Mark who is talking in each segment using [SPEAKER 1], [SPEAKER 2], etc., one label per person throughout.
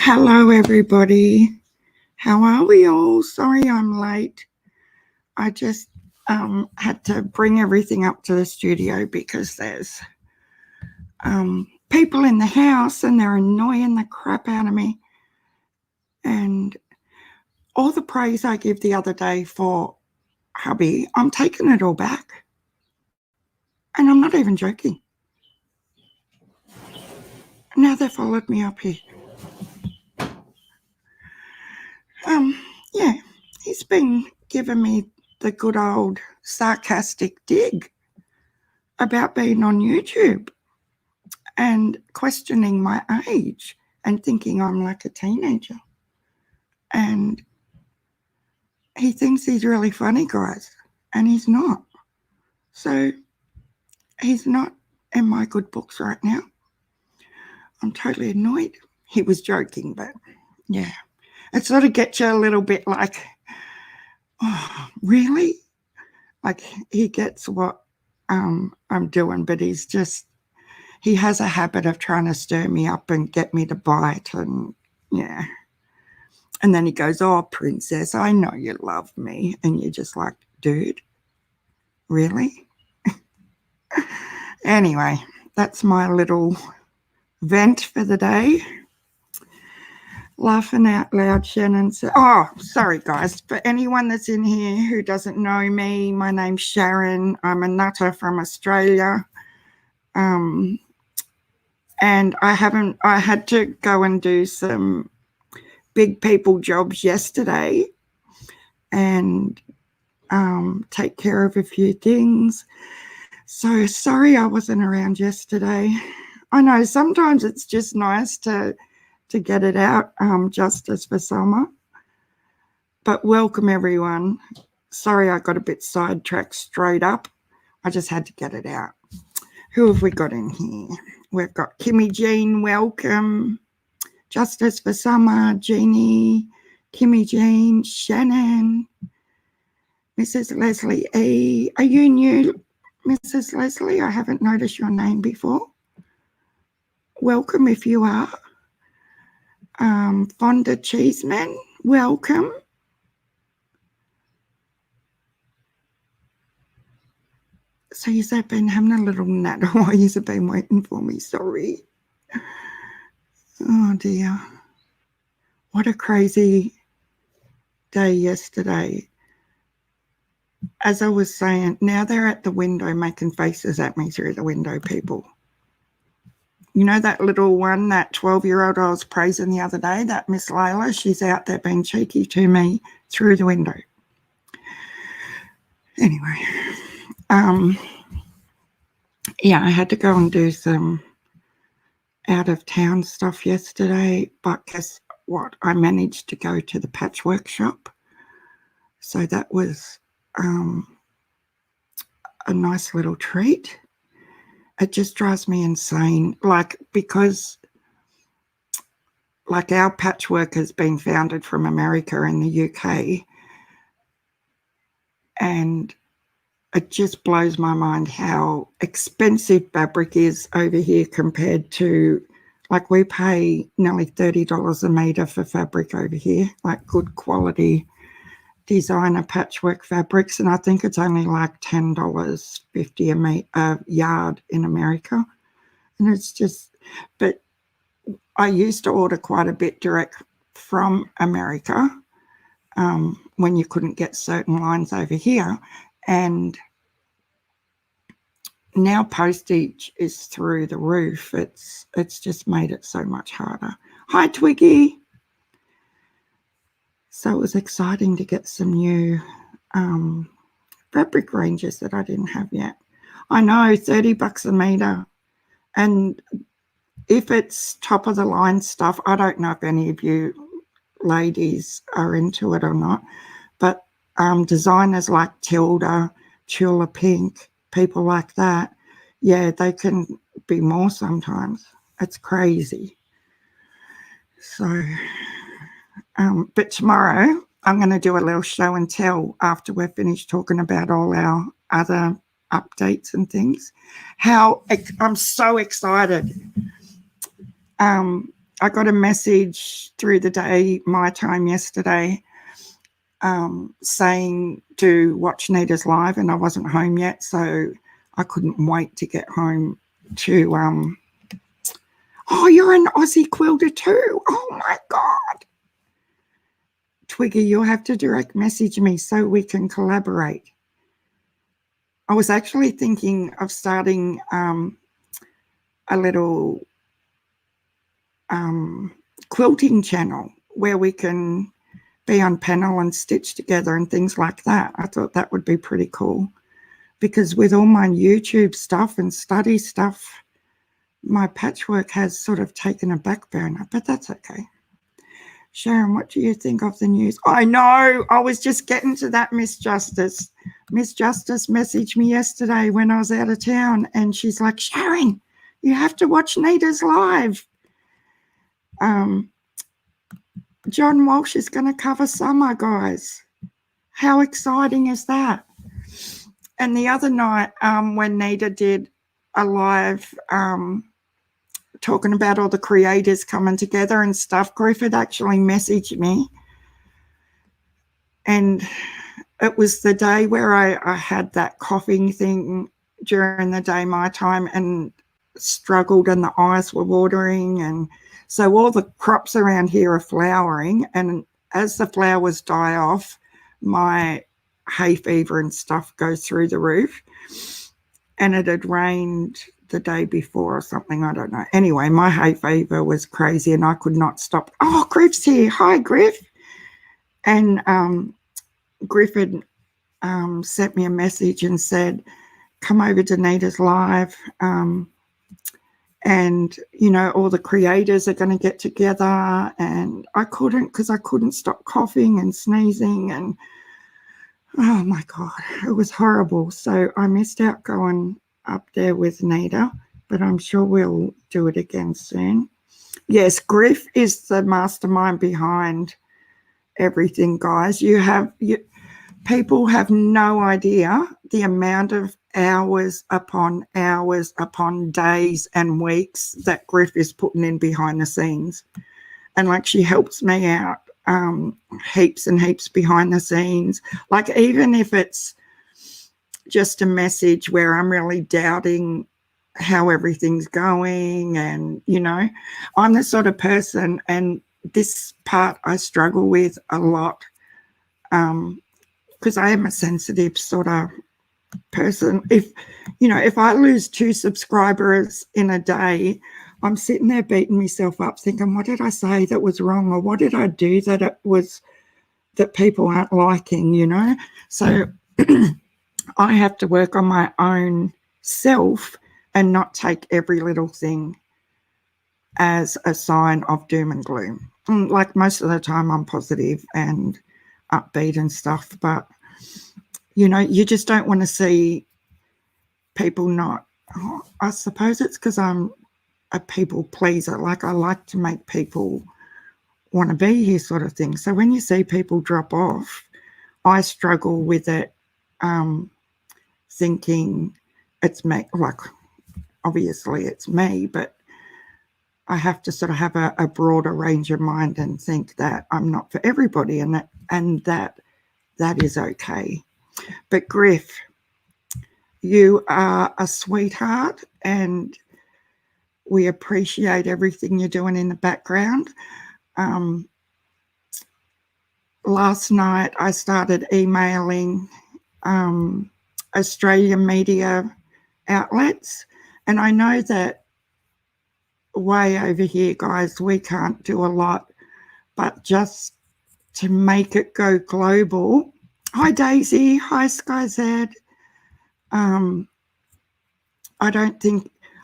[SPEAKER 1] Hello, everybody. How are we all? Sorry I'm late. I just had to bring everything up to the studio because there's people in the house and they're annoying the crap out of me. And all the praise I give the other day for hubby, I'm taking it all back. And I'm not even joking. Now they followed me up here. Yeah, he's been giving me the good old sarcastic dig about being on YouTube and questioning my age and thinking I'm like a teenager. And he thinks he's really funny, guys, and he's not. So he's not in my good books right now. I'm totally annoyed. He was joking, but yeah. It sort of gets you a little bit like, oh, really? Like he gets what I'm doing, but he has a habit of trying to stir me up and get me to bite, and yeah. And then he goes, oh, princess, I know you love me. And you're just like, dude, really? Anyway, that's my little vent for the day. Laughing out loud, Shannon said, oh, sorry, guys. For anyone that's in here who doesn't know me, my name's Sharon. I'm a nutter from Australia. And I had to go and do some big people jobs yesterday and take care of a few things. So sorry I wasn't around yesterday. I know sometimes it's just nice to get it out, justice for summer. But welcome, everyone. Sorry I got a bit sidetracked straight up. I just had to get it out. Who have we got in here? We've got Kimmy Jean, welcome. Justice for Summer, Jeannie, Kimmy Jean, Shannon, Mrs. Leslie E. Are you new, Mrs. Leslie? I haven't noticed your name before. Welcome if you are. Fonda Cheeseman, welcome. So you've been having a little nap while you've been waiting for me, sorry. Oh dear. What a crazy day yesterday. As I was saying, now they're at the window making faces at me through the window, people. You know that little one, that 12-year-old I was praising the other day, that Miss Layla, she's out there being cheeky to me through the window. Anyway, yeah, I had to go and do some out-of-town stuff yesterday, but guess what? I managed to go to the patchwork shop. So that was a nice little treat. It just drives me insane, because our patchwork has been founded from America and the UK, and it just blows my mind how expensive fabric is over here compared to, we pay nearly $30 a metre for fabric over here, good quality designer patchwork fabrics, and I think it's only $10.50 a yard in America. And it's just, but I used to order quite a bit direct from America when you couldn't get certain lines over here, and now postage is through the roof. It's just made it so much harder. Hi, Twiggy. So it was exciting to get some new fabric ranges that I didn't have yet. I know, $30 a metre. And if it's top of the line stuff, I don't know if any of you ladies are into it or not, but designers like Tilda, Chula Pink, people like that, yeah, they can be more sometimes. It's crazy. So... but tomorrow I'm going to do a little show and tell after we're finished talking about all our other updates and things. I'm so excited. I got a message through the day, my time yesterday, saying to watch Nita's live, and I wasn't home yet, so I couldn't wait to get home to oh, you're an Aussie quilter too. Oh my God. Twiggy, you'll have to direct message me so we can collaborate. I was actually thinking of starting a little quilting channel where we can be on panel and stitch together and things like that. I thought that would be pretty cool, because with all my YouTube stuff and study stuff, my patchwork has sort of taken a back burner, but that's okay. Sharon, what do you think of the news? I know, I was just getting to that, Miss Justice. Miss Justice messaged me yesterday when I was out of town, and she's like, Sharon, you have to watch Nita's live. John Walsh is going to cover summer, guys. How exciting is that? And the other night, when Nita did a live talking about all the creators coming together and stuff, Griffith actually messaged me. And it was the day where I had that coughing thing during the day, my time, and struggled, and the eyes were watering. And so all the crops around here are flowering, and as the flowers die off, my hay fever and stuff goes through the roof. And it had rained the day before or something, I don't know. Anyway, my hay fever was crazy and I could not stop. Oh, Griff's here. Hi, Griff. And Griff had sent me a message and said, come over to Nita's live, and, you know, all the creators are going to get together. And I couldn't, because I couldn't stop coughing and sneezing, and oh my God, it was horrible. So I missed out going up there with Nita, but I'm sure we'll do it again soon. Yes, Griff is the mastermind behind everything, guys. People have no idea the amount of hours upon days and weeks that Griff is putting in behind the scenes. And like, she helps me out heaps and heaps behind the scenes. Like, even if it's just a message where I'm really doubting how everything's going, and, you know, I'm the sort of person, and this part I struggle with a lot, because I am a sensitive sort of person. If I lose 2 subscribers in a day, I'm sitting there beating myself up thinking, what did I say that was wrong, or what did I do that people aren't liking, you know? So I have to work on my own self and not take every little thing as a sign of doom and gloom. Like, most of the time I'm positive and upbeat and stuff, but, you know, you just don't want to see people not. I suppose it's because I'm a people pleaser. Like, I like to make people want to be here, sort of thing. So when you see people drop off, I struggle with it, thinking it's me. Like, obviously it's me, but I have to sort of have a broader range of mind and think that I'm not for everybody, and that is okay. But Griff, you are a sweetheart, and we appreciate everything you're doing in the background. Last night I started emailing Australian media outlets, and I know that way over here, guys, we can't do a lot, but just to make it go global. Hi, Daisy. Hi, SkyZ.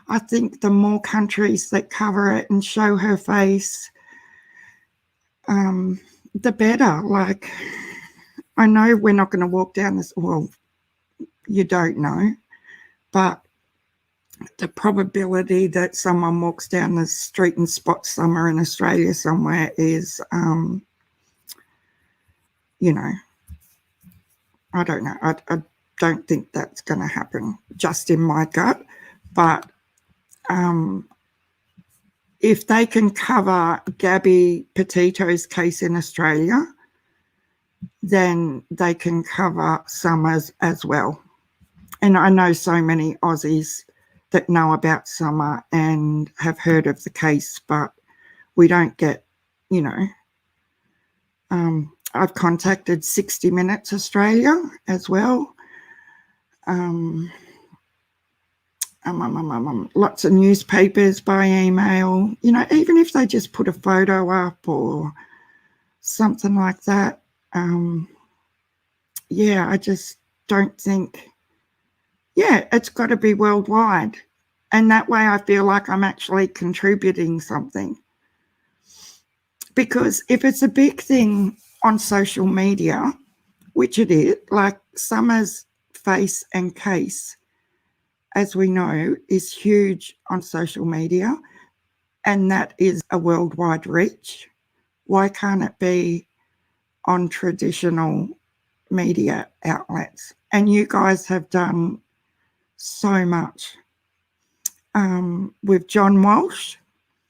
[SPEAKER 1] I think the more countries that cover it and show her face, the better. Like, I know we're not going to walk down this, well, you don't know, but the probability that someone walks down the street and spots Summer in Australia somewhere is, you know, I don't know. I don't think that's going to happen, just in my gut. But if they can cover Gabby Petito's case in Australia, then they can cover Summer's as well. And I know so many Aussies that know about Summer and have heard of the case, but we don't get, you know, I've contacted 60 Minutes Australia as well. Lots of newspapers by email, you know, even if they just put a photo up or something like that. Yeah, I just don't think, yeah, it's got to be worldwide. And that way I feel like I'm actually contributing something. Because if it's a big thing on social media, which it is, like Summer's face and case, as we know, is huge on social media, and that is a worldwide reach. Why can't it be on traditional media outlets? And you guys have done so much with John Walsh.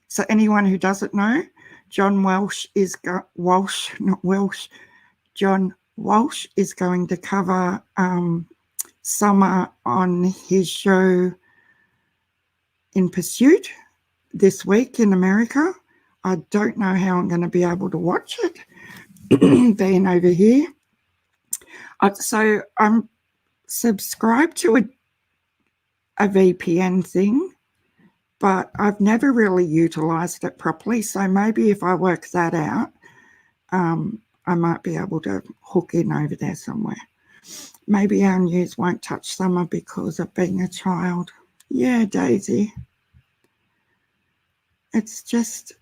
[SPEAKER 1] So anyone who doesn't know, John Walsh is John Walsh is going to cover Summer on his show In Pursuit this week in America. I don't know how I'm going to be able to watch it being over here. So I'm subscribed to a VPN thing, but I've never really utilized it properly. So maybe if I work that out, I might be able to hook in over there somewhere. Maybe our news won't touch Summer because of being a child. Yeah, Daisy. It's just,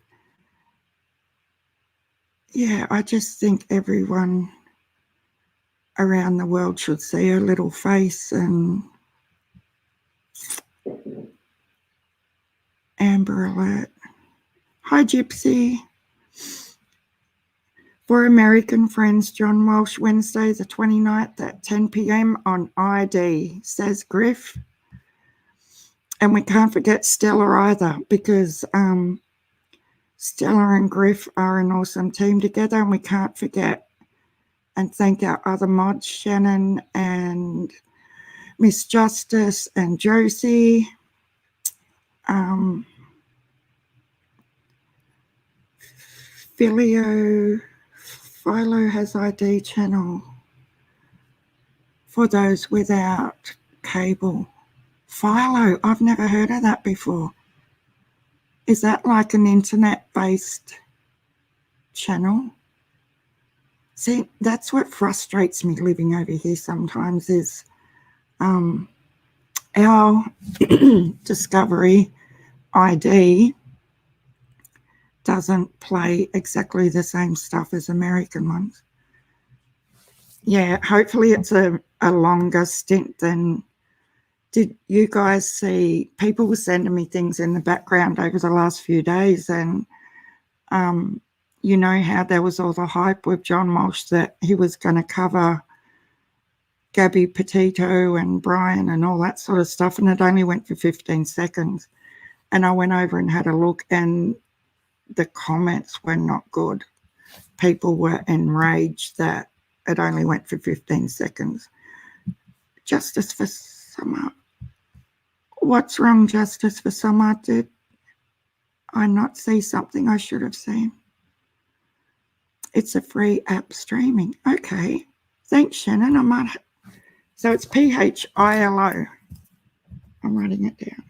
[SPEAKER 1] yeah, I just think everyone around the world should see her little face. And Amber Alert. Hi, Gypsy. For American friends, John Walsh, Wednesday the 29th at 10 p.m. on ID, says Griff. And we can't forget Stella either, because Stella and Griff are an awesome team together, and we can't forget and thank our other mods, Shannon and Miss Justice and Josie. Philo has ID channel for those without cable. Philo, I've never heard of that before. Is that like an internet-based channel? See, that's what frustrates me living over here sometimes is our Discovery ID doesn't play exactly the same stuff as American ones. Yeah, hopefully it's a longer stint than... Did you guys see... People were sending me things in the background over the last few days, and you know how there was all the hype with John Walsh that he was going to cover Gabby Petito and Brian and all that sort of stuff, and it only went for 15 seconds. And I went over and had a look, and the comments were not good. People were enraged that it only went for 15 seconds. Justice for Summer. What's wrong, Justice for Summer? Did I not see something I should have seen? It's a free app streaming. Okay. Thanks, Shannon. I might... So it's PHILO. I'm writing it down.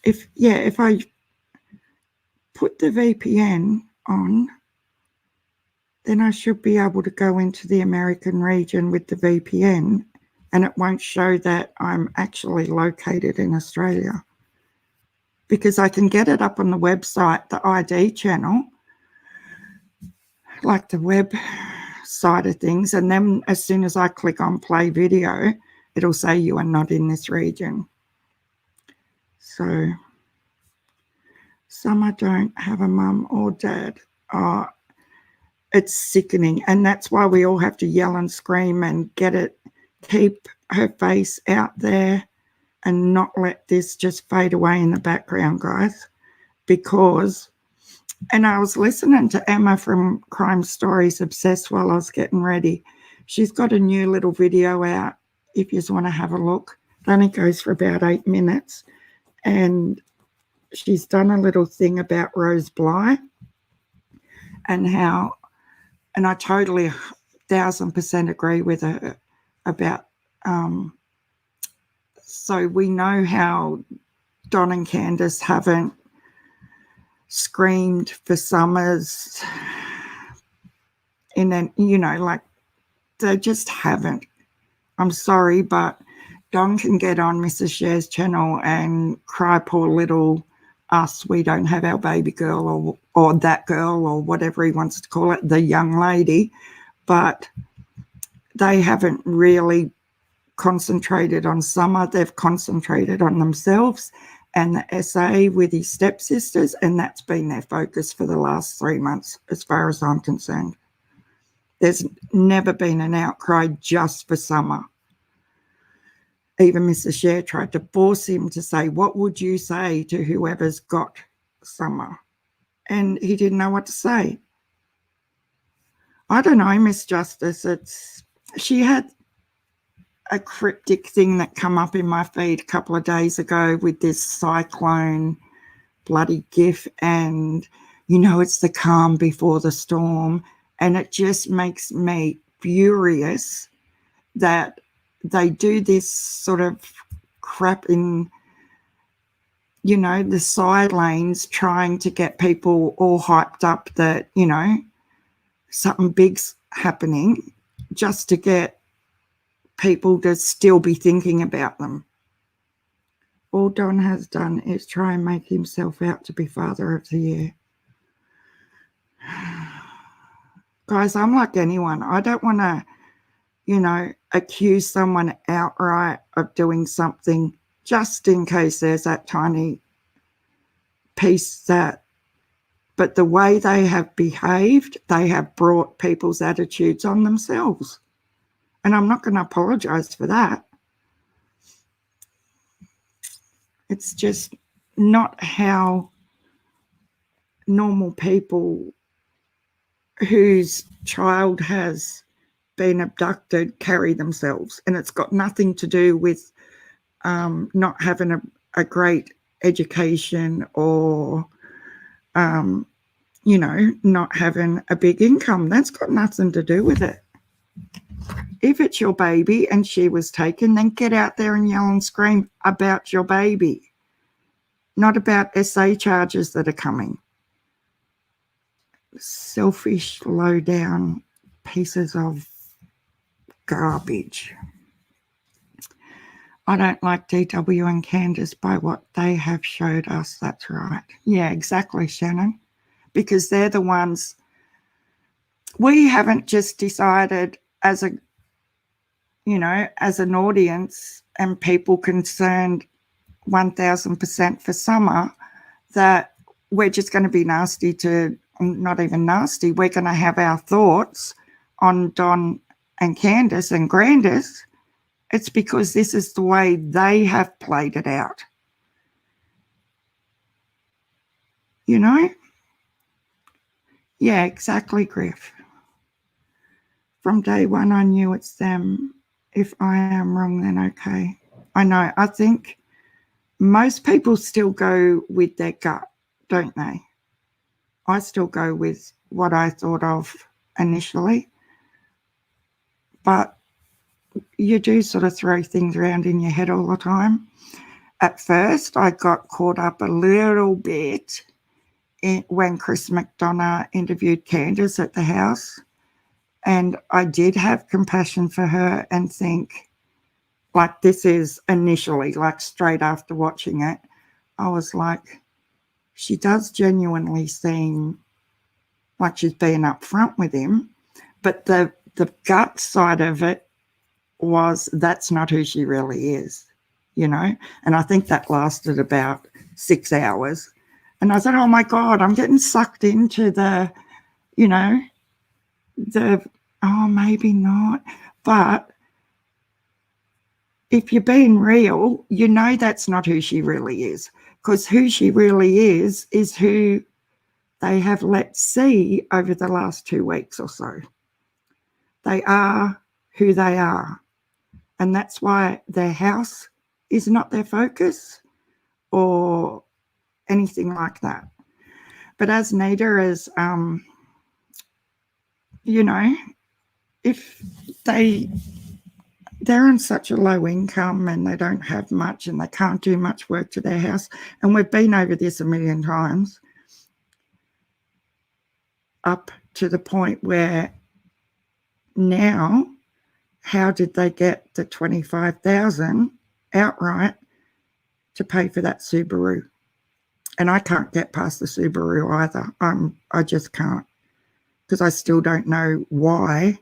[SPEAKER 1] If I put the VPN on, then I should be able to go into the American region with the VPN, and it won't show that I'm actually located in Australia, because I can get it up on the website, the ID channel, like the web side of things, and then as soon as I click on play video, it'll say you are not in this region. So some I don't have a mum or dad. Oh, it's sickening, and that's why we all have to yell and scream and get it, keep her face out there and not let this just fade away in the background, guys, because, and I was listening to Emma from Crime Stories Obsessed while I was getting ready. She's got a new little video out if you just want to have a look. It only goes for about 8 minutes. And she's done a little thing about Rose Bly and how, and I totally 1000% agree with her about, so we know how Don and Candace haven't screamed for Summers and then, you know, like they just haven't. I'm sorry, but Don can get on Mrs. Cher's channel and cry poor little us, we don't have our baby girl or that girl or whatever he wants to call it, the young lady, but they haven't really concentrated on Summer. They've concentrated on themselves and the SA with his stepsisters, and that's been their focus for the last 3 months as far as I'm concerned. There's never been an outcry just for Summer. Even Mr. Cher tried to force him to say, what would you say to whoever's got Summer? And he didn't know what to say. I don't know, Miss Justice. She had a cryptic thing that come up in my feed a couple of days ago with this cyclone bloody gif, and, you know, it's the calm before the storm. And it just makes me furious that they do this sort of crap in, you know, the side lanes, trying to get people all hyped up that, you know, something big's happening, just to get people to still be thinking about them. All Don has done is try and make himself out to be Father of the Year. Guys, I'm like anyone. I don't want to, you know, accuse someone outright of doing something just in case there's that tiny piece that, but the way they have behaved, they have brought people's attitudes on themselves. And I'm not going to apologize for that. It's just not how normal people whose child has been abducted carry themselves. And it's got nothing to do with not having a great education or, you know, not having a big income. That's got nothing to do with it. If it's your baby and she was taken, then get out there and yell and scream about your baby, not about SA charges that are coming. Selfish, low down pieces of garbage. I don't like DW and Candace by what they have showed us. That's right. Yeah, exactly, Shannon. Because they're the ones. We haven't just decided as a, you know, as an audience and people concerned 1000% for Summer that we're just going to be nasty to, not even nasty, we're going to have our thoughts on Don and Candace and Grandis. It's because this is the way they have played it out. You know? Yeah, exactly, Griff. From day one, I knew it's them. If I am wrong, then okay. I know. I think most people still go with their gut, don't they? I still go with what I thought of initially. But you do sort of throw things around in your head all the time. At first, I got caught up a little bit when Chris McDonough interviewed Candace at the house. And I did have compassion for her and think, like, this is initially, like straight after watching it, I was like, she does genuinely seem like she's being upfront with him. But the gut side of it was that's not who she really is, you know? And I think that lasted about 6 hours. And I thought, oh my God, I'm getting sucked into the, you know, the, oh, maybe not. But if you're being real, you know that's not who she really is, because who she really is who they have let see over the last 2 weeks or so. They are who they are. And that's why their house is not their focus or anything like that. But as Nita is, you know, if they're on such a low income and they don't have much and they can't do much work to their house, and we've been over this a million times, up to the point where now, how did they get the $25,000 outright to pay for that Subaru? And I can't get past the Subaru either. I just can't, because I still don't know why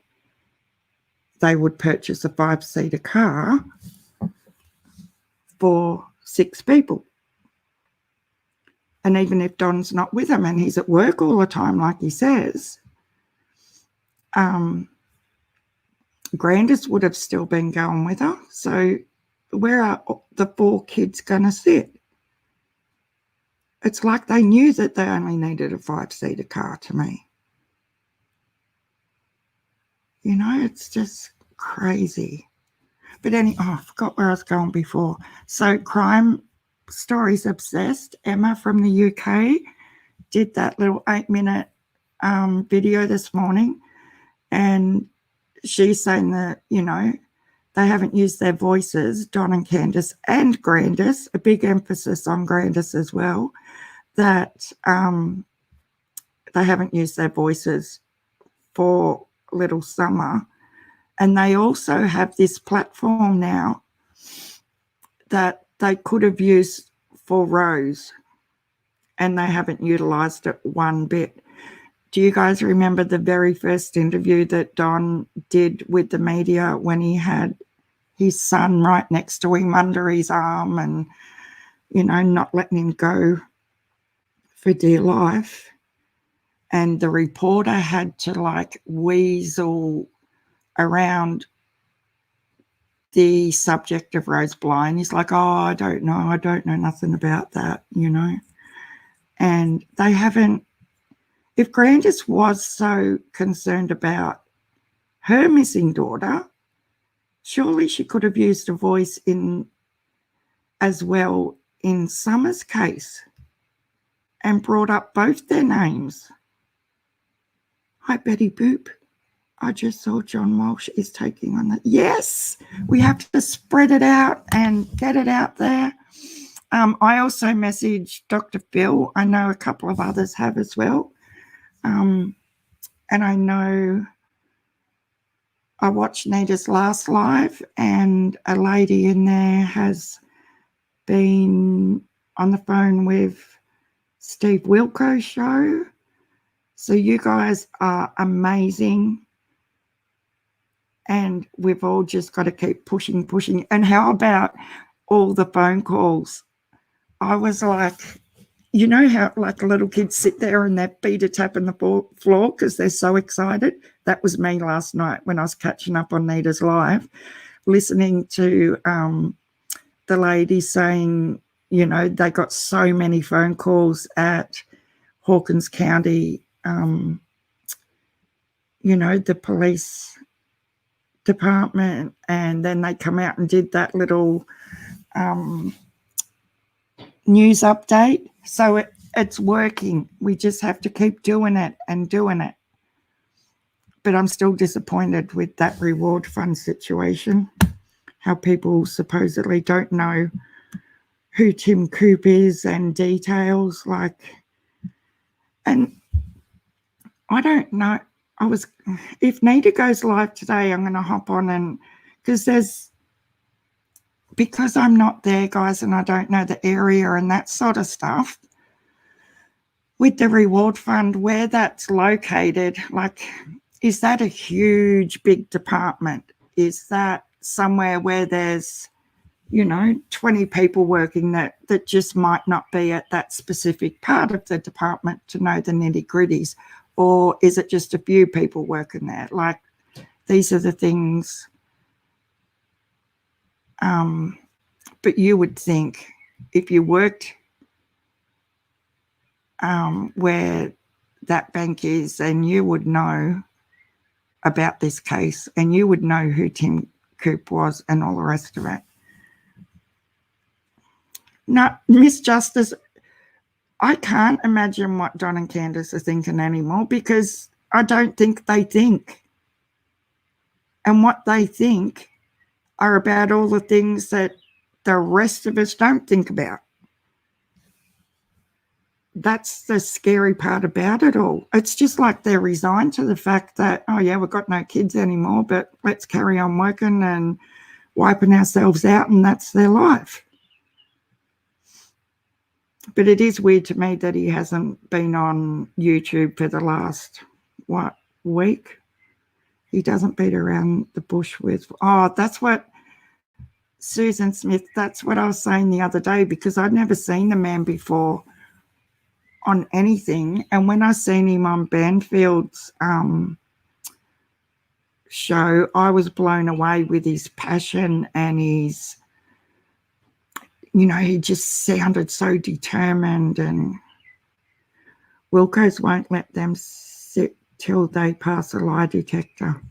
[SPEAKER 1] they would purchase a 5-seater car for 6 people. And even if Don's not with him and he's at work all the time, like he says, Grandis would have still been going with her. So where are the 4 kids going to sit? It's like they knew that they only needed a 5-seater car to me. You know, it's just crazy. But I forgot where I was going before. So Crime Stories Obsessed, Emma from the UK, did that little 8-minute video this morning. And she's saying that, you know, they haven't used their voices, Don and Candace and Grandis, a big emphasis on Grandis as well, that they haven't used their voices for Little Summer. And they also have this platform now that they could have used for Rose, and they haven't utilised it one bit. Do you guys remember the very first interview that Don did with the media when he had his son right next to him under his arm and, you know, not letting him go for dear life? And the reporter had to like weasel around the subject of Rose Bly. He's like, oh, I don't know nothing about that, you know. And they haven't, if Grandis was so concerned about her missing daughter, surely she could have used a voice in as well in Summer's case and brought up both their names. Hi, Betty Boop. I just saw John Walsh is taking on that. Yes, we have to spread it out and get it out there. I also messaged Dr. Phil. I know a couple of others have as well. And I know I watched Nita's last live, and a lady in there has been on the phone with Steve Wilko's show. So you guys are amazing. And we've all just got to keep pushing. And how about all the phone calls? I was like, you know how like little kids sit there and their feet are tapping the floor because they're so excited? That was me last night when I was catching up on Nita's live, listening to the lady saying, you know, they got so many phone calls at Hawkins County, you know, the police department, and then they come out and did that little news update. So it's working. We just have to keep doing it. But I'm still disappointed with that reward fund situation, how people supposedly don't know who Tim Coop is and details like, and I don't know. If Nita goes live today, I'm going to hop on and, because I'm not there, guys, and I don't know the area and that sort of stuff, with the reward fund, where that's located, like, is that a huge, big department? Is that somewhere where there's, you know, 20 people working that just might not be at that specific part of the department to know the nitty-gritties? Or is it just a few people working there? Like, these are the things But you would think if you worked where that bank is, then you would know about this case and you would know who Tim Coop was and all the rest of it. No, Miss Justice, I can't imagine what Don and Candace are thinking anymore because I don't think they think. And what they think are about all the things that the rest of us don't think about. That's the scary part about it all. It's just like they're resigned to the fact that, oh yeah, we've got no kids anymore, but let's carry on working and wiping ourselves out, and that's their life. But it is weird to me that he hasn't been on YouTube for the last, week? He doesn't beat around the bush with, that's what Susan Smith, that's what I was saying the other day, because I'd never seen the man before on anything. And when I seen him on Banfield's show, I was blown away with his passion and his, he just sounded so determined. And Wilco's won't let them sit till they pass a lie detector.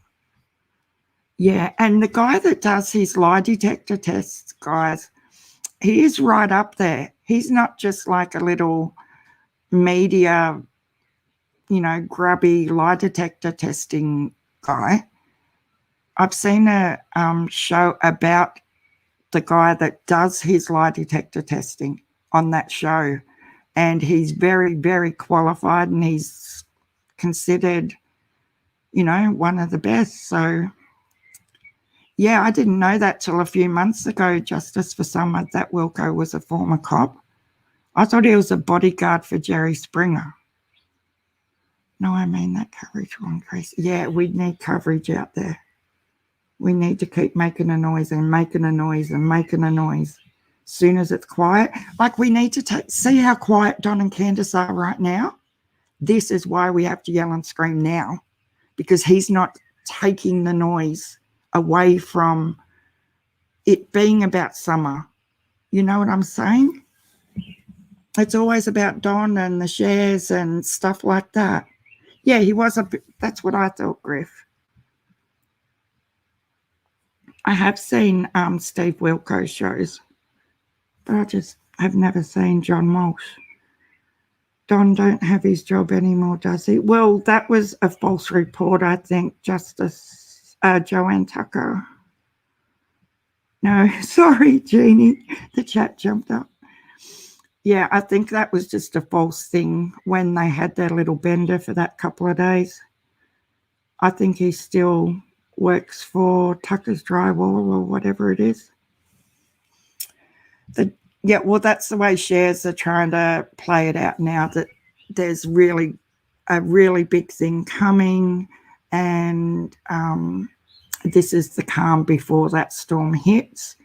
[SPEAKER 1] Yeah, and the guy that does his lie detector tests, guys, he is right up there. He's not just like a little media, grubby lie detector testing guy. I've seen a show about the guy that does his lie detector testing on that show, and he's very, very qualified, and he's considered, one of the best. So, yeah, I didn't know that till a few months ago, Justice, for someone, that Wilco was a former cop. I thought he was a bodyguard for Jerry Springer. No, I mean that coverage will increase. Yeah, we need coverage out there. We need to keep making a noise and making a noise and making a noise. As soon as it's quiet, like we need to see how quiet Don and Candace are right now. This is why we have to yell and scream now, because he's not taking the noise away from it being about Summer. You know what I'm saying? It's always about Don and the shares and stuff like that. Yeah, he was a bit, that's what I thought, Griff. I have seen Steve Wilco shows, but I just have never seen John Walsh. Don don't have his job anymore, does he? Well, that was a false report, I think, Justice Joanne Tucker. No, sorry, Jeannie. The chat jumped up. Yeah, I think that was just a false thing when they had their little bender for that couple of days. I think he still works for Tucker's Drywall or whatever it is. Yeah, well, that's the way shares are trying to play it out now, that there's really a really big thing coming, and this is the calm before that storm hits.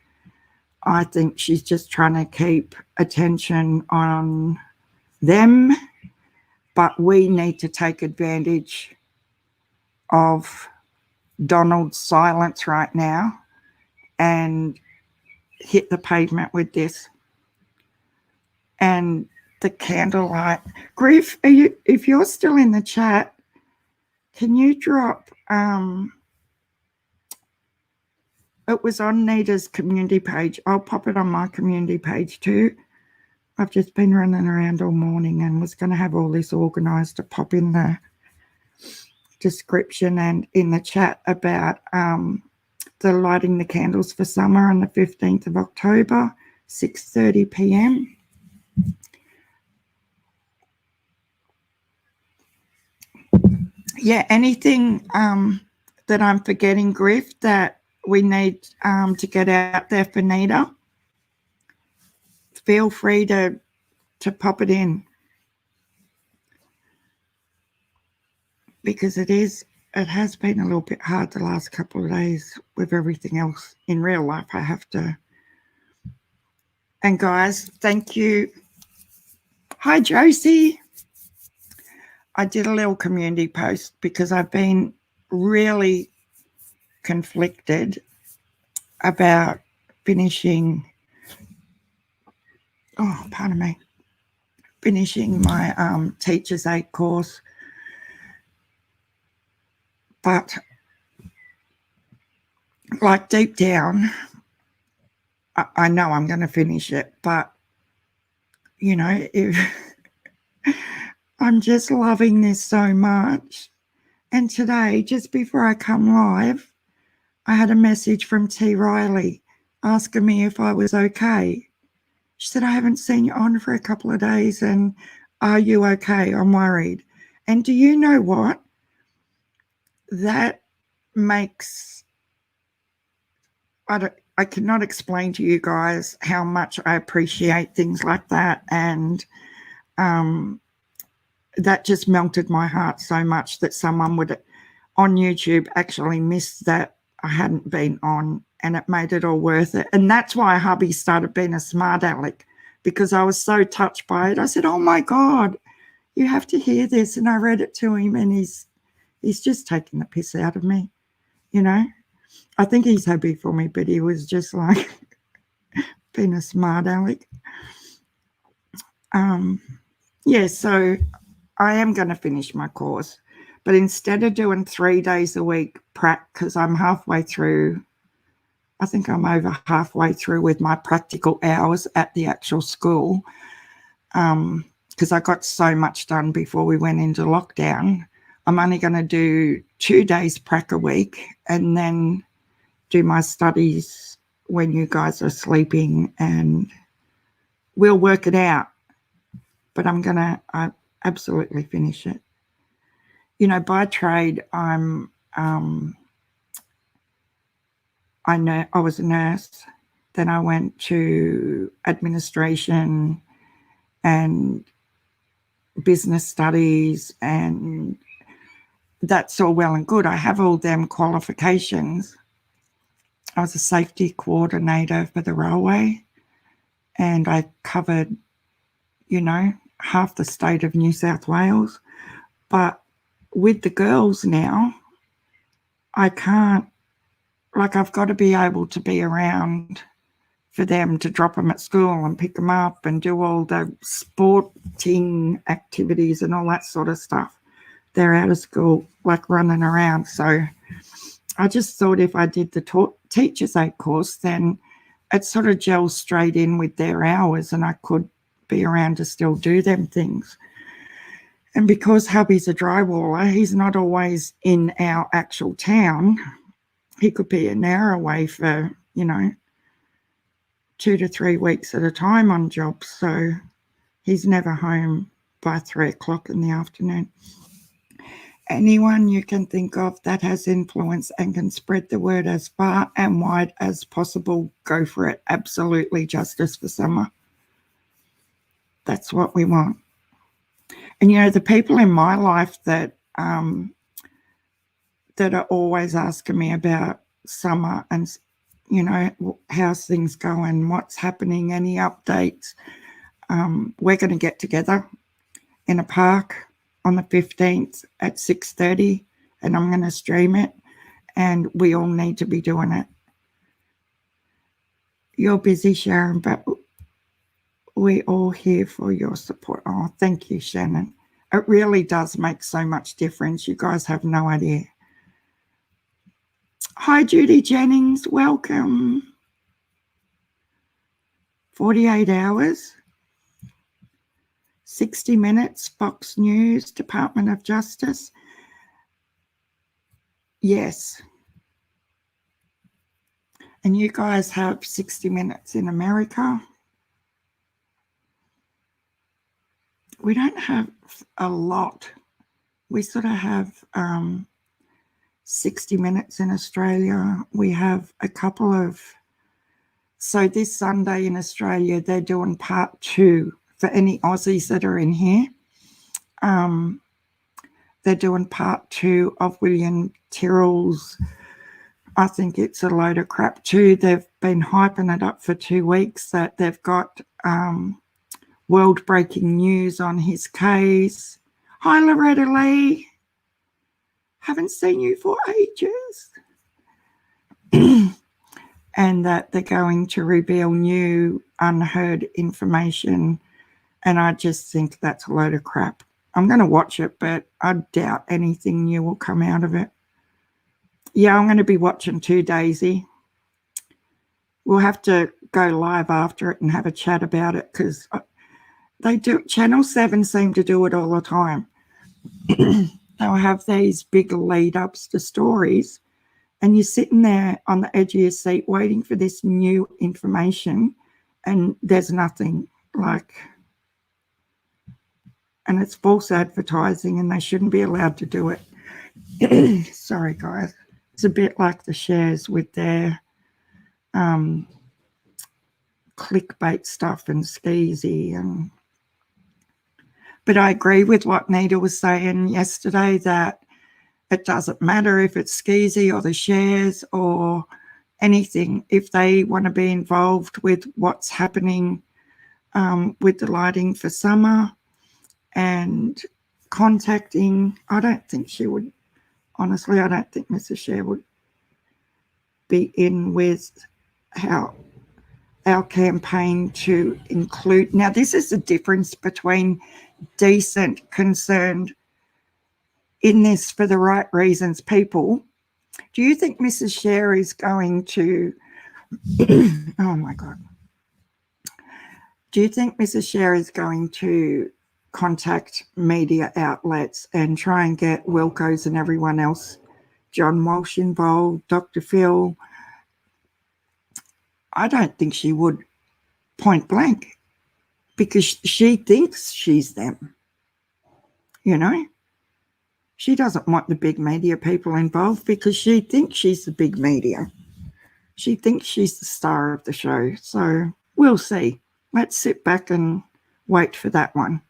[SPEAKER 1] I think she's just trying to keep attention on them, but we need to take advantage of Donald's silence right now and hit the pavement with this. And the candlelight. Griff, if you're still in the chat, can you drop, it was on Nita's community page. I'll pop it on my community page too. I've just been running around all morning and was going to have all this organised to pop in the description and in the chat about the lighting the candles for summer on the 15th of October, 6:30 p.m. Yeah, anything that I'm forgetting, Griff, that we need to get out there for Nita, feel free to pop it in, because it has been a little bit hard the last couple of days with everything else in real life. I have to. And guys, thank you. Hi, Josie. I did a little community post because I've been really conflicted about finishing my teacher's aid course. But like deep down, I know I'm going to finish it, but you know, I'm just loving this so much. And today, just before I come live, I had a message from T. Riley asking me if I was okay. She said, I haven't seen you on for a couple of days, and are you okay? I'm worried. And do you know what? That makes, I cannot explain to you guys how much I appreciate things like that. And that just melted my heart so much that someone would on YouTube actually miss that I hadn't been on, and it made it all worth it. And that's why hubby started being a smart aleck, because I was so touched by it. I said, oh my God, you have to hear this. And I read it to him, and he's just taking the piss out of me, you know. I think he's happy for me, but he was just like being a smart aleck. Yeah, so I am going to finish my course, but instead of doing 3 days a week because I'm halfway through, I think I'm over halfway through with my practical hours at the actual school, because I got so much done before we went into lockdown. I'm only going to do 2 days prac a week and then do my studies when you guys are sleeping, and we'll work it out. But I absolutely finish it. You know, by trade, I was a nurse. Then I went to administration and business studies, and that's all well and good. I have all them qualifications. I was a safety coordinator for the railway, and I covered, you know, half the state of New South Wales. But with the girls now, I can't, like, I've got to be able to be around for them, to drop them at school and pick them up and do all the sporting activities and all that sort of stuff. They're out of school, like running around. So I just thought if I did the teacher's aid course, then it sort of gels straight in with their hours, and I could be around to still do them things. And because hubby's a drywaller, he's not always in our actual town. He could be an hour away for, you know, 2 to 3 weeks at a time on jobs. So he's never home by 3 o'clock in the afternoon. Anyone you can think of that has influence and can spread the word as far and wide as possible, go for it. Absolutely, justice for Summer. That's what we want. And, you know, the people in my life that that are always asking me about Summer and, you know, how's things going, what's happening, any updates. We're going to get together in a park on the 15th at 6:30, and I'm going to stream it, and we all need to be doing it. You're busy, Sharon, but we're all here for your support. Oh, thank you, Shannon. It really does make so much difference. You guys have no idea. Hi, Judy Jennings. Welcome. 48 hours. 60 Minutes, Fox News, Department of Justice. Yes. And you guys have 60 Minutes in America. We don't have a lot. We sort of have 60 Minutes in Australia. We have a couple of, so this Sunday in Australia, they're doing part 2 for any Aussies that are in here. They're doing part 2 of William Tyrrell's, I think it's a load of crap too. They've been hyping it up for 2 weeks that they've got world-breaking news on his case. Hi, Loretta Lee. Haven't seen you for ages. and that they're going to reveal new, unheard information. And I just think that's a load of crap. I'm going to watch it, but I doubt anything new will come out of it. Yeah, I'm going to be watching too, Daisy. We'll have to go live after it and have a chat about it, because they do. Channel 7 seem to do it all the time. They'll have these big lead-ups to stories, and you're sitting there on the edge of your seat waiting for this new information, and there's nothing. And it's false advertising, and they shouldn't be allowed to do it. Sorry, guys. It's a bit like the shares with their clickbait stuff and skeezy. But I agree with what Nita was saying yesterday, that it doesn't matter if it's skeezy or the shares or anything. If they want to be involved with what's happening with the lighting for summer and contacting, I don't think she would, honestly, I don't think Mrs. Share would be in with our campaign to include. Now, this is the difference between decent, concerned, in this for the right reasons people. Do you think Mrs. Share is going to, oh my God, do you think Mrs. Share is going to contact media outlets and try and get Wilco's and everyone else, John Walsh involved, Dr. Phil? I don't think she would, point blank, because she thinks she's them, you know? She doesn't want the big media people involved because she thinks she's the big media. She thinks she's the star of the show. So we'll see. Let's sit back and wait for that one.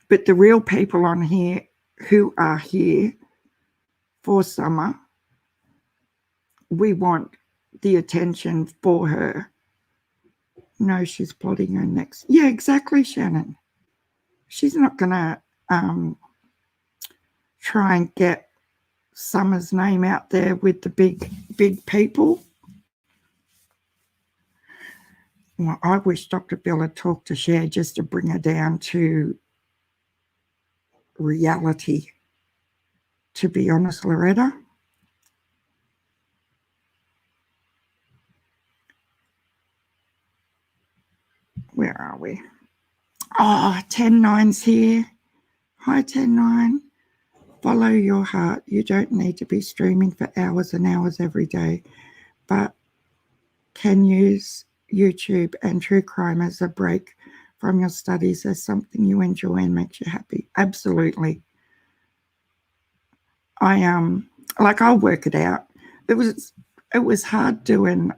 [SPEAKER 1] But the real people on here who are here for summer, we want the attention for her. No, she's plotting her next. Yeah, exactly, Shannon. She's not going to try and get Summer's name out there with the big people. Well, I wish Dr. Bill had talked to Cher just to bring her down to reality. To be honest, Loretta. Where are we? Oh, 10-9's here. Hi, 10-9. Follow your heart. You don't need to be streaming for hours and hours every day, but can use YouTube and true crime as a break from your studies, as something you enjoy and makes you happy. Absolutely. I'll work it out. It was hard doing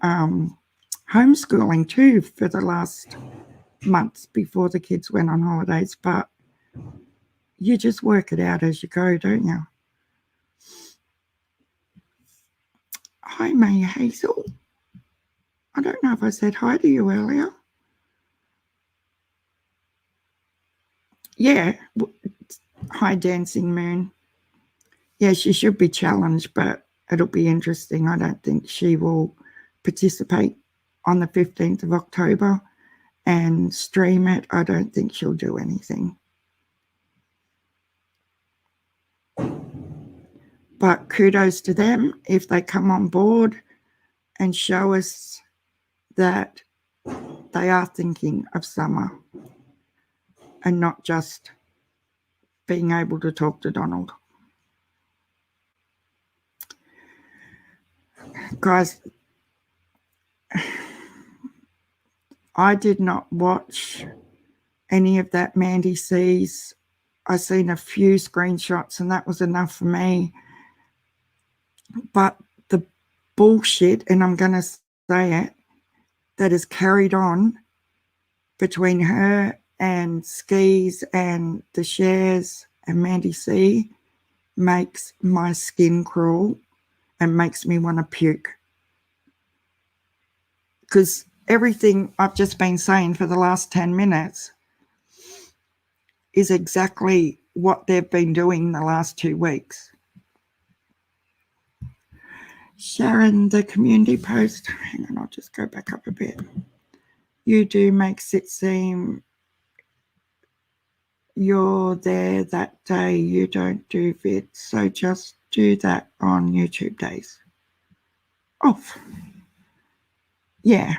[SPEAKER 1] homeschooling too for the last months before the kids went on holidays, but you just work it out as you go, don't you? Hi, May Hazel. I don't know if I said hi to you earlier. Yeah. Hi, Dancing Moon. Yeah, she should be challenged, but it'll be interesting. I don't think she will participate on the 15th of October and stream it. I don't think she'll do anything. But kudos to them if they come on board and show us that they are thinking of summer and not just being able to talk to Donald. Guys, I did not watch any of that Mandy C's. I seen a few screenshots and that was enough for me. But the bullshit, and I'm going to say it, that is carried on between her and Skis and the Shares and Mandy C makes my skin crawl and makes me want to puke. Because everything I've just been saying for the last 10 minutes is exactly what they've been doing the last 2 weeks. Sharon, the community post, hang on, I'll just go back up a bit. You do makes it seem you're there that day, you don't do vids, so just do that on YouTube days. Off. Yeah.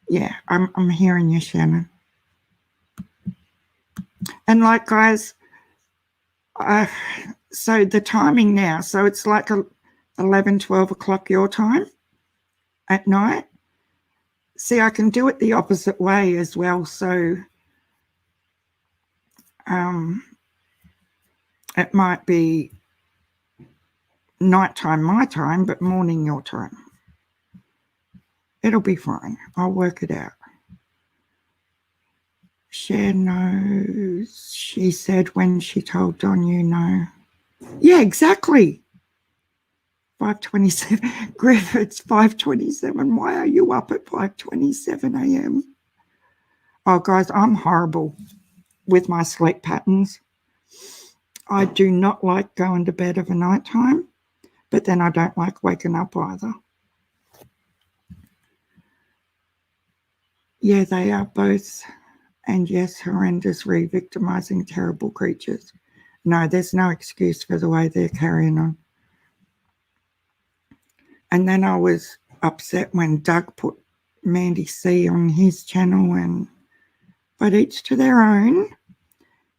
[SPEAKER 1] Yeah, I'm hearing you, Shannon. And like, guys, so the timing now, so it's like 11, 12 o'clock your time at night. See, I can do it the opposite way as well. So it might be nighttime my time, but morning your time. It'll be fine. I'll work it out. Cher knows, she said when she told Don, you know. Yeah, exactly. 5:27. Griff, it's 5:27. Why are you up at 5:27 a.m.? Oh, guys, I'm horrible with my sleep patterns. I do not like going to bed of a night time, but then I don't like waking up either. Yeah, they are both, and yes, horrendous, re-victimizing, terrible creatures. No, there's no excuse for the way they're carrying on. And then I was upset when Doug put Mandy C on his channel, but each to their own.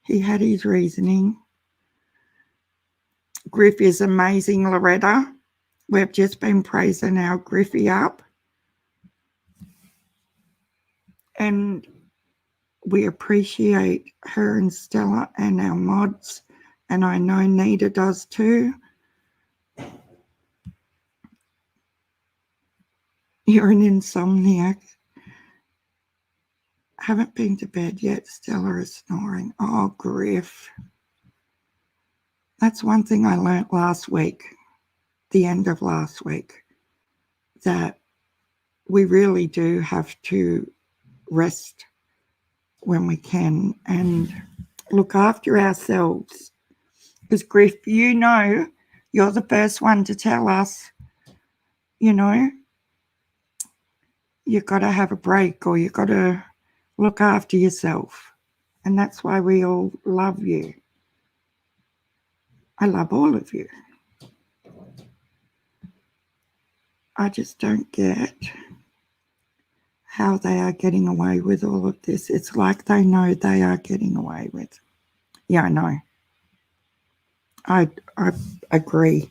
[SPEAKER 1] He had his reasoning. Griff is amazing, Loretta. We've just been praising our Griffy up. And we appreciate her and Stella and our mods. And I know Nita does too. You're an insomniac. Haven't been to bed yet. Stella is snoring. Oh, Griff. That's one thing I learnt last week, the end of last week, that we really do have to rest when we can and look after ourselves. Because, Griff, you know, you're the first one to tell us, you know, you've got to have a break or you've got to look after yourself. And that's why we all love you. I love all of you. I just don't get how they are getting away with all of this. It's like they know they are getting away with. Yeah, I know. I agree.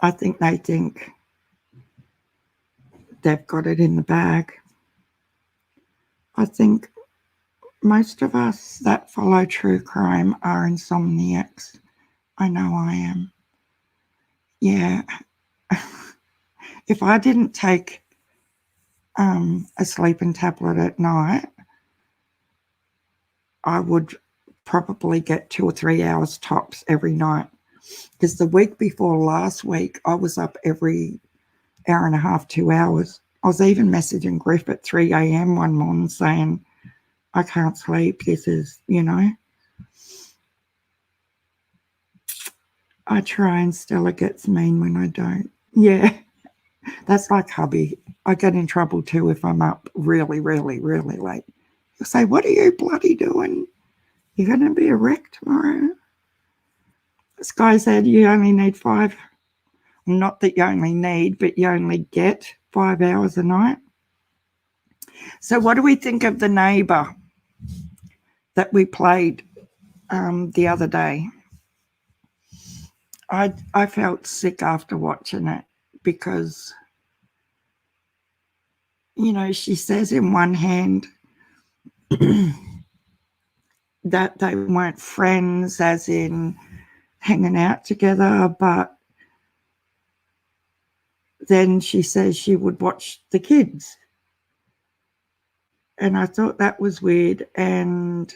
[SPEAKER 1] I think they think they've got it in the bag. I think most of us that follow true crime are insomniacs. I know I am. Yeah. If I didn't take a sleeping tablet at night, I would probably get 2 or 3 hours tops every night. Because the week before last week, I was up every hour and a half, 2 hours. I was even messaging Griff at 3 a.m. one morning saying, I can't sleep. This is, you know. I try and Stella gets mean when I don't. Yeah, that's like hubby. I get in trouble too if I'm up really, really, really late. He'll say, what are you bloody doing? You're going to be a wreck tomorrow. This guy said you only need 5. Not that you only need, but you only get 5 hours a night. So what do we think of the neighbour that we played the other day? I felt sick after watching it because, you know, she says in one hand that they weren't friends as in hanging out together, but then she says she would watch the kids. And I thought that was weird. And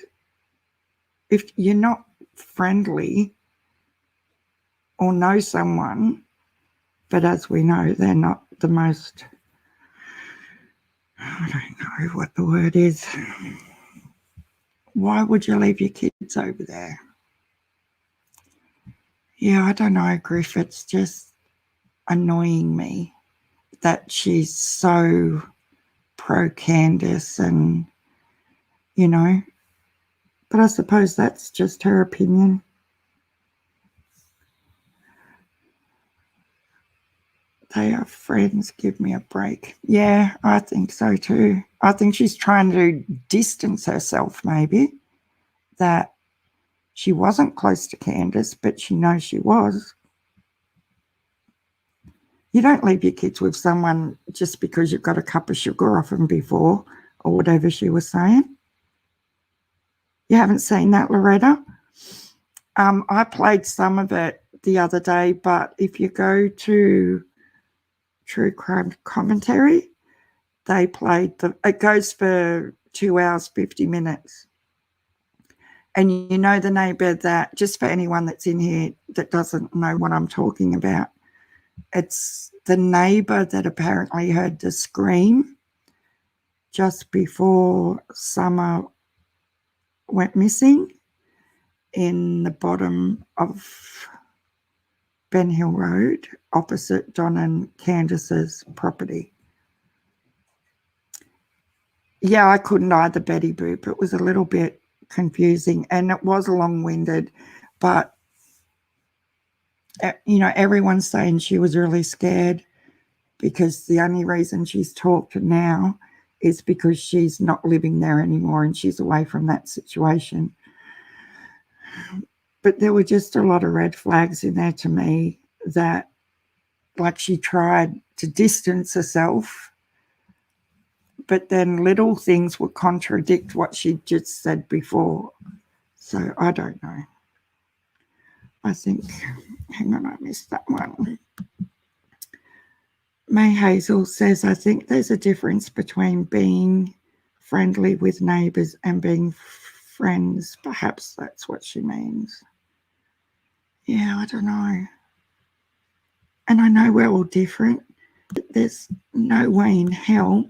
[SPEAKER 1] if you're not friendly or know someone, but as we know, they're not the most, I don't know what the word is. Why would you leave your kids over there? Yeah, I don't know, Griff. It's just annoying me that she's so pro Candace and, you know, but I suppose that's just her opinion. They are friends, give me a break. Yeah, I think so too. I think she's trying to distance herself, maybe, that she wasn't close to Candace, but she knows she was. You don't leave your kids with someone just because you've got a cup of sugar off them before, or whatever she was saying. You haven't seen that, Loretta? I played some of it the other day, but if you go to True Crime Commentary, they played it goes for 2 hours, 50 minutes. And you know the neighbour that, just for anyone that's in here that doesn't know what I'm talking about, it's the neighbour that apparently heard the scream just before Summer went missing in the bottom of Ben Hill Road, opposite Don and Candace's property. Yeah, I couldn't either, Betty Boop. It was a little bit confusing and it was long-winded, but you know, everyone's saying she was really scared because the only reason she's talked now is because she's not living there anymore and she's away from that situation. But there were just a lot of red flags in there to me that, like, she tried to distance herself, but then little things would contradict what she just said before. So I don't know. I think, hang on, I missed that one. May Hazel says, I think there's a difference between being friendly with neighbours and being friends. Perhaps that's what she means. Yeah, I don't know. And I know we're all different, but there's no way in hell,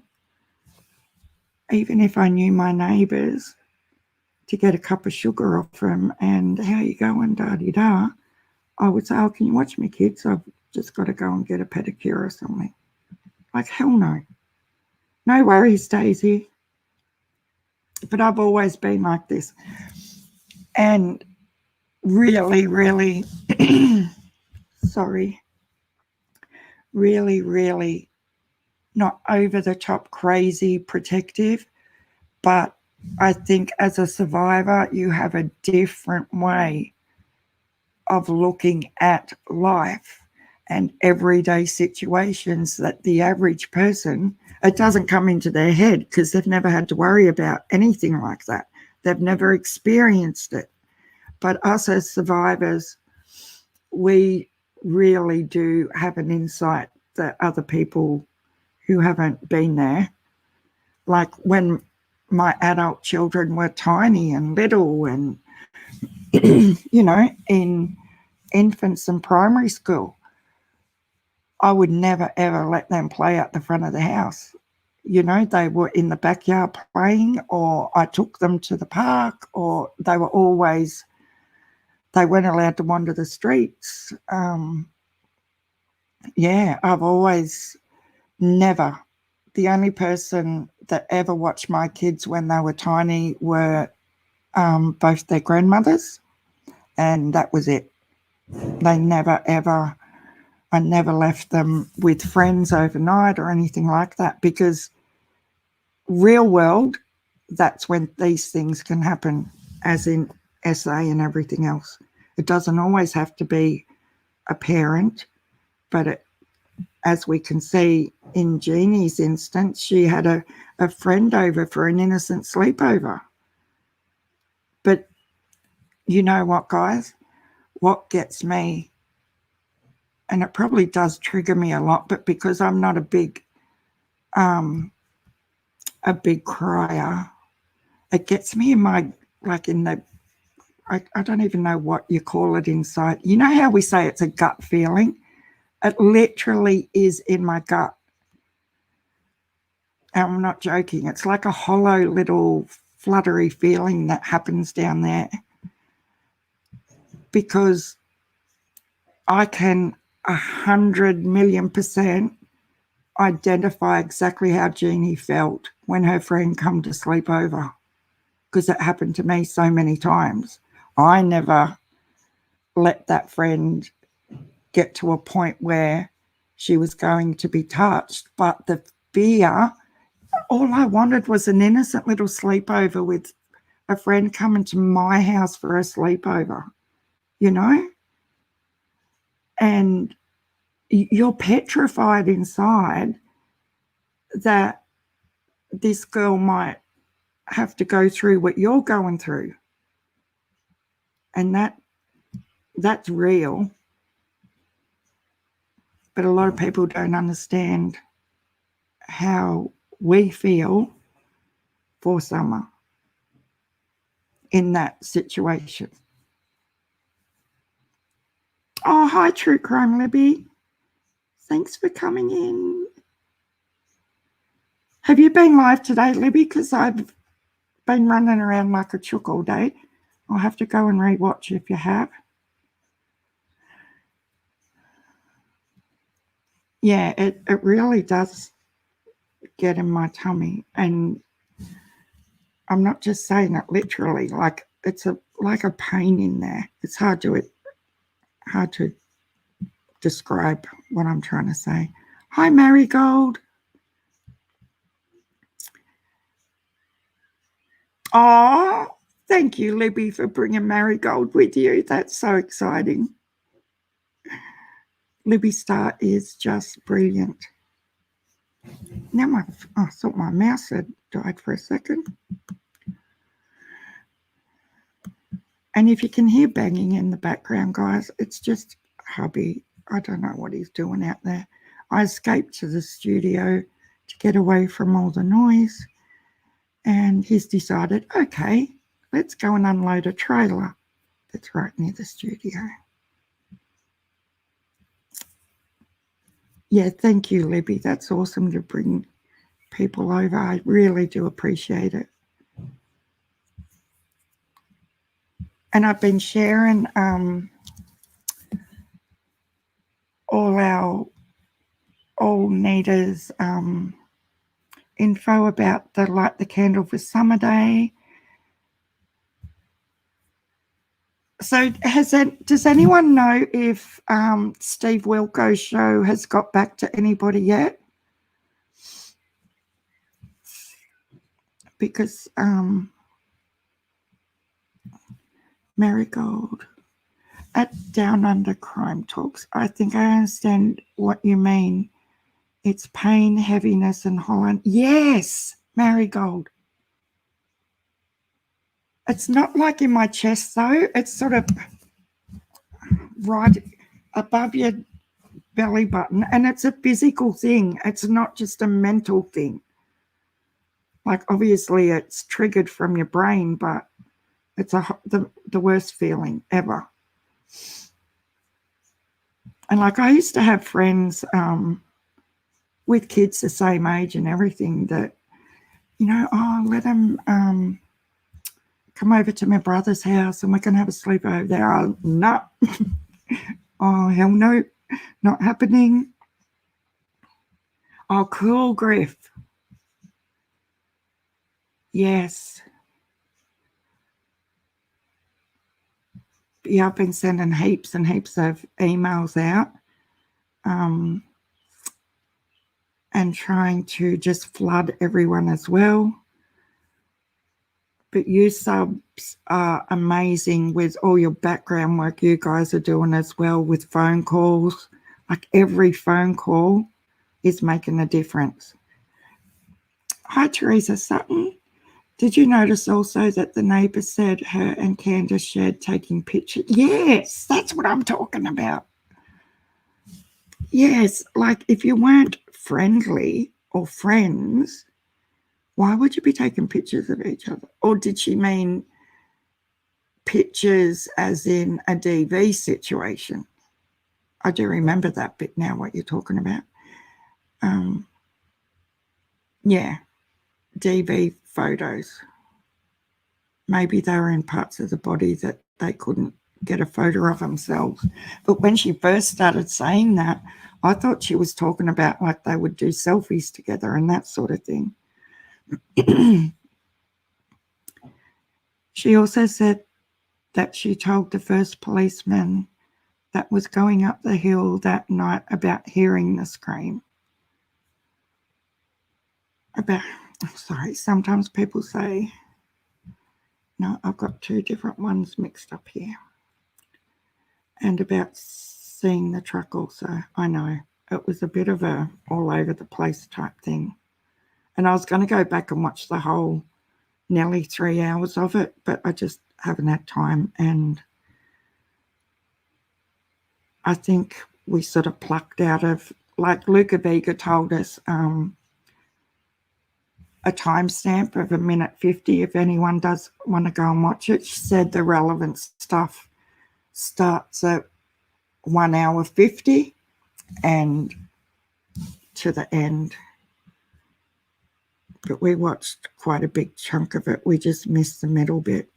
[SPEAKER 1] even if I knew my neighbours, to get a cup of sugar off them and how you going, da-di-da, I would say, oh, can you watch me, kids? I've just got to go and get a pedicure or something. Like, hell no. No worries, Daisy. But I've always been like this. And really, really, sorry, really not over the top crazy protective, but I think as a survivor, you have a different way of looking at life and everyday situations that the average person, it doesn't come into their head because they've never had to worry about anything like that. They've never experienced it. But us as survivors, we really do have an insight that other people who haven't been there, like when my adult children were tiny and little and, you know, in infants and primary school, I would never, ever let them play at the front of the house. You know, they were in the backyard playing, or I took them to the park, or they were always, they weren't allowed to wander the streets. Yeah, I've always never, the only person that ever watched my kids when they were tiny were both their grandmothers, and that was it. They never, ever, I never left them with friends overnight or anything like that, because real world, that's when these things can happen, as in SA and everything else. It doesn't always have to be a parent, but it, as we can see in Jeannie's instance, she had a friend over for an innocent sleepover. But you know what, guys? What gets me, and it probably does trigger me a lot, but because I'm not a big crier, it gets me in my, like in the, I don't even know what you call it inside. You know how we say it's a gut feeling? It literally is in my gut. And I'm not joking. It's like a hollow little fluttery feeling that happens down there, because I can 100,000,000% identify exactly how Jeannie felt when her friend come to sleep over, because it happened to me so many times. I never let that friend get to a point where she was going to be touched, but the fear, all I wanted was an innocent little sleepover with a friend coming to my house for a sleepover, you know? And you're petrified inside that this girl might have to go through what you're going through. And that's real. But a lot of people don't understand how we feel for Summer in that situation. Oh, hi, True Crime Libby. Thanks for coming in. Have you been live today, Libby? Because I've been running around like a chook all day. I'll have to go and rewatch if you have. Yeah, it really does get in my tummy. And I'm not just saying it literally, like it's like a pain in there. It's hard to describe what I'm trying to say. Hi, Marigold. Oh, thank you, Libby, for bringing Marigold with you. That's so exciting. Libby Star is just brilliant. Now I thought my mouse had died for a second. And if you can hear banging in the background, guys, it's just hubby. I don't know what he's doing out there. I escaped to the studio to get away from all the noise. And he's decided, okay, let's go and unload a trailer that's right near the studio. Yeah, thank you, Libby. That's awesome to bring people over. I really do appreciate it. And I've been sharing all Nita's info about the Light the Candle for Summer Day. So does anyone know if Steve Wilko's show has got back to anybody yet? Because Marigold at Down Under Crime Talks, I think I understand what you mean. It's pain, heaviness, and Holland. Yes, Marigold. It's not like in my chest, though. It's sort of right above your belly button, and it's a physical thing. It's not just a mental thing. Like, obviously, it's triggered from your brain, but it's the worst feeling ever. And, like, I used to have friends with kids the same age and everything that, you know, oh, let them come over to my brother's house and we can have a sleepover there. Oh, no. Oh, hell no. Not happening. Oh, cool, Griff. Yes. Yeah, I've been sending heaps and heaps of emails out and trying to just flood everyone as well. But you subs are amazing with all your background work you guys are doing as well with phone calls. Like every phone call is making a difference. Hi, Teresa Sutton. Did you notice also that the neighbour said her and Candace shared taking pictures? Yes, that's what I'm talking about. Yes, like if you weren't friendly or friends, why would you be taking pictures of each other? Or did she mean pictures as in a DV situation? I do remember that bit now, what you're talking about. Yeah, DV photos. maybe they were in parts of the body that they couldn't get a photo of themselves. But when she first started saying that, I thought she was talking about like they would do selfies together and that sort of thing. She also said that she told the first policeman that was going up the hill that night about hearing the scream. Sometimes people say, no, I've got two different ones mixed up here. And about seeing the truck also. I know it was a bit of a all over the place type thing. And I was going to go back and watch the whole nearly 3 hours of it, but I just haven't had time. And I think we sort of plucked out of, like Luca Vega told us, a timestamp of 1:50 if anyone does want to go and watch it. She said the relevant stuff starts at 1:50 and to the end. But we watched quite a big chunk of it. We just missed the middle bit.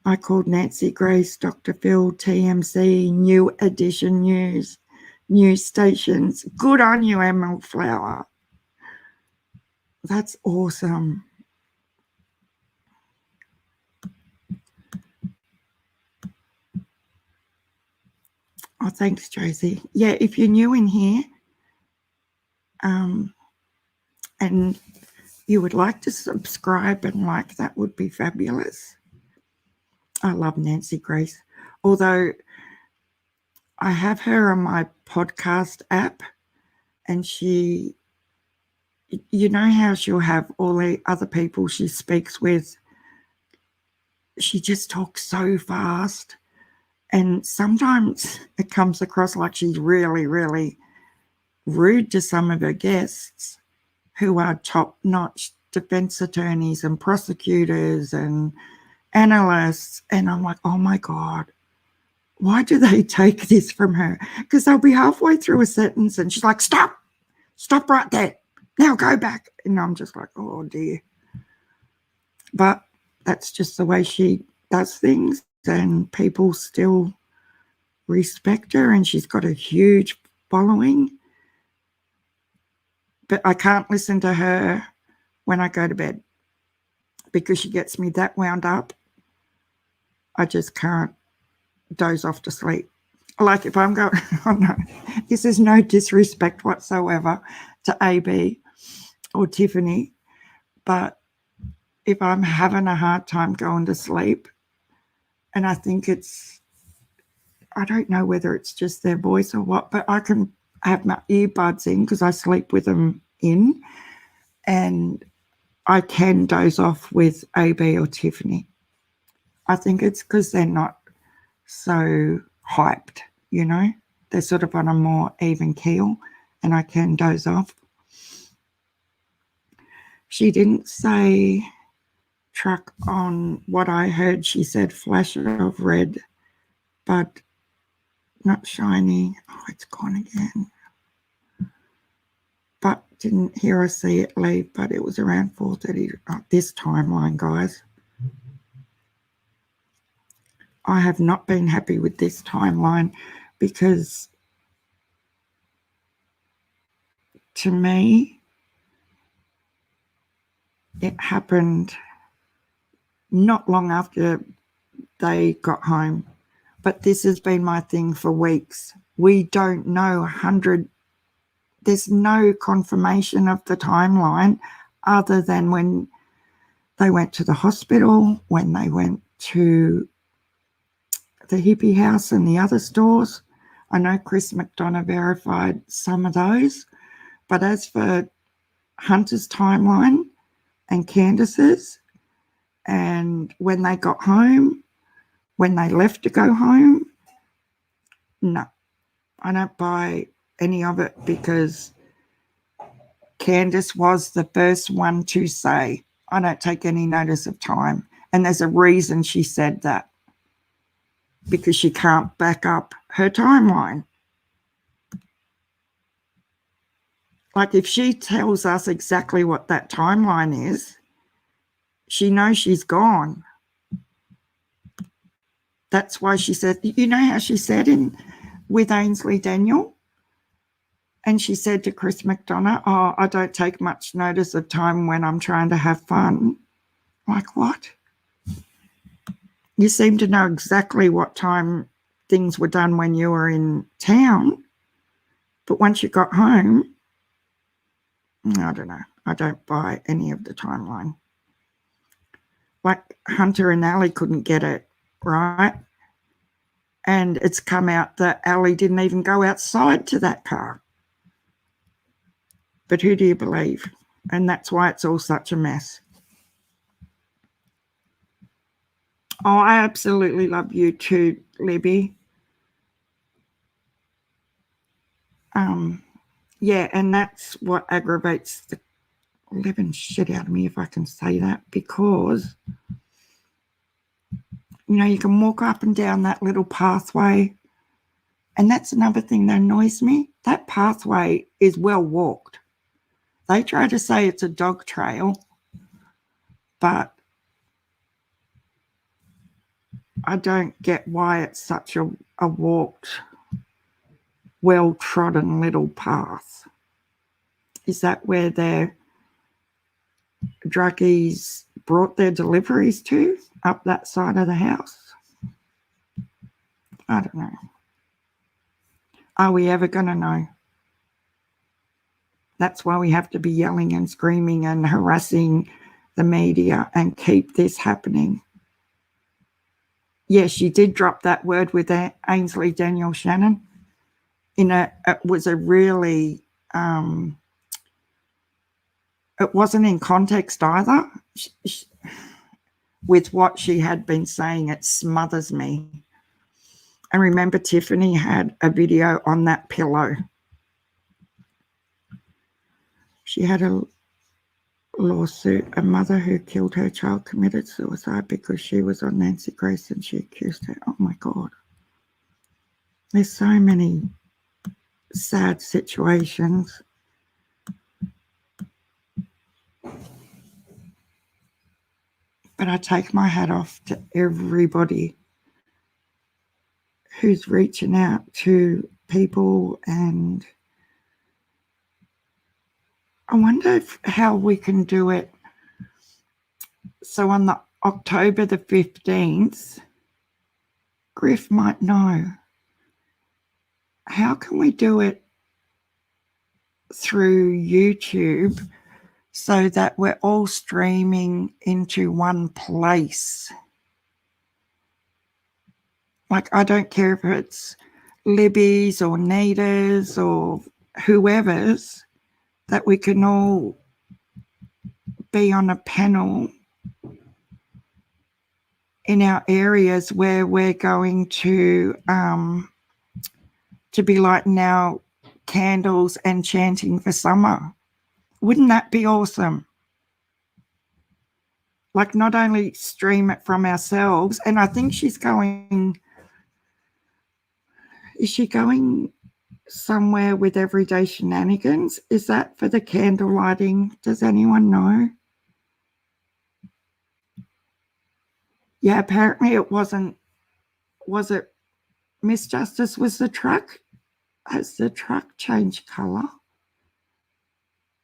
[SPEAKER 1] I called Nancy Grace, Dr. Phil, TMC, New Edition News stations. Good on you, Emerald Flower. That's awesome. Oh, thanks, Josie. Yeah, if you're new in here and you would like to subscribe and like, that would be fabulous. I love Nancy Grace. Although I have her on my podcast app, and she, you know how she'll have all the other people she speaks with. She just talks so fast. And sometimes it comes across like she's really, really rude to some of her guests who are top-notch defense attorneys and prosecutors and analysts. And I'm like, oh, my God, why do they take this from her? Because they'll be halfway through a sentence and she's like, stop right there. Now go back. And I'm just like, oh, dear. But that's just the way she does things. And people still respect her, and she's got a huge following. But I can't listen to her when I go to bed because she gets me that wound up. I just can't doze off to sleep. Like if I'm going, oh no, this is no disrespect whatsoever to AB or Tiffany, but if I'm having a hard time going to sleep, and I think I don't know whether it's just their voice or what, but I can have my earbuds in because I sleep with them in, and I can doze off with AB or Tiffany. I think it's because they're not so hyped, you know. They're sort of on a more even keel, and I can doze off. She didn't say truck on what I heard. She said flash of red, but not shiny. Oh, it's gone again. But didn't hear or see it leave, but it was around 4:30. This timeline, guys. I have not been happy with this timeline because to me, it happened not long after they got home. But this has been my thing for weeks. We don't know there's no confirmation of the timeline other than when they went to the hospital, when they went to the hippie house and the other stores. I know Chris McDonough verified some of those. But as for Hunter's timeline and Candace's, and when they got home, when they left to go home, no, I don't buy any of it because Candace was the first one to say, I don't take any notice of time. And there's a reason she said that, because she can't back up her timeline. Like if she tells us exactly what that timeline is, she knows she's gone. That's why she said, you know how she said with Ainsley Daniel? And she said to Chris McDonough, oh, I don't take much notice of time when I'm trying to have fun. Like, what? You seem to know exactly what time things were done when you were in town. But once you got home, I don't know. I don't buy any of the timeline. Like Hunter and Ali couldn't get it right. And it's come out that Ali didn't even go outside to that car. But who do you believe? And that's why it's all such a mess. Oh, I absolutely love you too, Libby. Yeah, and that's what aggravates the living shit out of me, if I can say that, because, you know, you can walk up and down that little pathway, and that's another thing that annoys me. That pathway is well walked. They try to say it's a dog trail, but I don't get why it's such a walked, well-trodden little path. Is that where their druggies brought their deliveries to, up that side of the house? I don't know. Are we ever going to know? That's why we have to be yelling and screaming and harassing the media and keep this happening. Yes, she did drop that word with Ainsley Daniel Shannon. It was a really, it wasn't in context either. With what she had been saying, it smothers me. And remember, Tiffany had a video on that pillow. She had a lawsuit. A mother who killed her child committed suicide because she was on Nancy Grace and she accused her. Oh my God. There's so many sad situations. But I take my hat off to everybody who's reaching out to people, and I wonder how we can do it. So on the October the 15th, Griff might know. How can we do it through YouTube so that we're all streaming into one place? Like, I don't care if it's Libby's or Nita's or whoever's, that we can all be on a panel in our areas where we're going to be lighting our candles and chanting for summer. Wouldn't that be awesome? Like, not only stream it from ourselves, and I think she's going, is she going somewhere with Everyday Shenanigans? Is that for the candle lighting? Does anyone know? Yeah, apparently it wasn't. Was it Miss Justice? Was the truck? Has the truck changed colour?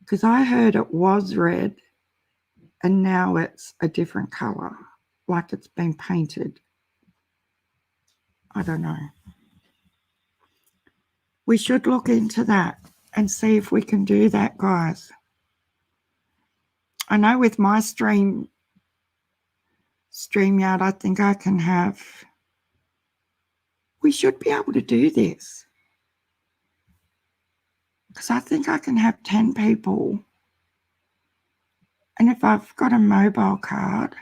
[SPEAKER 1] Because I heard it was red and now it's a different colour, like it's been painted. I don't know. We should look into that and see if we can do that, guys. I know with my StreamYard, I think I can have, we should be able to do this. Because I think I can have 10 people. And if I've got a mobile card,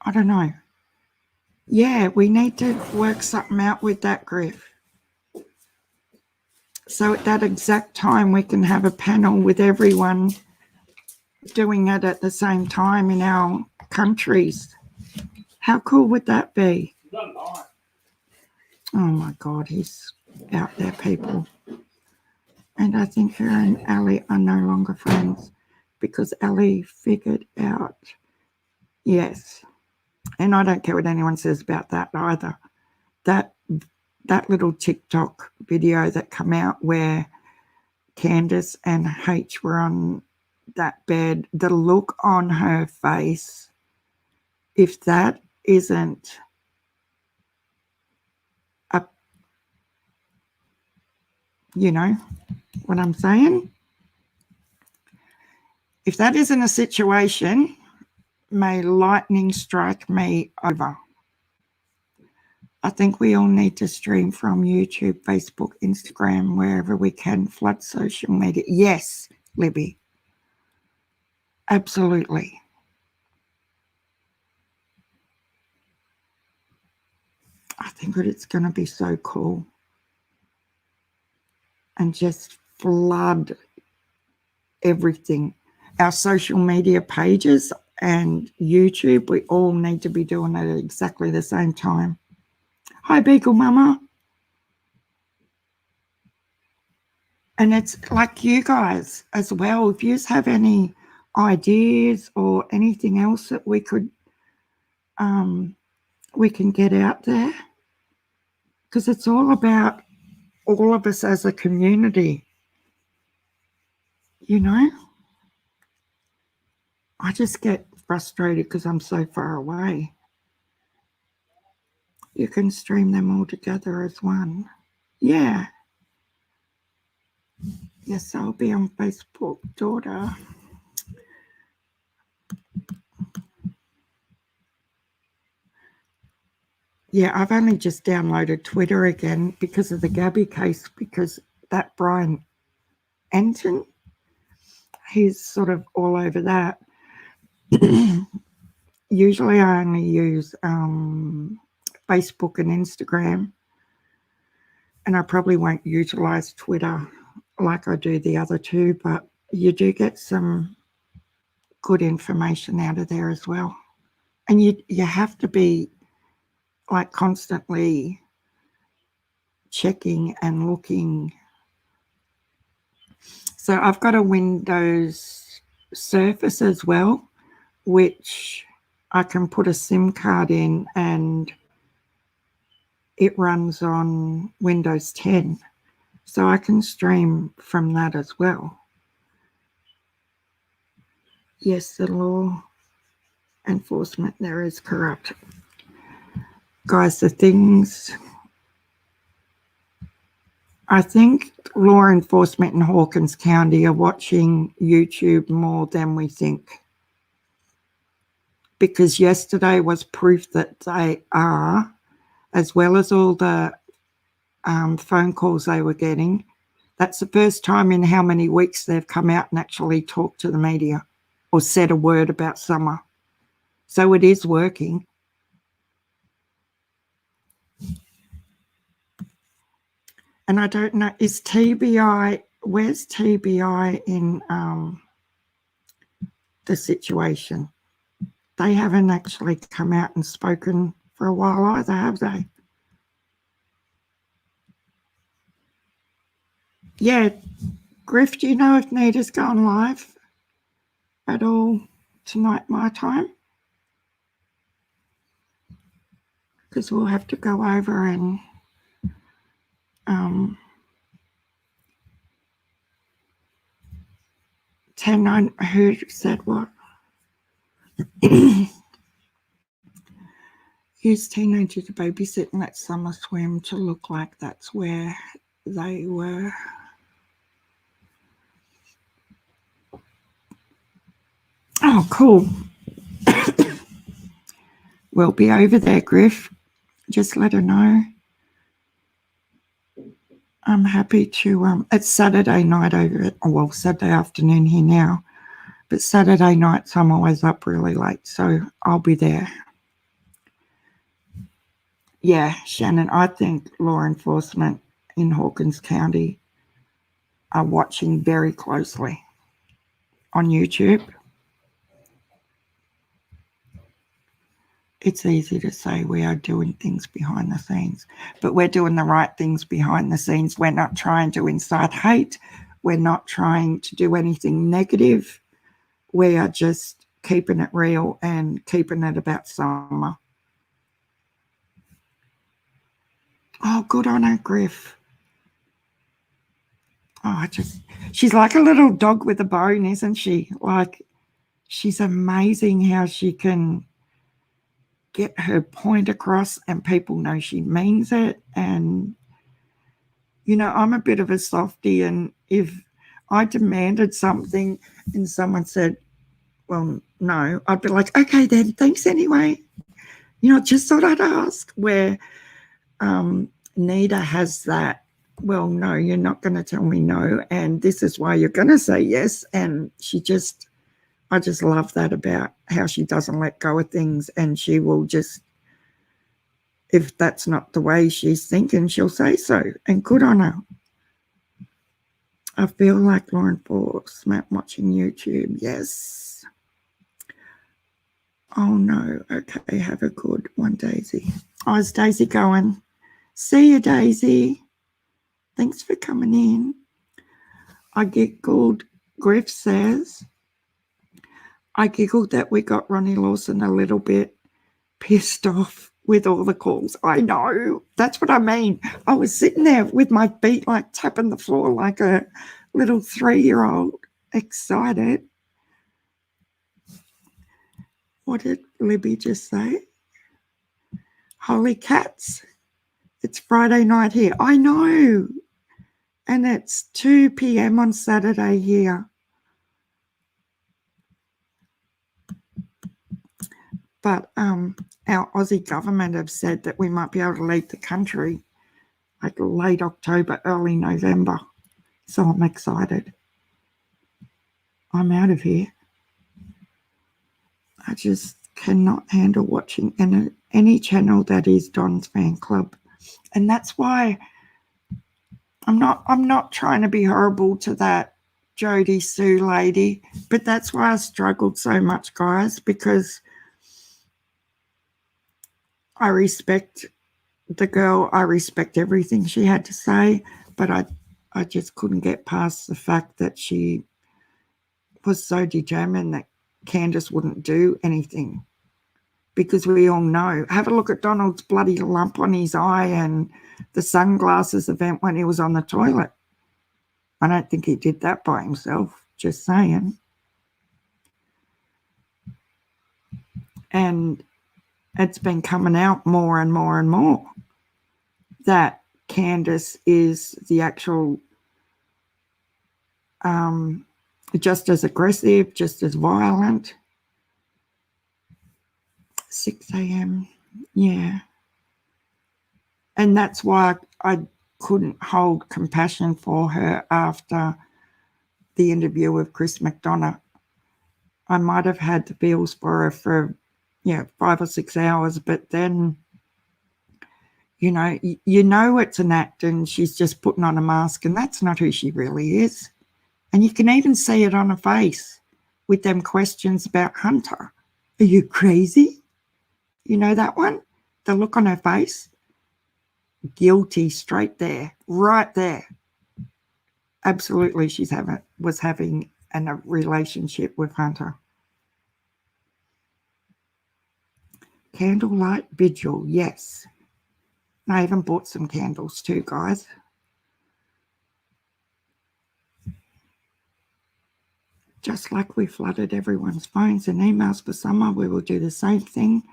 [SPEAKER 1] I don't know. Yeah, we need to work something out with that, Griff. So at that exact time, we can have a panel with everyone doing it at the same time in our countries. How cool would that be? Oh my God, he's out there, people. And I think her and Ali are no longer friends. because Ellie figured out, yes. And I don't care what anyone says about that either. That little TikTok video that come out where Candace and H were on that bed, the look on her face, if that isn't a, you know what I'm saying? If that isn't a situation, may lightning strike me over. I think we all need to stream from YouTube, Facebook, Instagram, wherever we can, flood social media. Yes, Libby. Absolutely. I think that it's going to be so cool. And just flood everything. Our social media pages and YouTube, we all need to be doing it at exactly the same time. Hi, Beagle Mama. And it's like you guys as well. If you have any ideas or anything else that we can get out there, because it's all about all of us as a community. You know, I just get frustrated because I'm so far away. You can stream them all together as one. Yeah. Yes, I'll be on Facebook, daughter. Yeah, I've only just downloaded Twitter again because of the Gabby case, because that Brian Anton, he's sort of all over that. Usually I only use Facebook and Instagram, and I probably won't utilize Twitter like I do the other two, but you do get some good information out of there as well. And you have to be like constantly checking and looking. So I've got a Windows Surface as well, which I can put a SIM card in and it runs on Windows 10. So I can stream from that as well. Yes, the law enforcement there is corrupt. Guys, the things, I think law enforcement in Hawkins County are watching YouTube more than we think. Because yesterday was proof that they are, as well as all the phone calls they were getting. That's the first time in how many weeks they've come out and actually talked to the media or said a word about Summer. So it is working. And I don't know, is TBI, where's TBI in the situation? They haven't actually come out and spoken for a while either, have they? Yeah, Griff, do you know if Nita's going live at all tonight, my time? Because we'll have to go over and 10-9, who said what? Use teenager to babysit and let Summer swim to look like that's where they were. Oh, cool. We'll be over there, Griff. Just let her know. I'm happy to, it's Saturday night over at, well, Saturday afternoon here now, but Saturday nights I'm always up really late, so I'll be there. Yeah, Shannon, I think law enforcement in Hawkins County are watching very closely on YouTube. It's easy to say we are doing things behind the scenes, but we're doing the right things behind the scenes. We're not trying to incite hate. We're not trying to do anything negative. we are just keeping it real and keeping it about summer. Oh, good on her, Griff. Oh, she's like a little dog with a bone, isn't she? Like, she's amazing how she can get her point across and people know she means it. And, you know, I'm a bit of a softie, and if I demanded something and someone said, well, no, I'd be like, okay, then, thanks anyway. You know, just thought I'd ask. Where Nita has that, well, no, you're not going to tell me no, and this is why you're going to say yes. And I just love that about how she doesn't let go of things, and she will just, if that's not the way she's thinking, she'll say so, and good on her. I feel like law enforcement watching YouTube. Yes. Oh, no. Okay, have a good one, Daisy. Oh, is Daisy going? See you, Daisy. Thanks for coming in. I giggled, Griff says. I giggled that we got Ronnie Lawson a little bit pissed off with all the calls. I know. That's what I mean. I was sitting there with my feet like tapping the floor like a little 3-year-old, excited. What did Libby just say? Holy cats. It's Friday night here. I know. And it's 2 p.m. on Saturday here. But our Aussie government have said that we might be able to leave the country like late October, early November. So I'm excited. I'm out of here. I just cannot handle watching any channel that is Don's fan club. And that's why I'm not trying to be horrible to that Jodie Sue lady, but that's why I struggled so much, guys, because I respect the girl. I respect everything she had to say, but I just couldn't get past the fact that she was so determined that Candace wouldn't do anything, because we all know. Have a look at Donald's bloody lump on his eye and the sunglasses event when he was on the toilet. I don't think he did that by himself, just saying. And it's been coming out more and more and more that Candace is the actual just as aggressive, just as violent. 6 a.m. Yeah. And that's why I couldn't hold compassion for her after the interview with Chris McDonough. I might have had the feels for her for 5 or 6 hours, but then you know it's an act and she's just putting on a mask, and that's not who she really is. And you can even see it on her face with them questions about Hunter. Are you crazy? You know that one? The look on her face? Guilty straight there, right there. Absolutely, was having a relationship with Hunter. Candlelight vigil, yes. I even bought some candles too, guys. Just like we flooded everyone's phones and emails for summer, we will do the same thing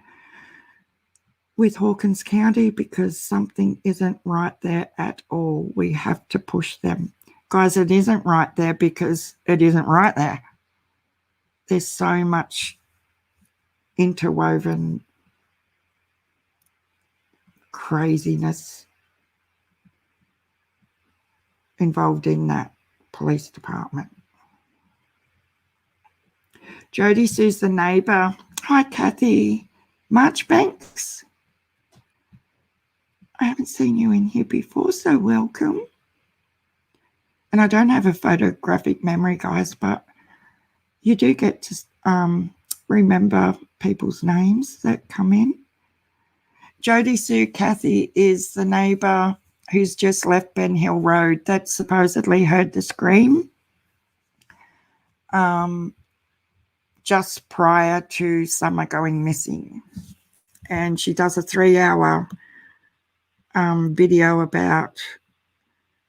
[SPEAKER 1] with Hawkins County, because something isn't right there at all. We have to push them. Guys, it isn't right there because it isn't right there. There's so much interwoven craziness involved in that police department. Jodie Sue's the neighbour. Hi, Kathy. Marchbanks. I haven't seen you in here before, so welcome. And I don't have a photographic memory, guys, but you do get to remember people's names that come in. Jodie Sue Kathy is the neighbour who's just left Ben Hill Road that supposedly heard the scream. just prior to Summer going missing. And she does a 3-hour video about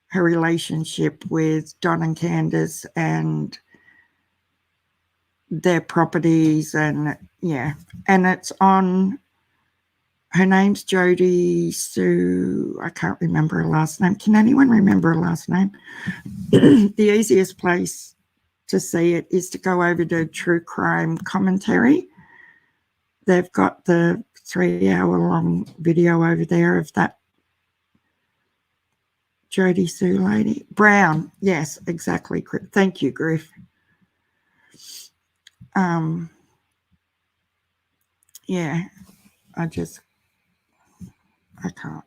[SPEAKER 1] her relationship with Don and Candace and their properties, and yeah, and it's on, her name's Jodie Sue, I can't remember her last name. Can anyone remember her last name? The easiest place to see it is to go over to True Crime Commentary. They've got the 3-hour long video over there of that Jodie Sue lady. Brown, yes, exactly. Thank you, Griff. Yeah, I can't.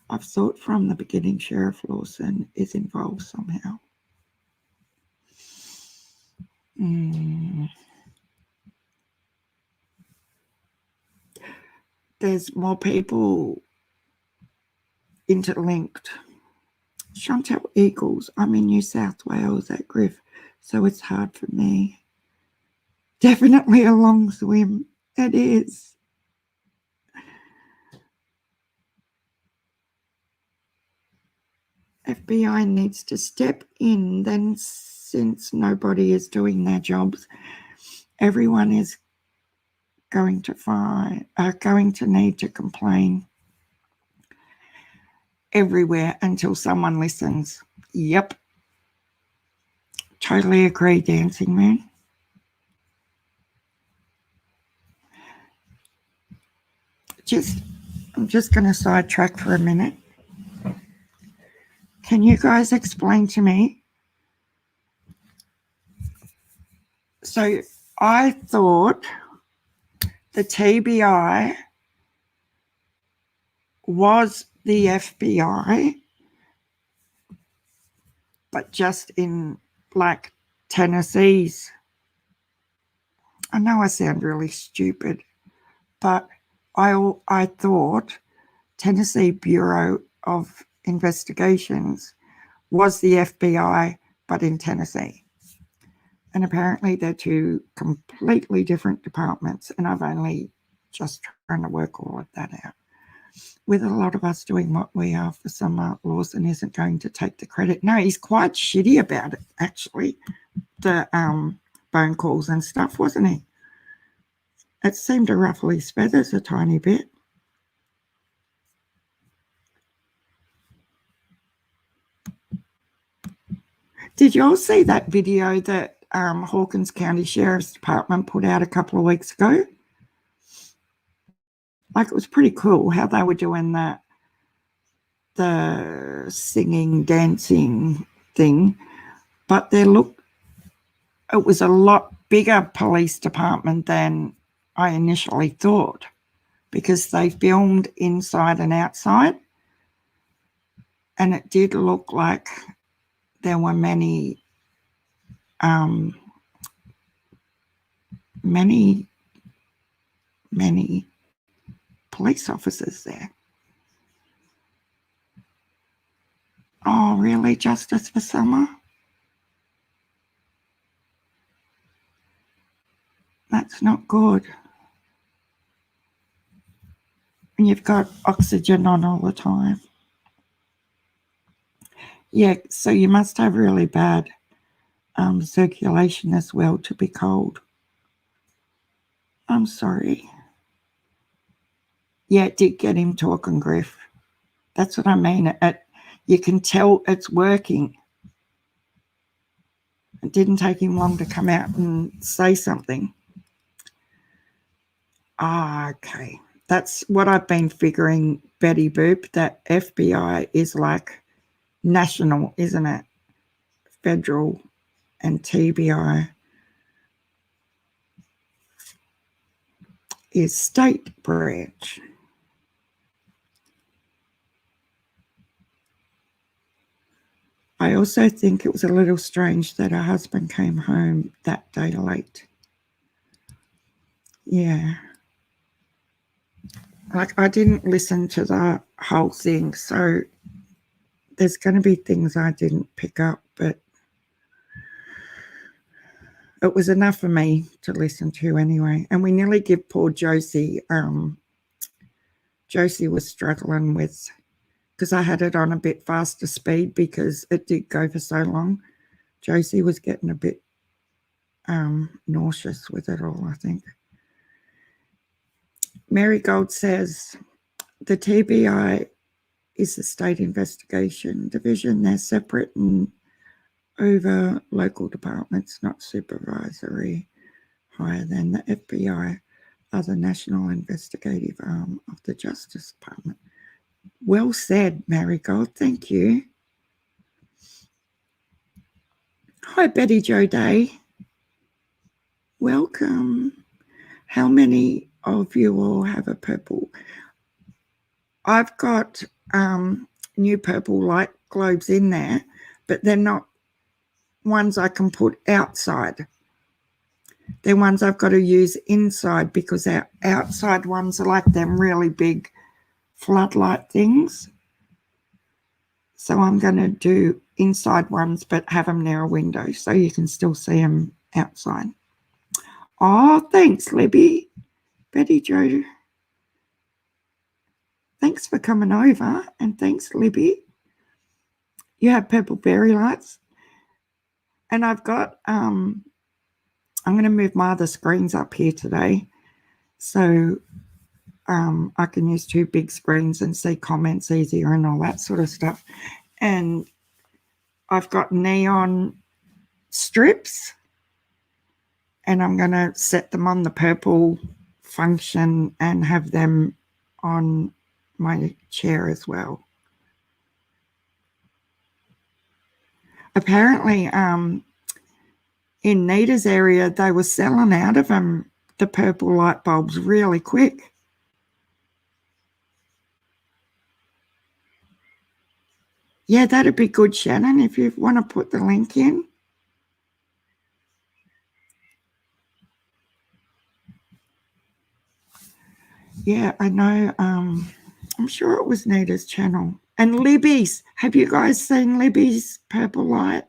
[SPEAKER 1] I've thought from the beginning Sheriff Lawson is involved somehow. There's more people interlinked. Chantel Eagles, I'm in New South Wales at Griff, so it's hard for me. Definitely a long swim. It is. FBI needs to step in then, since nobody is doing their jobs. Everyone is going to need to complain everywhere until someone listens. Yep. Totally agree, Dancing Moon. I'm just going to sidetrack for a minute. Can you guys explain to me? So I thought the TBI was the FBI, but just in like Tennessee's. I know I sound really stupid, but I thought Tennessee Bureau of Investigations was the FBI, but in Tennessee. And apparently they're two completely different departments, and I've only just trying to work all of that out. With a lot of us doing what we are for Summer, Lawson isn't going to take the credit. No, he's quite shitty about it, actually. The phone calls and stuff, wasn't he? It seemed to ruffle his feathers a tiny bit. Did you all see that video that Hawkins County Sheriff's Department put out a couple of weeks ago? Like, it was pretty cool how they were doing the singing, dancing thing. But it was a lot bigger police department than I initially thought, because they filmed inside and outside, and it did look like there were many police officers there. Oh, really? Justice for Summer? That's not good. And you've got oxygen on all the time. Yeah, so you must have really bad circulation as well to be cold. I'm sorry. Yeah, it did get him talking, Griff. That's what I mean. You can tell it's working. It didn't take him long to come out and say something. Okay. That's what I've been figuring, Betty Boop, that FBI is like national, isn't it? Federal, and TBI is state branch. I also think it was a little strange that her husband came home that day late. Yeah. Like, I didn't listen to the whole thing, so there's going to be things I didn't pick up, but it was enough for me to listen to anyway. And we nearly give poor Josie, Josie was struggling with, because I had it on a bit faster speed because it did go for so long. Josie was getting a bit nauseous with it all, I think. Mary Gold says, the TBI is the State Investigation Division. They're separate and over local departments, not supervisory, higher than the FBI, are the national investigative arm of the Justice Department. Well said, Marigold. Thank you. Hi, Betty Jo Day. Welcome. How many of you all have a purple? I've got new purple light globes in there, but they're not ones I can put outside. They're ones I've got to use inside because our outside ones are like them really big floodlight things. So I'm going to do inside ones but have them near a window so you can still see them outside. Oh, thanks, Libby. Betty Jo. Thanks for coming over, and thanks, Libby. You have purple fairy lights. And I've got, I'm going to move my other screens up here today so I can use two big screens and see comments easier and all that sort of stuff. And I've got neon strips, and I'm going to set them on the purple function and have them on my chair as well. Apparently, in Nita's area, they were selling out of them, the purple light bulbs, really quick. Yeah, that'd be good, Shannon, if you want to put the link in. Yeah, I know. I'm sure it was Nita's channel. And Libby's. Have you guys seen Libby's purple light,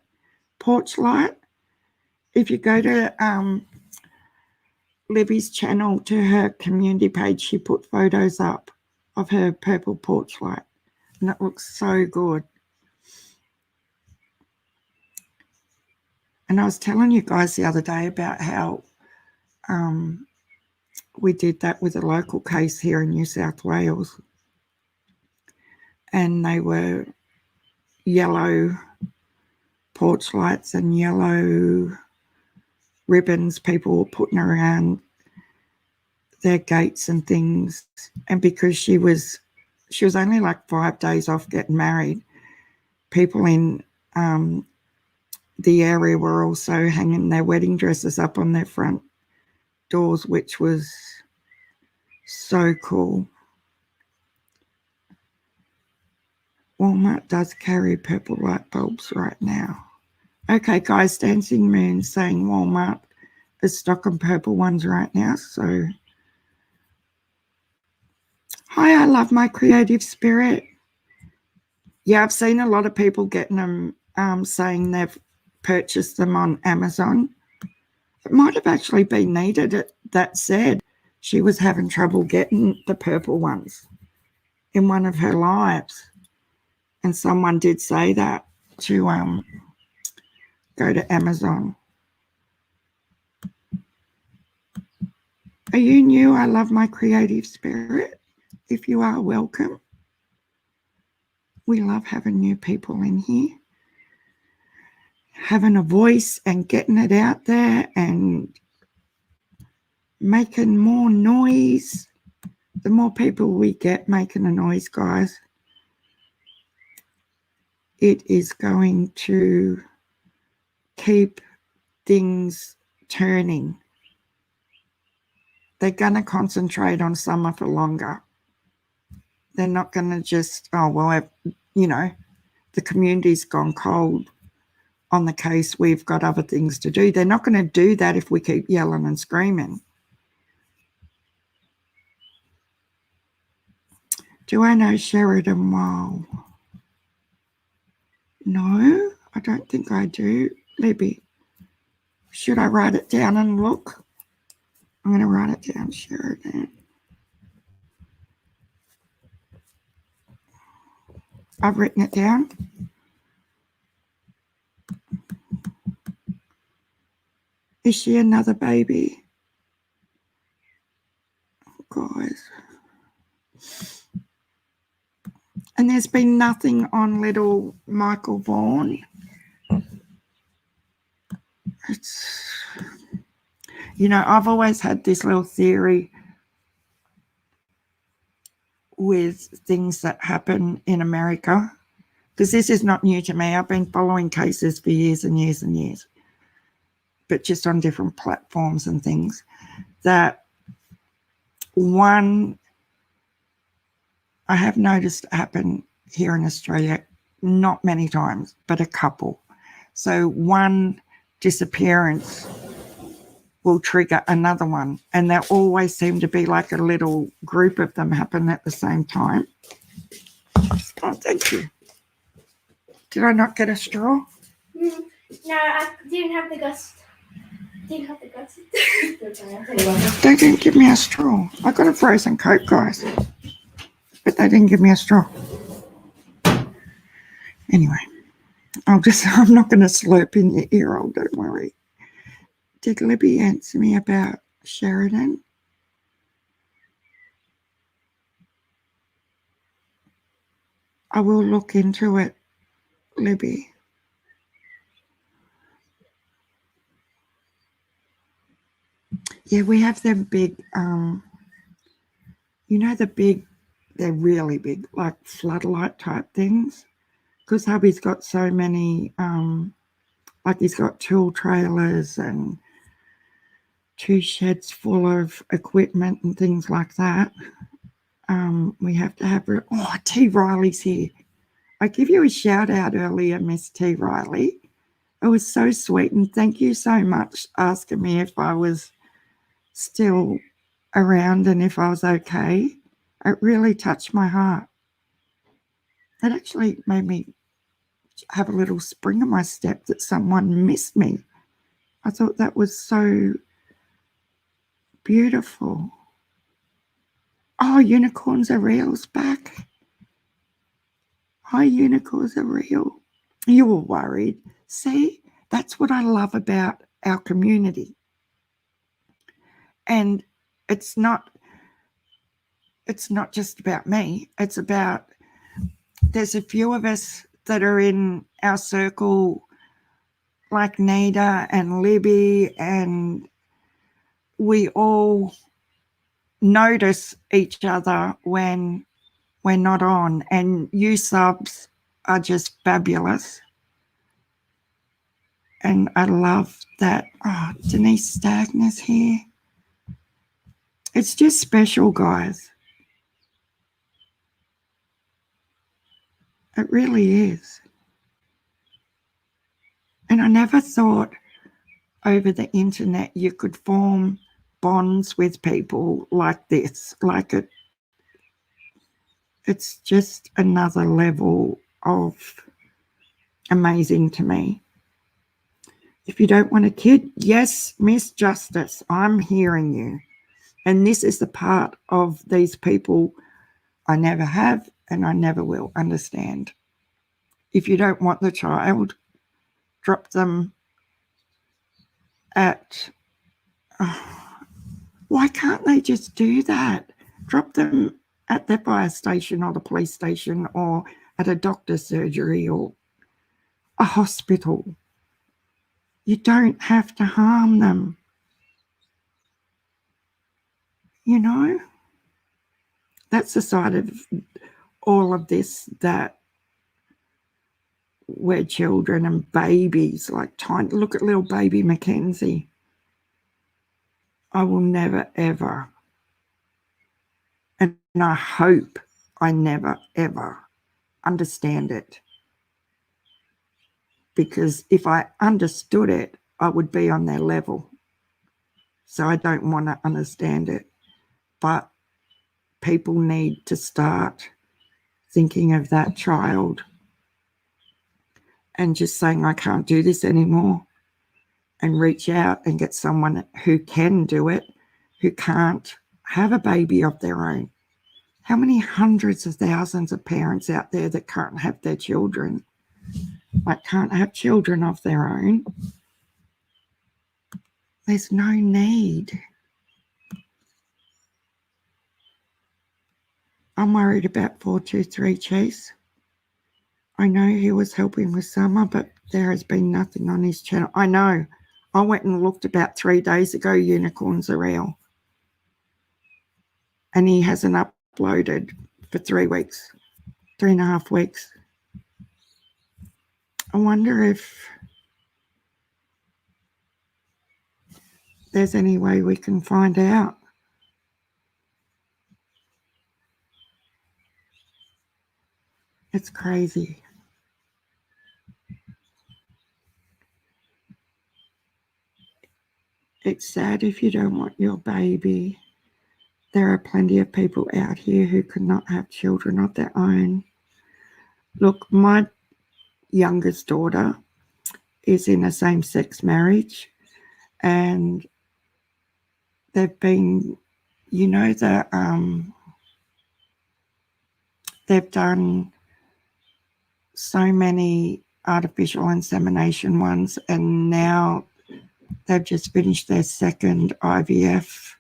[SPEAKER 1] porch light? If you go to Libby's channel, to her community page, she put photos up of her purple porch light. And it looks so good. And I was telling you guys the other day about how we did that with a local case here in New South Wales. And they were yellow porch lights and yellow ribbons people were putting around their gates and things. And because she was only like 5 days off getting married, people in the area were also hanging their wedding dresses up on their front doors, which was so cool. Walmart does carry purple light bulbs right now. Okay, guys, Dancing Moon saying Walmart is stocking purple ones right now. So, hi, I love my creative spirit. Yeah, I've seen a lot of people getting them, saying they've purchased them on Amazon. It might have actually been Nita that said she was having trouble getting the purple ones in one of her lives. And someone did say that to go to Amazon. Are you new? I love my creative spirit. If you are, welcome. We love having new people in here, having a voice and getting it out there and making more noise. The more people we get making a noise, guys, it is going to keep things turning. They're going to concentrate on summer for longer. They're not going to just, oh, well, you know, the community's gone cold on the case. We've got other things to do. They're not going to do that if we keep yelling and screaming. Do I know Sheridan Wall? No, I don't think I do. Libby. Should I write it down and look? I'm going to write it down, Sheridan. I've written it down. Is she another baby? Guys. And there's been nothing on little Michael Vaughan. It's, you know, I've always had this little theory with things that happen in America, because this is not new to me. I've been following cases for years and years and years, but just on different platforms and things. That one, I have noticed happen here in Australia, not many times, but a couple. So one disappearance will trigger another one, and there always seem to be like a little group of them happen at the same time. Oh, thank you. Did I not get a straw?
[SPEAKER 2] No, I didn't have the guts. Didn't have the guts.
[SPEAKER 1] They didn't give me a straw. I got a frozen Coke, guys, but they didn't give me a straw. Anyway, I'm not going to slurp in your ear hole, don't worry. Did Libby answer me about Sheridan? I will look into it, Libby. Yeah, we have them big, you know, they're really big, like floodlight type things. Because hubby's got so many, like he's got tool trailers and 2 sheds full of equipment and things like that. We have to have, oh, T. Riley's here. I give you a shout out earlier, Miss T. Riley. It was so sweet, and thank you so much asking me if I was still around and if I was okay. It really touched my heart. It actually made me have a little spring in my step that someone missed me. I thought that was so beautiful. Oh, unicorns are real's back. Hi, unicorns are real. You were worried. See, that's what I love about our community. And it's not just about me. It's about, there's a few of us that are in our circle, like Nita and Libby, and we all notice each other when we're not on. And you subs are just fabulous. And I love that. Oh, Denise Stagner's here. It's just special, guys. It really is. And I never thought over the internet you could form bonds with people like this. Like it's just another level of amazing to me. If you don't want a kid, yes, Miss Justice, I'm hearing you. And this is the part of these people I never have and I never will understand. If you don't want the child, drop them at, why can't they just do that? Drop them at the fire station or the police station or at a doctor's surgery or a hospital. You don't have to harm them. You know? That's the side of all of this, that we're children and babies, like tiny, look at little baby Mackenzie. I will never, ever, and I hope I never, ever understand it. Because if I understood it, I would be on their level. So I don't want to understand it. But people need to start thinking of that child and just saying, I can't do this anymore. and reach out and get someone who can do it, who can't have a baby of their own. How many hundreds of thousands of parents out there that can't have their children, like can't have children of their own? There's no need. I'm worried about 423 Chase. I know he was helping with Summer, but there has been nothing on his channel. I know. I went and looked about 3 days ago, unicorns are real. And he hasn't uploaded for 3 weeks, 3.5 weeks. I wonder if there's any way we can find out. It's crazy. It's sad if you don't want your baby. There are plenty of people out here who could not have children of their own. Look, my youngest daughter is in a same-sex marriage, and they've been, you know, they've done so many artificial insemination ones, and now they've just finished their second IVF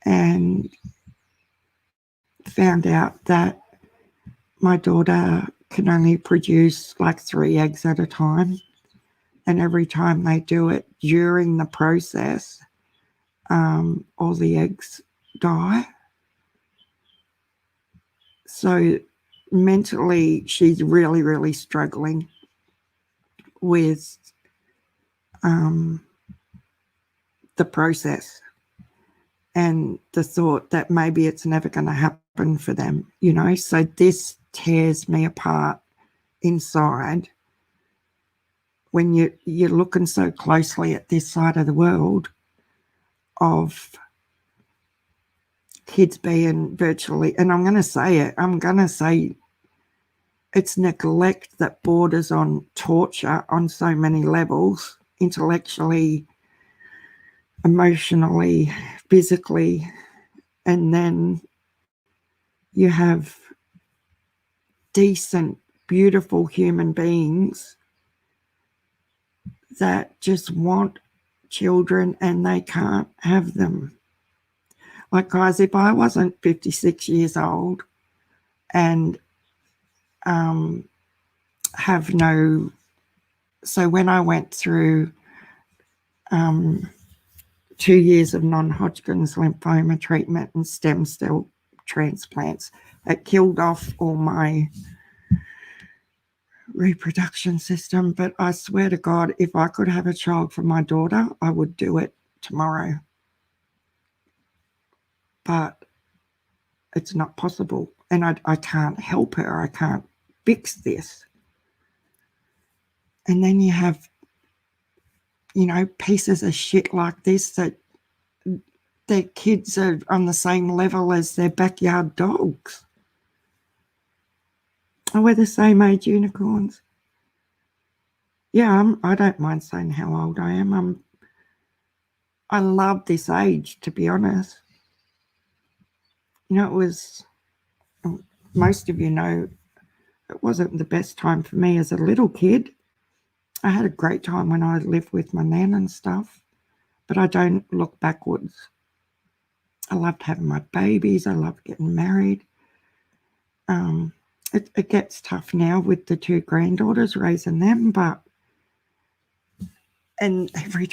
[SPEAKER 1] and found out that my daughter can only produce like 3 eggs at a time. And every time they do it during the process, all the eggs die. So mentally, she's really, really struggling with the process and the thought that maybe it's never going to happen for them, you know. So this tears me apart inside when you're looking so closely at this side of the world of kids being virtually, and I'm going to say it's neglect that borders on torture on so many levels, intellectually, emotionally, physically. And then you have decent, beautiful human beings that just want children and they can't have them. Like, guys, if I wasn't 56 years old and have no, so when I went through 2 years of non-Hodgkin's lymphoma treatment and stem cell transplants, it killed off all my reproduction system. But I swear to God, if I could have a child for my daughter, I would do it tomorrow. But it's not possible. And I can't help her. I can't fix this. And then you have, you know, pieces of shit like this that their kids are on the same level as their backyard dogs. Oh, we're the same age unicorns. Yeah, I don't mind saying how old I am. I love this age, to be honest. You know, it was, most of you know, it wasn't the best time for me as a little kid. I had a great time when I lived with my nan and stuff, but I don't look backwards. I loved having my babies. I loved getting married. It gets tough now with the 2 granddaughters, raising them, and every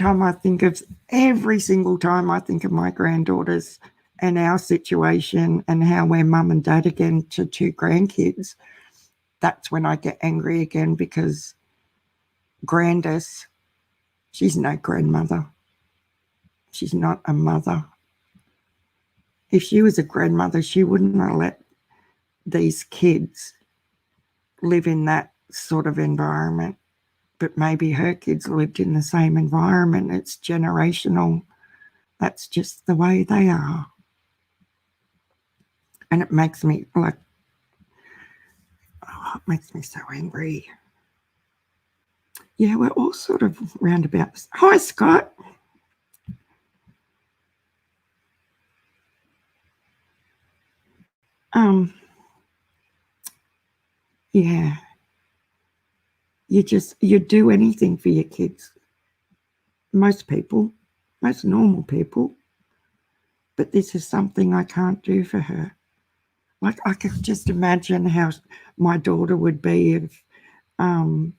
[SPEAKER 1] single time I think of my granddaughters and our situation and how we're mum and dad again to 2 grandkids, that's when I get angry again, because Grandis, she's no grandmother. She's not a mother. If she was a grandmother, she wouldn't have let these kids live in that sort of environment. But maybe her kids lived in the same environment. It's generational. That's just the way they are. And it makes me it makes me so angry. yeah, we're all sort of roundabouts. Hi, Scott. Yeah, you do anything for your kids. Most people, most normal people. But this is something I can't do for her. Like, I could just imagine how my daughter would be if, you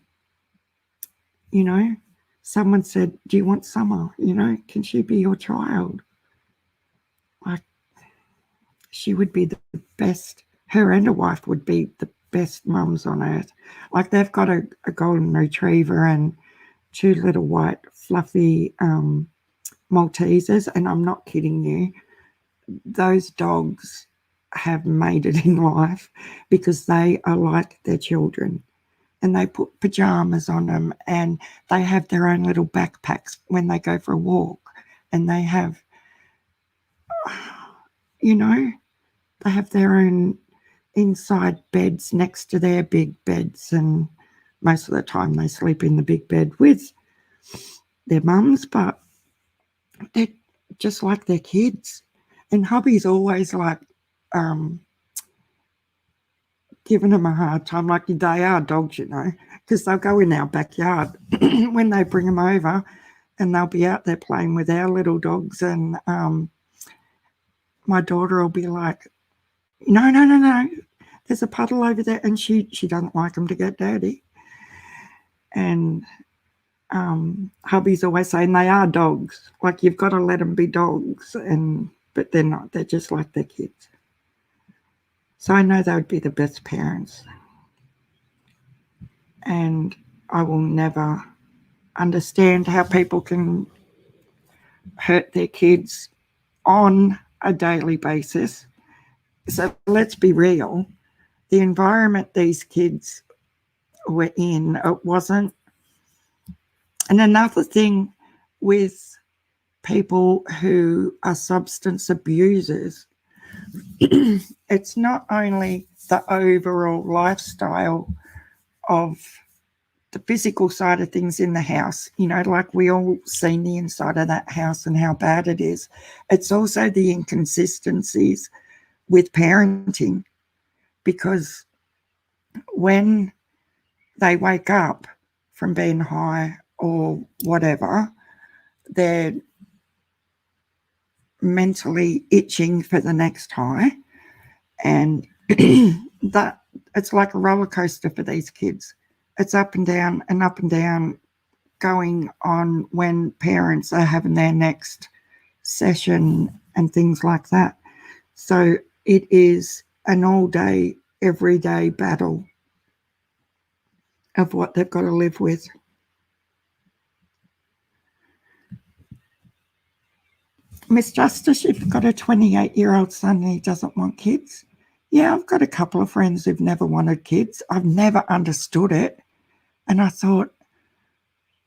[SPEAKER 1] know, someone said, "Do you want Summer? You know, can she be your child?" Like, she would be the best, her and her wife would be the best mums on earth. Like, they've got a golden retriever and two little white fluffy Maltesers, and I'm not kidding you. Those dogs have made it in life because they are like their children, and they put pajamas on them, and they have their own little backpacks when they go for a walk, and they have, you know, they have their own inside beds next to their big beds, and most of the time they sleep in the big bed with their mums, but they're just like their kids. And hubby's always like giving them a hard time, like they are dogs, you know, because they'll go in our backyard when they bring them over, and they'll be out there playing with our little dogs, and my daughter will be like, no, no, no, no, there's a puddle over there, and she doesn't like them to get dirty. And hubby's always saying they are dogs, like you've got to let them be dogs, but they're not, they're just like their kids. So I know they would be the best parents, and I will never understand how people can hurt their kids on a daily basis. So let's be real. The environment these kids were in, it wasn't. And another thing with people who are substance abusers, it's not only the overall lifestyle of the physical side of things in the house, you know, like we all seen the inside of that house and how bad it is. It's also the inconsistencies with parenting, because when they wake up from being high or whatever, they're mentally itching for the next high, and that it's like a roller coaster for these kids. It's up and down, going on when parents are having their next session and things like that. So it is an all day, everyday battle of what they've got to live with. Miss Justice, you've got a 28-year-old son and he doesn't want kids. Yeah, I've got a couple of friends who've never wanted kids. I've never understood it. And I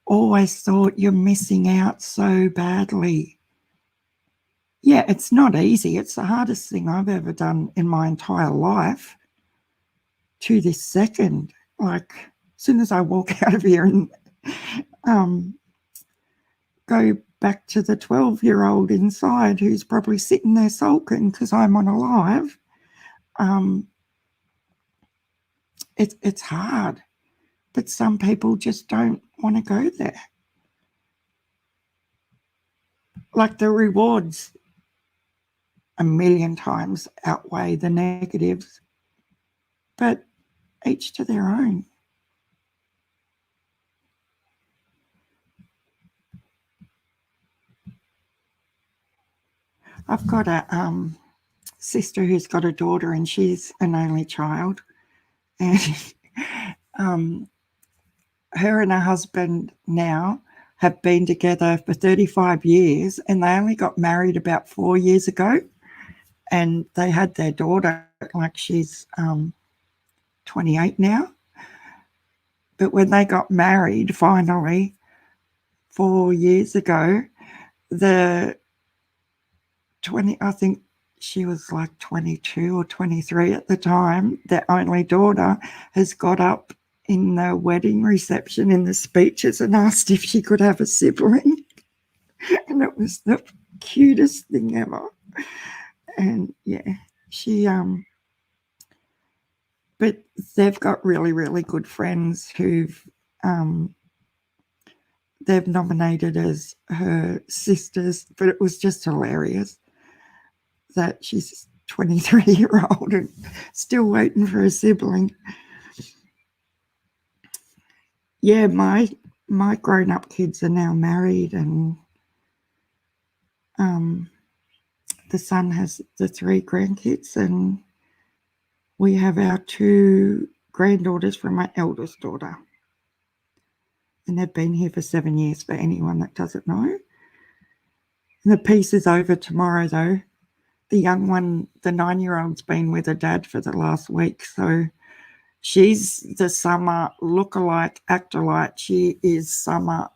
[SPEAKER 1] always thought you're missing out so badly. Yeah, it's not easy. It's the hardest thing I've ever done in my entire life to this second. Like, as soon as I walk out of here and go back to the 12-year-old inside who's probably sitting there sulking because I'm on a live, it's hard. But some people just don't want to go there. Like, the rewards a million times outweigh the negatives, but each to their own. I've got a sister who's got a daughter, and she's an only child, and her and her husband now have been together for 35 years, and they only got married about 4 years ago, and they had their daughter, like she's 28 now. But when they got married finally 4 years ago, I think she was like 22 or 23 at the time, their only daughter has got up in the wedding reception in the speeches and asked if she could have a sibling. And it was the cutest thing ever. And yeah, but they've got really, really good friends who've they've nominated as her sisters, but it was just hilarious that she's 23-year-old and still waiting for a sibling. Yeah, my grown-up kids are now married, and the son has the 3 grandkids, and we have our 2 granddaughters from my eldest daughter. And they've been here for 7 years, for anyone that doesn't know. And the piece is over tomorrow, though. The young one, the 9-year-old's been with her dad for the last week, so she's the Summer look-alike, act-alike. She is Summer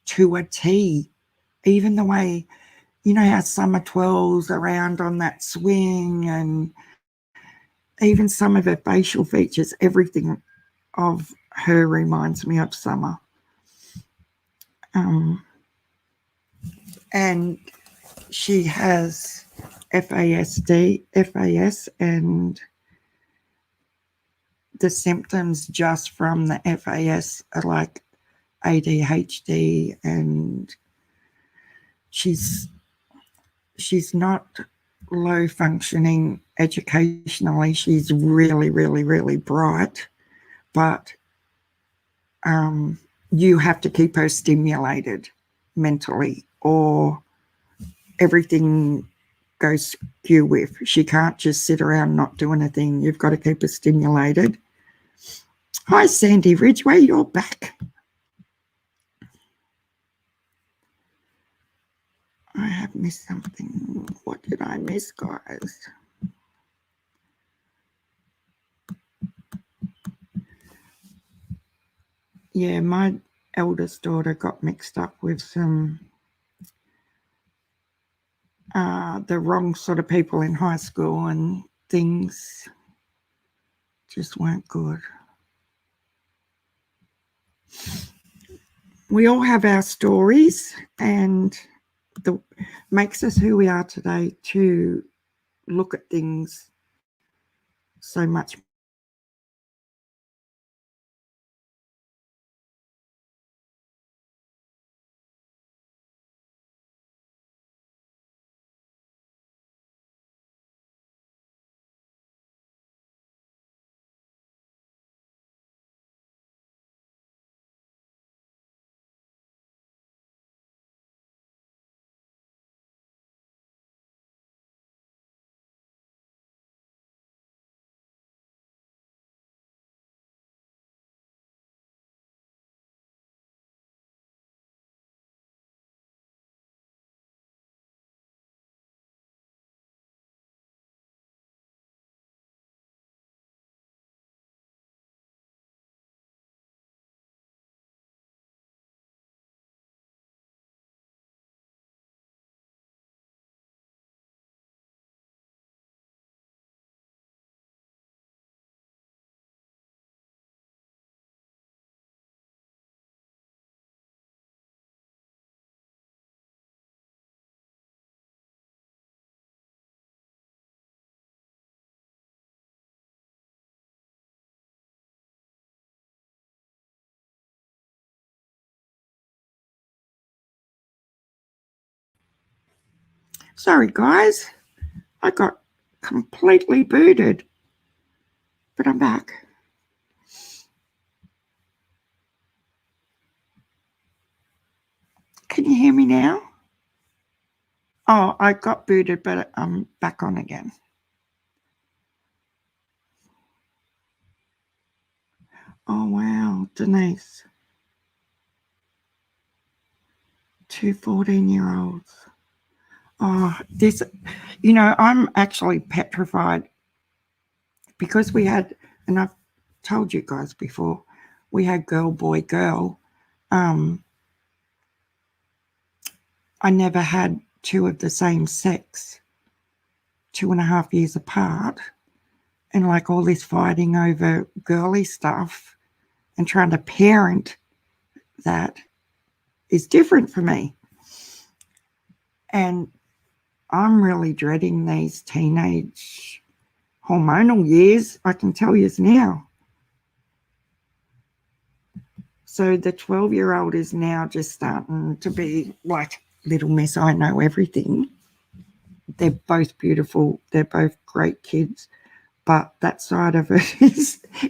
[SPEAKER 1] to a T. Even the way, you know how Summer twirls around on that swing, and even some of her facial features, everything of her reminds me of Summer. And she has FAS, and the symptoms just from the FAS are like ADHD, and she's not low functioning educationally. She's really, really, really bright, but you have to keep her stimulated mentally, or everything goes skew with. She can't just sit around not doing a thing. You've got to keep her stimulated. Hi, Sandy Ridgway, you're back. I have missed something. What did I miss, guys? Yeah, my eldest daughter got mixed up with some the wrong sort of people in high school, and things just weren't good. We all have our stories, and that makes us who we are today, to look at things so much. Sorry, guys, I got completely booted, but I'm back. Can you hear me now? Oh, I got booted, but I'm back on again. Oh, wow, Denise. 2 14-year-olds. Oh, this, you know, I'm actually petrified, because we had, and I've told you guys before, we had girl, boy, girl. I never had 2 of the same sex, 2.5 years apart, and like all this fighting over girly stuff. and trying to parent that is different for me. And I'm really dreading these teenage hormonal years, I can tell you now. So the 12-year-old is now just starting to be like, little miss, I know everything. They're both beautiful. They're both great kids. But that side of it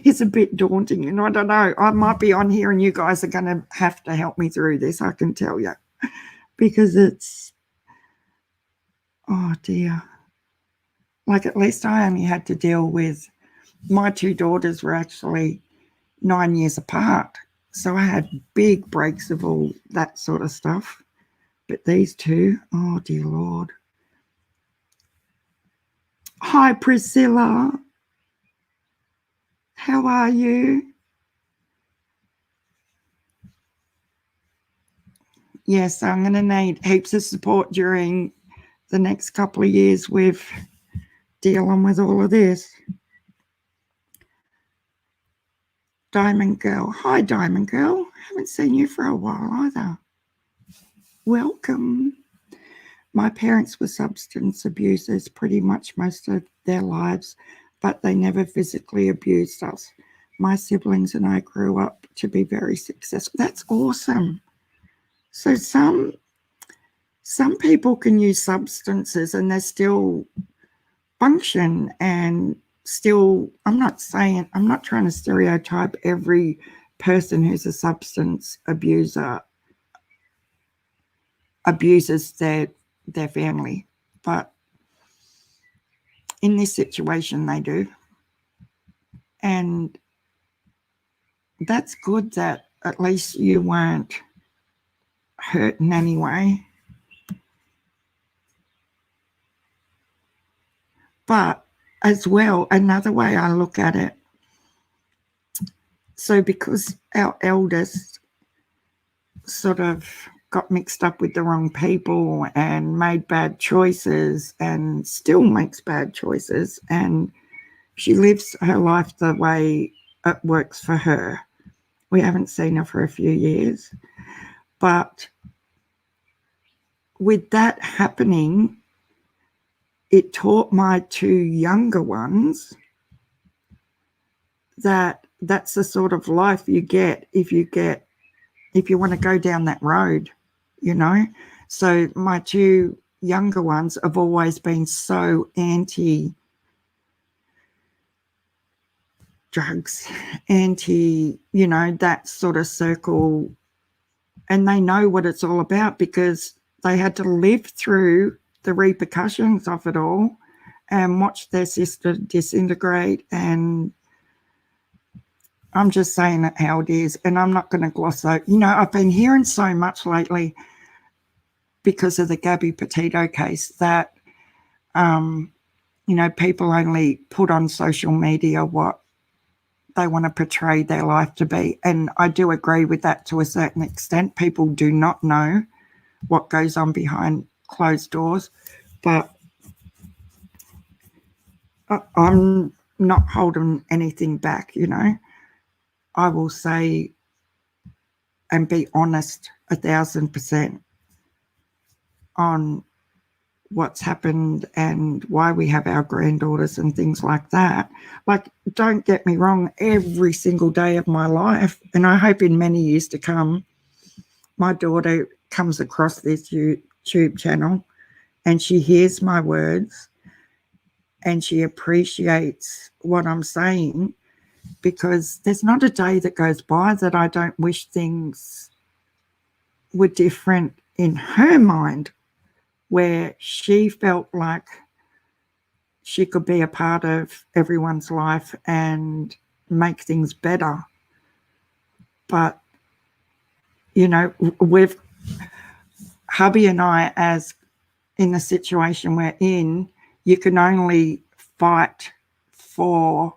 [SPEAKER 1] is a bit daunting. And I don't know, I might be on here and you guys are going to have to help me through this, I can tell you. Because it's, oh dear. Like at least I only had to deal with, my two daughters were actually 9 years apart. So I had big breaks of all that sort of stuff. But these two, oh dear Lord. Hi Priscilla. How are you? Yes, I'm going to need heaps of support during the next couple of years with dealing with all of this. Diamond Girl. Hi, Diamond Girl. Haven't seen you for a while either. Welcome. My parents were substance abusers pretty much most of their lives, but they never physically abused us. My siblings and I grew up to be very successful. That's awesome. So some people can use substances and they still function and still, I'm not trying to stereotype every person who's a substance abuser abuses their family, but in this situation they do. And that's good that at least you weren't hurt in any way. But as well, another way I look at it, so because our eldest sort of got mixed up with the wrong people and made bad choices and still makes bad choices, and she lives her life the way it works for her. We haven't seen her for a few years. But with that happening, it taught my two younger ones that that's the sort of life you get if you want to go down that road, you know. So my two younger ones have always been so anti drugs, anti, you know, that sort of circle, and they know what it's all about because they had to live through the repercussions of it all and watch their sister disintegrate. And I'm just saying it how it is, and I'm not going to gloss over. You know, I've been hearing so much lately because of the Gabby Petito case that, you know, people only put on social media what they want to portray their life to be. And I do agree with that to a certain extent. People do not know what goes on behind closed doors, but I'm not holding anything back, you know. I will say and be honest 1,000% on what's happened and why we have our granddaughters and things like that. Like, don't get me wrong, every single day of my life, and I hope in many years to come, my daughter comes across this YouTube channel and she hears my words and she appreciates what I'm saying, because there's not a day that goes by that I don't wish things were different in her mind, where she felt like she could be a part of everyone's life and make things better. But, you know, with hubby and I, as in the situation we're in, you can only fight for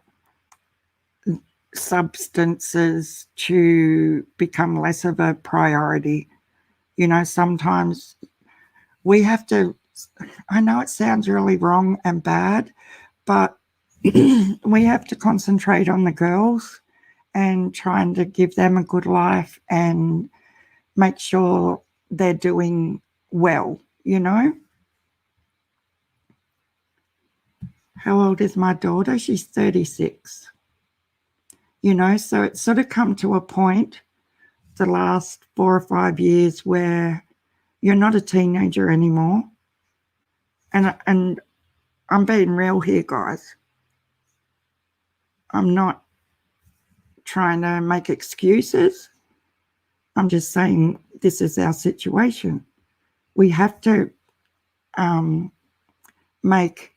[SPEAKER 1] substances to become less of a priority. You know, sometimes we have to, I know it sounds really wrong and bad, but we have to concentrate on the girls and trying to give them a good life and make sure they're doing well, you know. How old is my daughter? She's 36. You know, so it's sort of come to a point the last 4 or 5 years where you're not a teenager anymore. And I'm being real here, guys. I'm not trying to make excuses. I'm just saying this is our situation. We have to make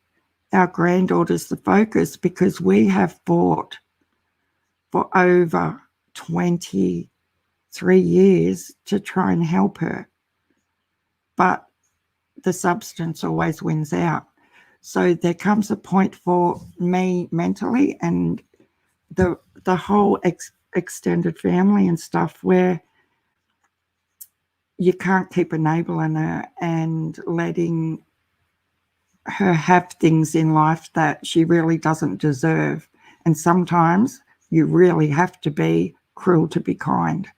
[SPEAKER 1] our granddaughters the focus because we have fought for over 23 years to try and help her. But the substance always wins out. So there comes a point for me mentally and the whole extended family and stuff where you can't keep enabling her and letting her have things in life that she really doesn't deserve. And sometimes you really have to be cruel to be kind.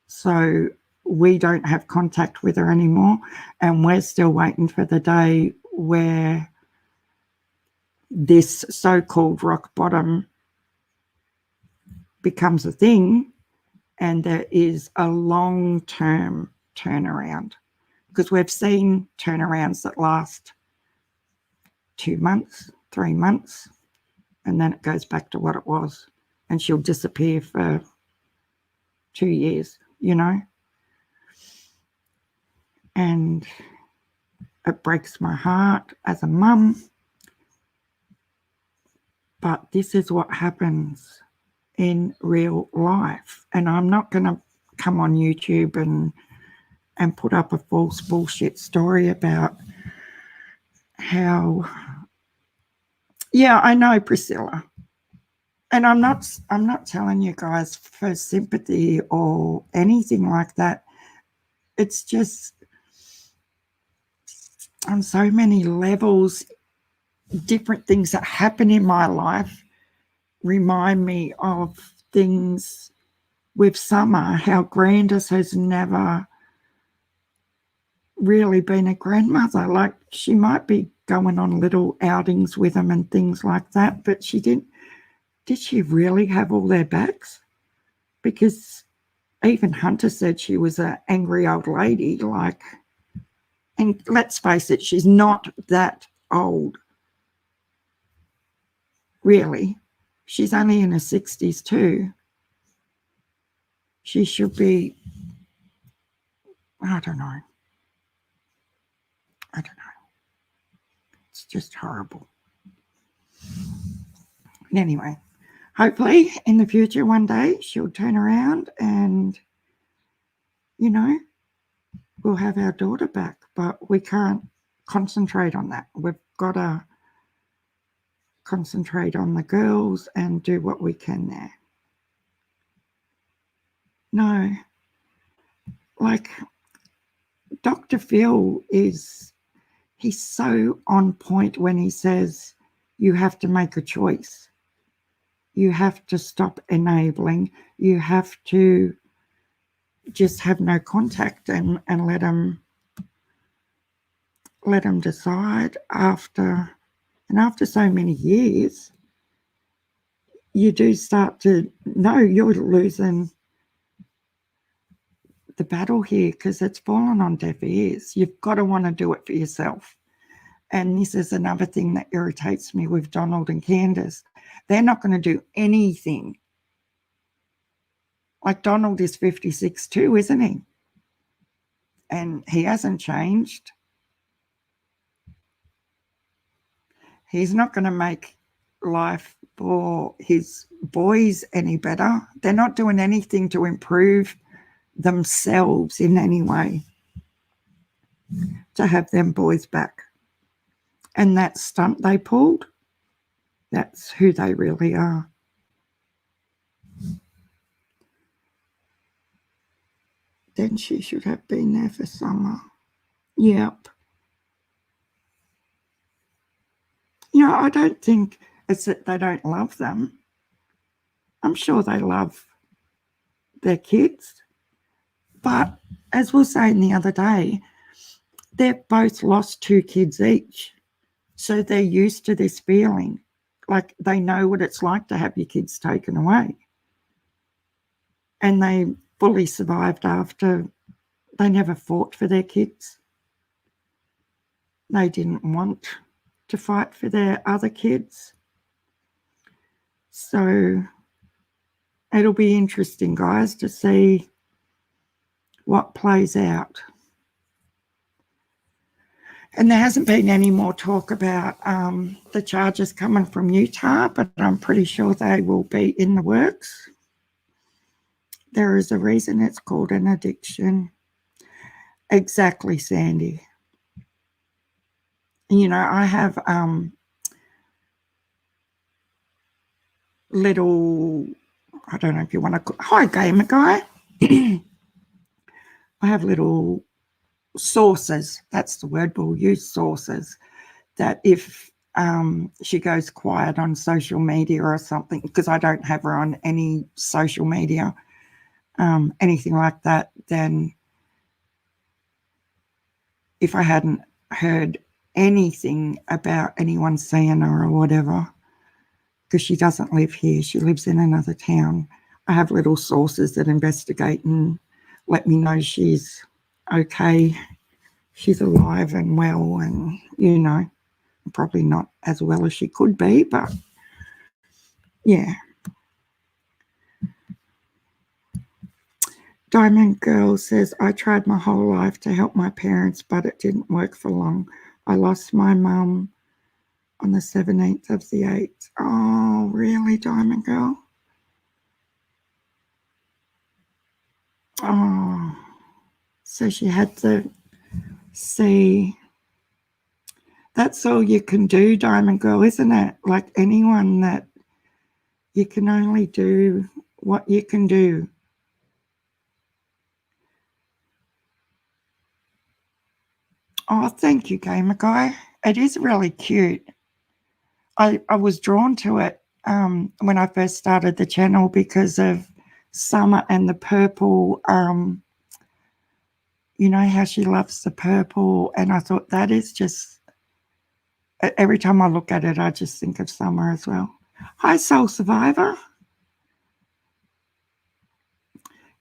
[SPEAKER 1] So we don't have contact with her anymore, and we're still waiting for the day where this so-called rock bottom becomes a thing and there is a long-term turnaround, because we've seen turnarounds that last 2 months, 3 months, and then it goes back to what it was, and she'll disappear for 2 years, you know. And it breaks my heart as a mum, but this is what happens in real life. And I'm not going to come on YouTube and put up a false bullshit story about how, yeah, I know, Priscilla. And I'm not telling you guys for sympathy or anything like that. It's just on so many levels, different things that happen in my life remind me of things with Summer, how Grandis has never really been a grandmother. Like, she might be going on little outings with them and things like that, but she didn't. Did she really have all their backs? Because even Hunter said she was an angry old lady, like, and let's face it, she's not that old, really. She's only in her 60s too. She should be, I don't know. It's just horrible. Anyway, hopefully in the future one day she'll turn around and, you know, we'll have our daughter back, but we can't concentrate on that. We've got to concentrate on the girls and do what we can there. No, like Dr. Phil he's so on point when he says you have to make a choice. You have to stop enabling. You have to just have no contact and let them decide after so many years. You do start to know you're losing the battle here because it's fallen on deaf ears. You've got to want to do it for yourself. And this is another thing that irritates me with Donald and Candace. They're not going to do anything. Like, Donald is 56 too, isn't he? And he hasn't changed. He's not going to make life for his boys any better. They're not doing anything to improve themselves in any way to have them boys back. And that stunt they pulled, that's who they really are. Then she should have been there for Summer. Yep. You know, I don't think it's that they don't love them. I'm sure they love their kids. But as we were saying the other day, they've both lost 2 kids each. So they're used to this feeling. Like they know what it's like to have your kids taken away. And they fully survived after. They never fought for their kids. They didn't want to fight for their other kids. So it'll be interesting, guys, to see what plays out. And there hasn't been any more talk about the charges coming from Utah, but I'm pretty sure they will be in the works. There is a reason it's called an addiction. Exactly, Sandy. You know, I have little, I don't know if you want to call, hi, gamer guy. I have little sources, that's the word, we'll use sources, that if she goes quiet on social media or something, because I don't have her on any social media, anything like that, then if I hadn't heard anything about anyone seeing her or whatever, because she doesn't live here, she lives in another town, I have little sources that investigate and let me know she's okay, she's alive and well, and, you know, probably not as well as she could be, but yeah. Diamond Girl says, I tried my whole life to help my parents, but it didn't work for long. I lost my mum on the 17th of the 8th. Oh, really, Diamond Girl? Oh, so she had to see. That's all you can do, Diamond Girl, isn't it? Like anyone, that you can only do what you can do. Oh, thank you, Gamer Guy. It is really cute. I was drawn to it when I first started the channel because of Summer and the purple. You know how she loves the purple, and I thought that is just, every time I look at it, I just think of Summer as well. Hi, Soul Survivor.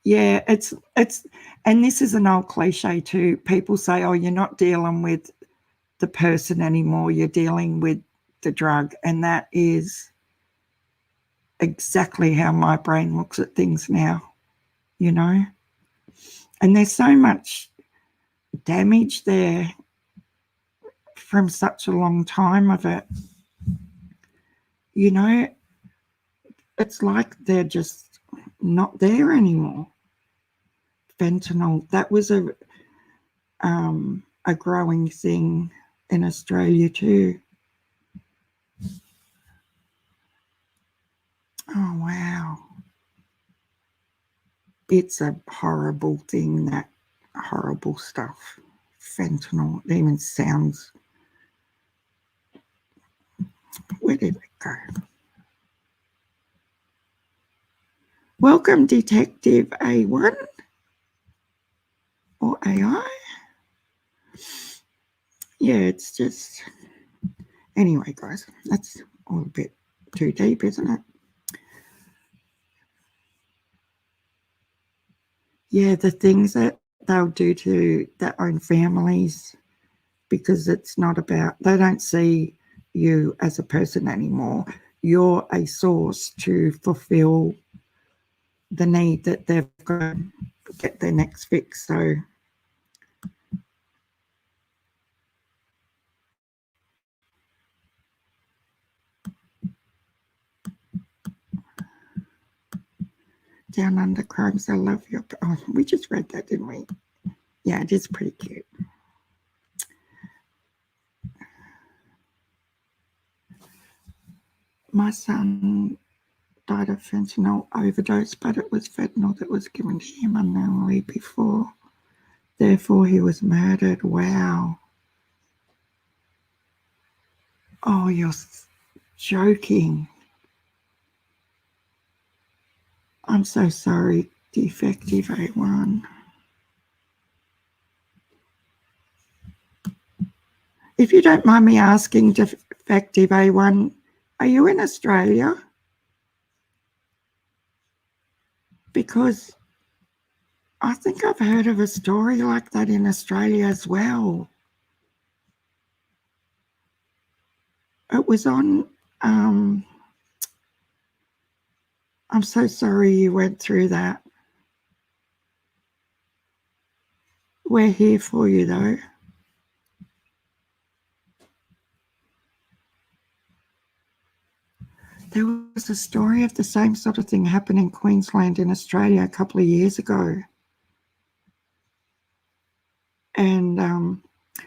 [SPEAKER 1] Yeah, it's, and this is an old cliche too. People say, oh, you're not dealing with the person anymore, you're dealing with the drug. And that is exactly how my brain looks at things now, you know. And there's so much damage there from such a long time of it. You know, it's like they're just not there anymore. Fentanyl, that was a growing thing in Australia too. Oh, wow. It's a horrible thing, that horrible stuff. Fentanyl, it even sounds, where did it go? Welcome, Detective A1 or AI. Yeah, it's just, anyway, guys, that's all a bit too deep, isn't it? Yeah, the things that they'll do to their own families, because it's not about, they don't see you as a person anymore. You're a source to fulfill the need that they've got to get their next fix. So Down Under Crimes, I love your, oh, we just read that, didn't we? Yeah, it is pretty cute. My son died of fentanyl overdose, but it was fentanyl that was given to him unknowingly before. Therefore, he was murdered. Wow. Oh, you're joking. I'm so sorry, defective A1. If you don't mind me asking, defective A1, are you in Australia? Because I think I've heard of a story like that in Australia as well. It was on, I'm so sorry you went through that. We're here for you though. There was a story of the same sort of thing happened in Queensland in Australia a couple of years ago. And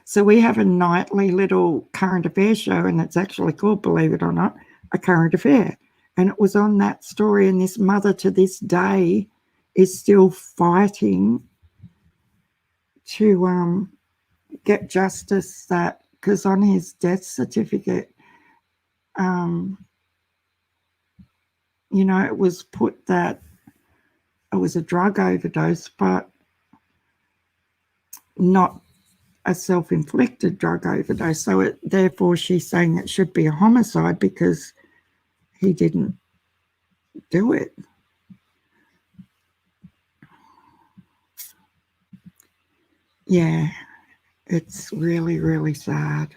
[SPEAKER 1] so we have a nightly little current affair show, and it's actually called, believe it or not, A Current Affair. And it was on that story, and this mother to this day is still fighting to get justice, that because on his death certificate, you know, it was put that it was a drug overdose, but not a self-inflicted drug overdose. So therefore she's saying it should be a homicide because he didn't do it. Yeah, it's really, really sad.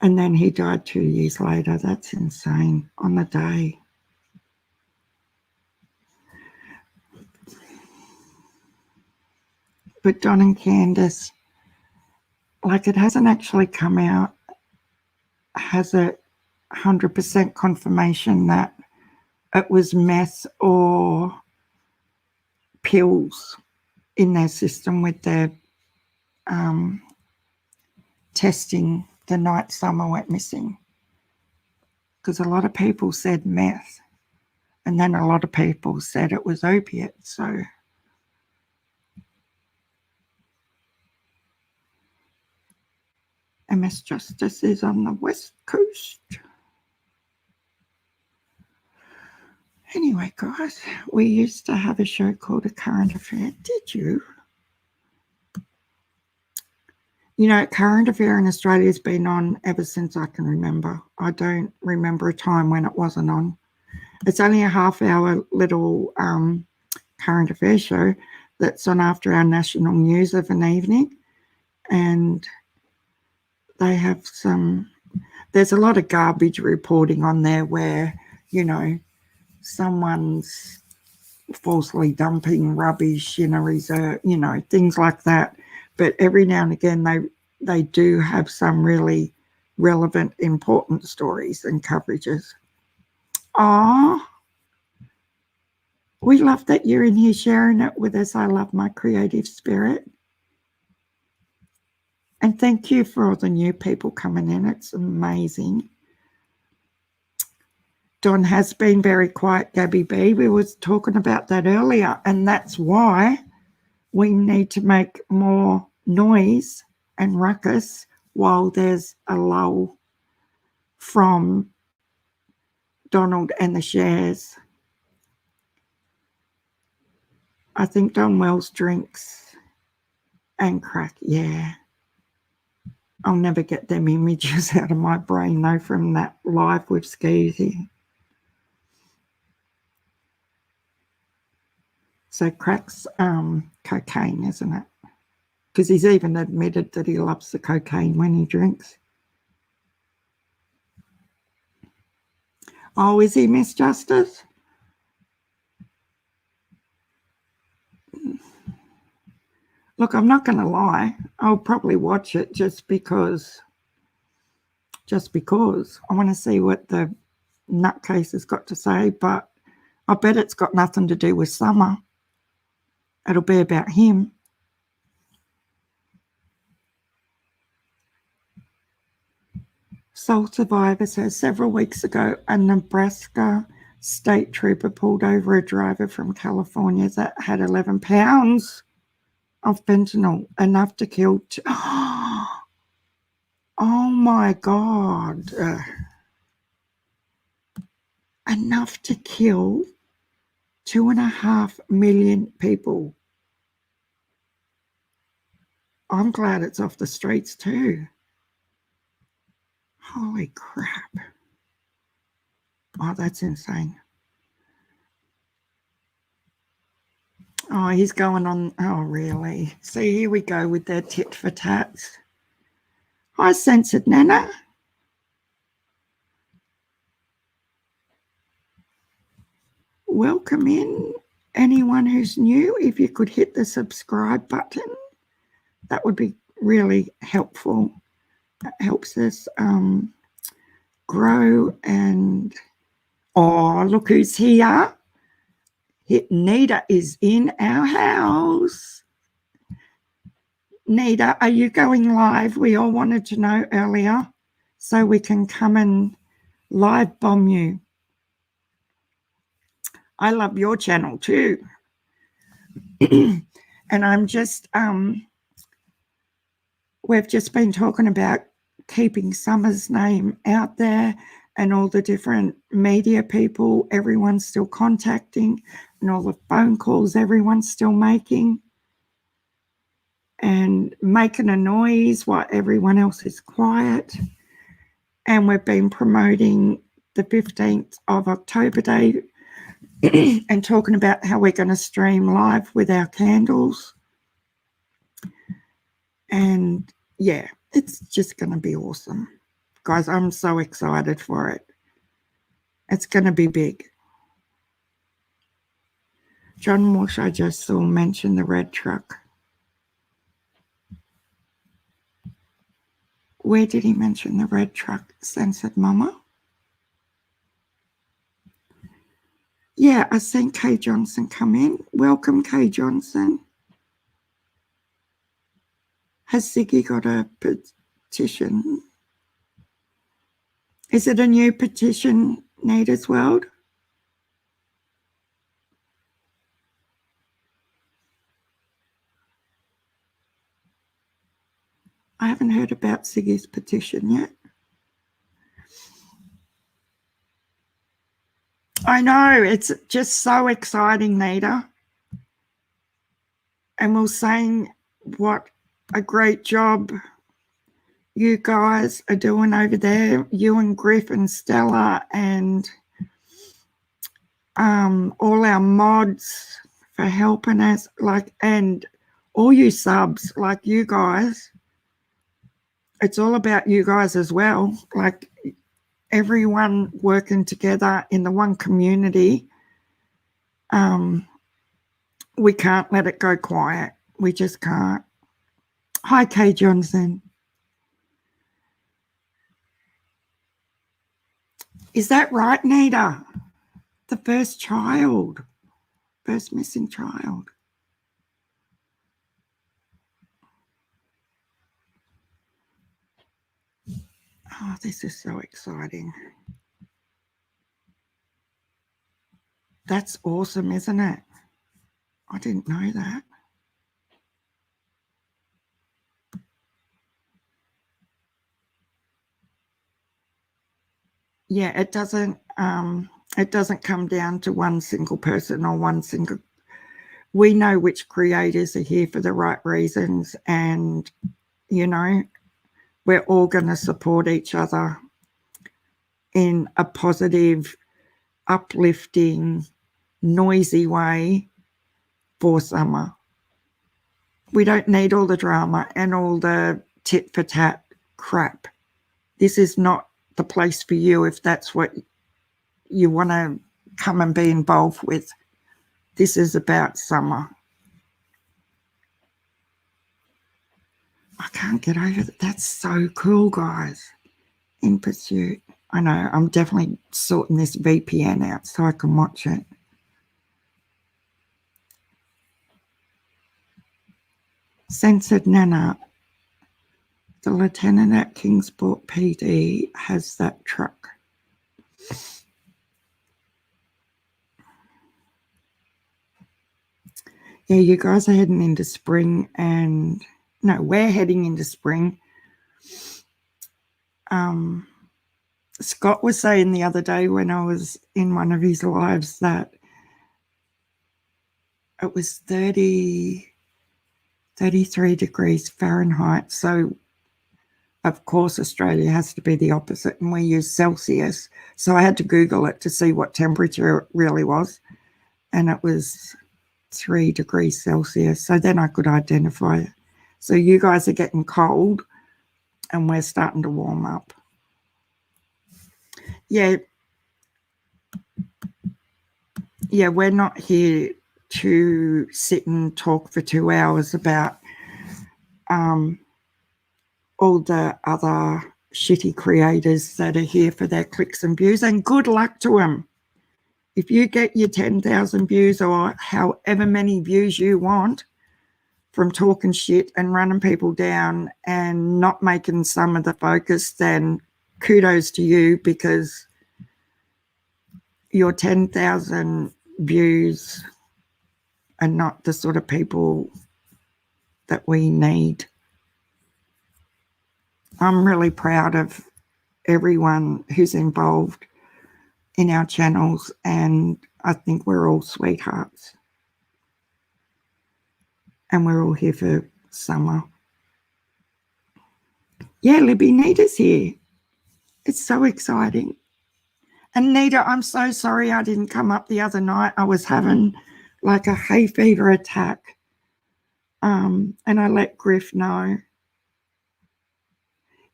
[SPEAKER 1] And then he died 2 years later. That's insane, on the day. But Don and Candace, like, it hasn't actually come out, has it 100% confirmation that it was meth or pills in their system with their testing the night Summer went missing. Because a lot of people said meth, and then a lot of people said it was opiates. So MS Justice is on the West Coast. Anyway, guys, we used to have a show called A Current Affair. Did you? You know, Current Affair in Australia has been on ever since I can remember. I don't remember a time when it wasn't on. It's only a half-hour little current affair show that's on after our national news of an evening. And they have there's a lot of garbage reporting on there where, you know, someone's falsely dumping rubbish in a reserve, you know, things like that. But every now and again, they do have some really relevant, important stories and coverages. Ah, we love that you're in here sharing it with us. I love my creative spirit. And thank you for all the new people coming in. It's amazing. Don has been very quiet, Gabby B. We were talking about that earlier, and that's why we need to make more noise and ruckus while there's a lull from Donald and the shares. I think Don Wells drinks and crack, yeah. I'll never get them images out of my brain, though, from that live with Skeezy. So crack's cocaine, isn't it? Because he's even admitted that he loves the cocaine when he drinks. Oh, is he, Miss Justice? Look, I'm not going to lie. I'll probably watch it just because I want to see what the nutcase has got to say, but I bet it's got nothing to do with Summer. It'll be about him. Soul Survivor says several weeks ago, a Nebraska state trooper pulled over a driver from California that had 11 pounds of fentanyl, enough to kill oh my God. enough to kill 2.5 million people. I'm glad it's off the streets too. Holy crap. Oh, that's insane. Oh, he's going on. Oh, really? So here we go with their tit for tats. Hi, Censored Nana. Welcome in. Anyone who's new, if you could hit the subscribe button, that would be really helpful. It helps us grow. And oh, look who's here. Nita is in our house. Nita, are you going live? We all wanted to know earlier so we can come and live bomb you. I love your channel too. And I'm just, we've just been talking about keeping Summer's name out there and all the different media people everyone's still contacting and all the phone calls everyone's still making and making a noise while everyone else is quiet. And we've been promoting the 15th of October Day and talking about how we're going to stream live with our candles. And yeah, it's just going to be awesome. Guys, I'm so excited for it. It's going to be big. John Walsh, I just saw mention the red truck. Where did he mention the red truck? Censored Mama? Yeah, I seen Kay Johnson come in. Welcome, Kay Johnson. Has Ziggy got a petition? Is it a new petition, Nita's World? I haven't heard about Ziggy's petition yet. I know, it's just so exciting, Nita. And we're saying what a great job you guys are doing over there, you and Griff and Stella and all our mods for helping us, and all you subs, like you guys. It's all about you guys as well, like everyone working together in the one community. We can't let it go quiet. We just can't. Hi, Kay Johnson. Is that right, Nita? The first child, first missing child. Oh, this is so exciting. That's awesome, isn't it? I didn't know that. Yeah, it doesn't come down to one single person or one single. We know which creators are here for the right reasons, and you know, we're all going to support each other in a positive, uplifting, noisy way for Summer. We don't need all the drama and all the tit for tat crap. This is not the place for you if that's what you want to come and be involved with. This is about Summer. I can't get over that. That's so cool, guys. In Pursuit. I know, I'm definitely sorting this VPN out so I can watch it. Censored Nana. The lieutenant at Kingsport PD has that truck. Yeah, you guys are heading into spring, and no, we're heading into spring. Scott was saying the other day when I was in one of his lives that it was 33 degrees Fahrenheit. So, of course, Australia has to be the opposite, and we use Celsius. So I had to Google it to see what temperature it really was, and it was 3 degrees Celsius. So then I could identify it. So you guys are getting cold, and we're starting to warm up. Yeah, we're not here to sit and talk for 2 hours about all the other shitty creators that are here for their clicks and views, and good luck to them. If you get your 10,000 views or however many views you want from talking shit and running people down and not making some of the focus, then kudos to you, because your 10,000 views are not the sort of people that we need. I'm really proud of everyone who's involved in our channels, and I think we're all sweethearts. And we're all here for summer. Yeah, Libby, Nita's here. It's so exciting. And Nita, I'm so sorry I didn't come up the other night. I was having like a hay fever attack. And I let Griff know.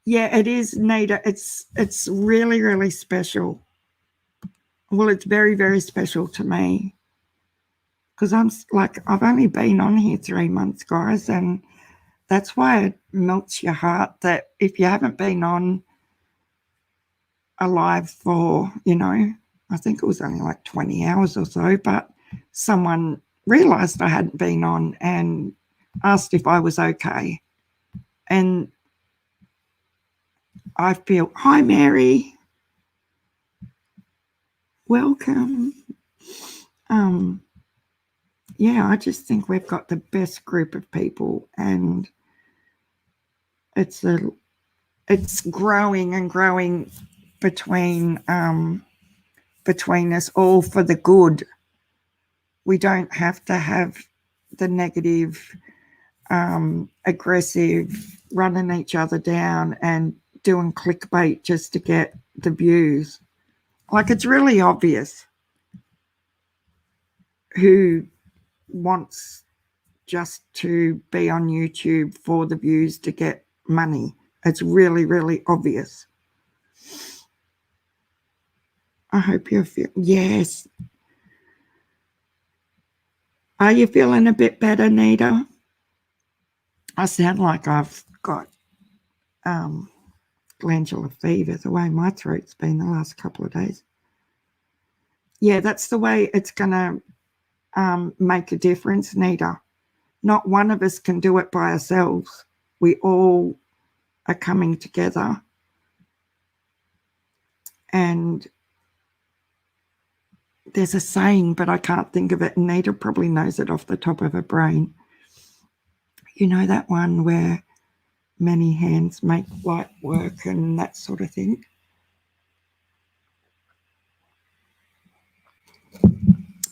[SPEAKER 1] Yeah, it is, Nita. It's really, really special. Well, it's very, very special to me, because I've only been on here 3 months, guys, and that's why it melts your heart that if you haven't been on alive for, I think it was only like 20 hours or so, but someone realized I hadn't been on and asked if I was okay. And I feel, hi, Mary. Welcome. Yeah, I just think we've got the best group of people, and it's growing and growing between us all for the good. We don't have to have the negative, aggressive, running each other down and doing clickbait just to get the views. Like, it's really obvious who wants just to be on YouTube for the views to get money. It's really, really obvious. I hope you're feeling, yes. Are you feeling a bit better, Nita? I sound like I've got glandular fever, the way my throat's been the last couple of days. Yeah, that's the way it's going to make a difference, Nita. Not one of us can do it by ourselves. We all are coming together. And there's a saying, but I can't think of it. Nita probably knows it off the top of her brain. You know that one where many hands make light work and that sort of thing?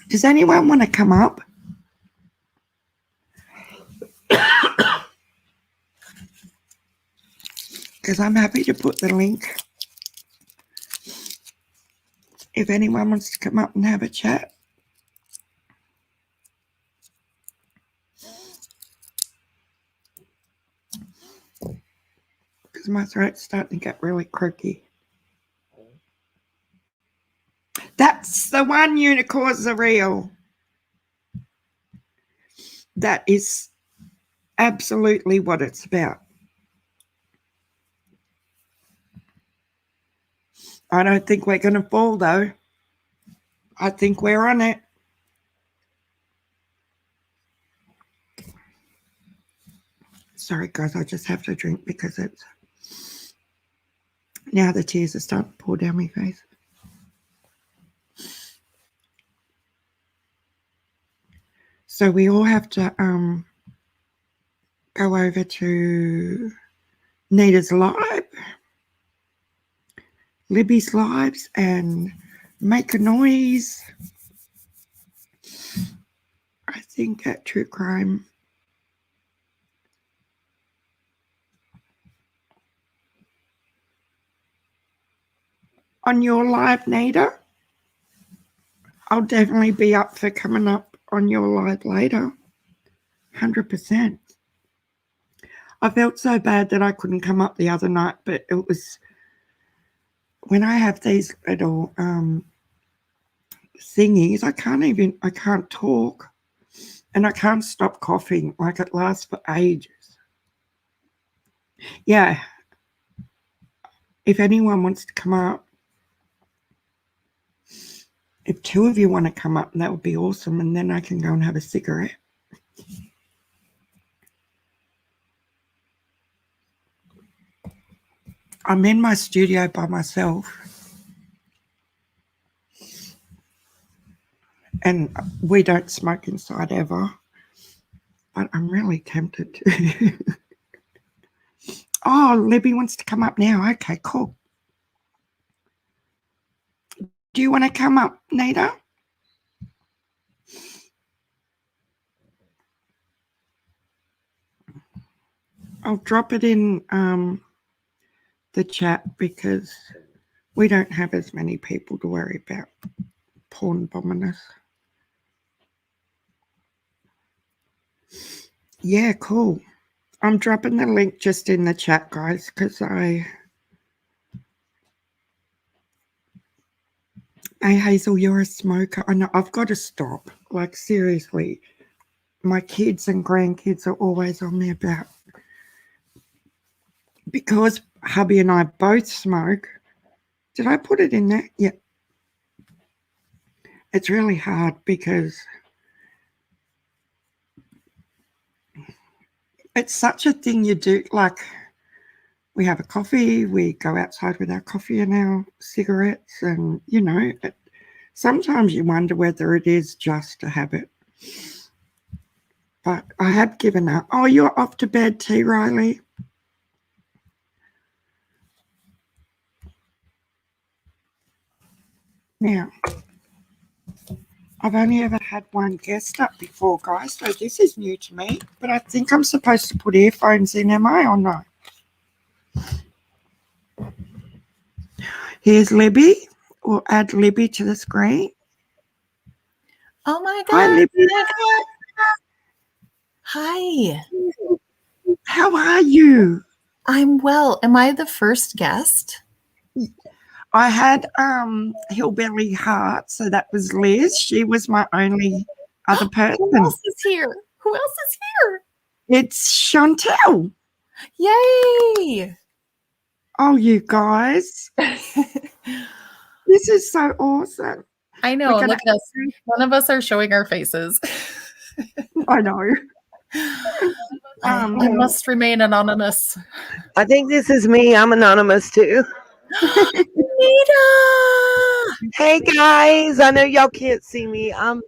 [SPEAKER 1] Does anyone want to come up? Because I'm happy to put the link if anyone wants to come up and have a chat. Because my throat's starting to get really croaky. That's the one, unicorns are real. That is absolutely what it's about. I don't think we're going to fall, though. I think we're on it. Sorry, guys, I just have to drink because it's... Now the tears are starting to pour down my face. So we all have to go over to Nita's live. Libby's lives and make a noise. I think at True Crime. On your live, Nita, I'll definitely be up for coming up on your live later. 100%. I felt so bad that I couldn't come up the other night, but it was when I have these little thingies, I can't talk and I can't stop coughing. Like it lasts for ages. Yeah. If anyone wants to come up, if 2 of you want to come up, that would be awesome. And then I can go and have a cigarette. I'm in my studio by myself. And we don't smoke inside ever. But I'm really tempted to. Oh, Libby wants to come up now. Okay, cool. Do you want to come up, Nita? I'll drop it in the chat because we don't have as many people to worry about porn bombing us. Yeah, cool. I'm dropping the link just in the chat, guys, because Hey, Hazel, you're a smoker. I know, I've got to stop. Like, seriously. My kids and grandkids are always on me about. Because hubby and I both smoke. Did I put it in there? Yeah. It's really hard because it's such a thing you do. Like, we have a coffee, we go outside with our coffee and our cigarettes, and, you know, sometimes you wonder whether it is just a habit. But I have given up. Oh, you're off to bed, T. Riley? Now, I've only ever had one guest up before, guys, so this is new to me. But I think I'm supposed to put earphones in, am I, or no? Here's Libby. We'll add Libby to the screen.
[SPEAKER 3] Oh my God.
[SPEAKER 1] Hi, Libby.
[SPEAKER 3] Hi.
[SPEAKER 1] How are you?
[SPEAKER 3] I'm well. Am I the first guest?
[SPEAKER 1] I had Hillbilly Heart, so that was Liz. She was my only other person.
[SPEAKER 3] Who else is here? Who else is here?
[SPEAKER 1] It's Chantel.
[SPEAKER 3] Yay!
[SPEAKER 1] Oh, you guys. This is so awesome.
[SPEAKER 3] I know. Look at us. None of us are showing our faces.
[SPEAKER 1] I know.
[SPEAKER 3] I must remain anonymous.
[SPEAKER 4] I think this is me. I'm anonymous too.
[SPEAKER 3] Nita!
[SPEAKER 4] Hey guys, I know y'all can't see me. I'm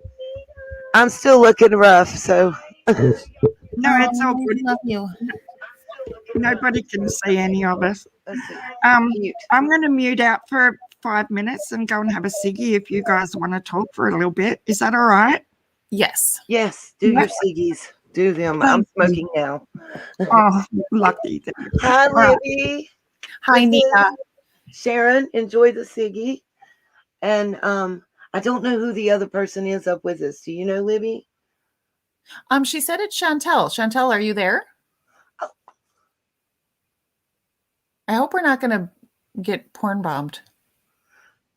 [SPEAKER 4] still looking rough, so
[SPEAKER 1] No, it's all good.
[SPEAKER 3] I love you.
[SPEAKER 1] Nobody can see any of us. I'm going to mute out for 5 minutes and go and have a ciggy if you guys want to talk for a little bit. Is that all right?
[SPEAKER 3] Yes.
[SPEAKER 4] Yes, do your ciggies. Do them. I'm smoking now.
[SPEAKER 1] Oh, lucky.
[SPEAKER 4] Hi,
[SPEAKER 1] Right.
[SPEAKER 4] Libby.
[SPEAKER 3] Hi, Nita.
[SPEAKER 4] Sharon, enjoy the ciggy. And I don't know who the other person is up with us. Do you know, Libby?
[SPEAKER 3] She said it's Chantel. Chantel, are you there?
[SPEAKER 4] Oh.
[SPEAKER 3] I hope we're not going to get porn bombed.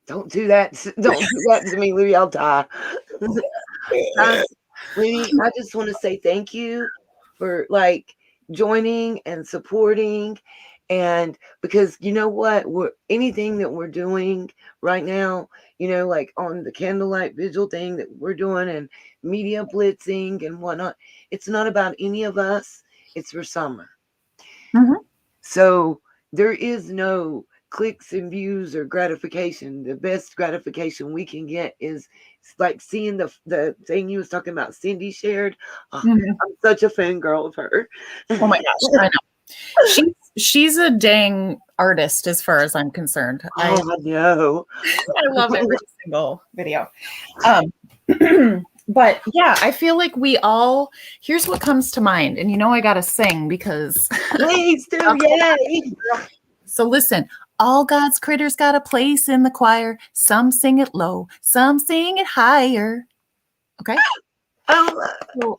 [SPEAKER 4] Don't do that. Don't do that to me, Libby. I'll die. Libby, I just want to say thank you for joining and supporting. And because you know what, anything that we're doing right now, like on the candlelight vigil thing that we're doing and media blitzing and whatnot, it's not about any of us. It's for Summer.
[SPEAKER 3] Mm-hmm.
[SPEAKER 4] So there is no clicks and views or gratification. The best gratification we can get is like seeing the thing you was talking about Cindy shared. Oh, I'm such a fangirl of her.
[SPEAKER 3] Oh my gosh, I know. she's a dang artist as far as I'm concerned.
[SPEAKER 4] Oh, I know.
[SPEAKER 3] I love every single video. But yeah, I feel like we all, here's what comes to mind. And I got to sing because.
[SPEAKER 4] Please do, yay.
[SPEAKER 3] So listen, all God's critters got a place in the choir. Some sing it low, some sing it higher. Okay.
[SPEAKER 4] Oh,
[SPEAKER 3] So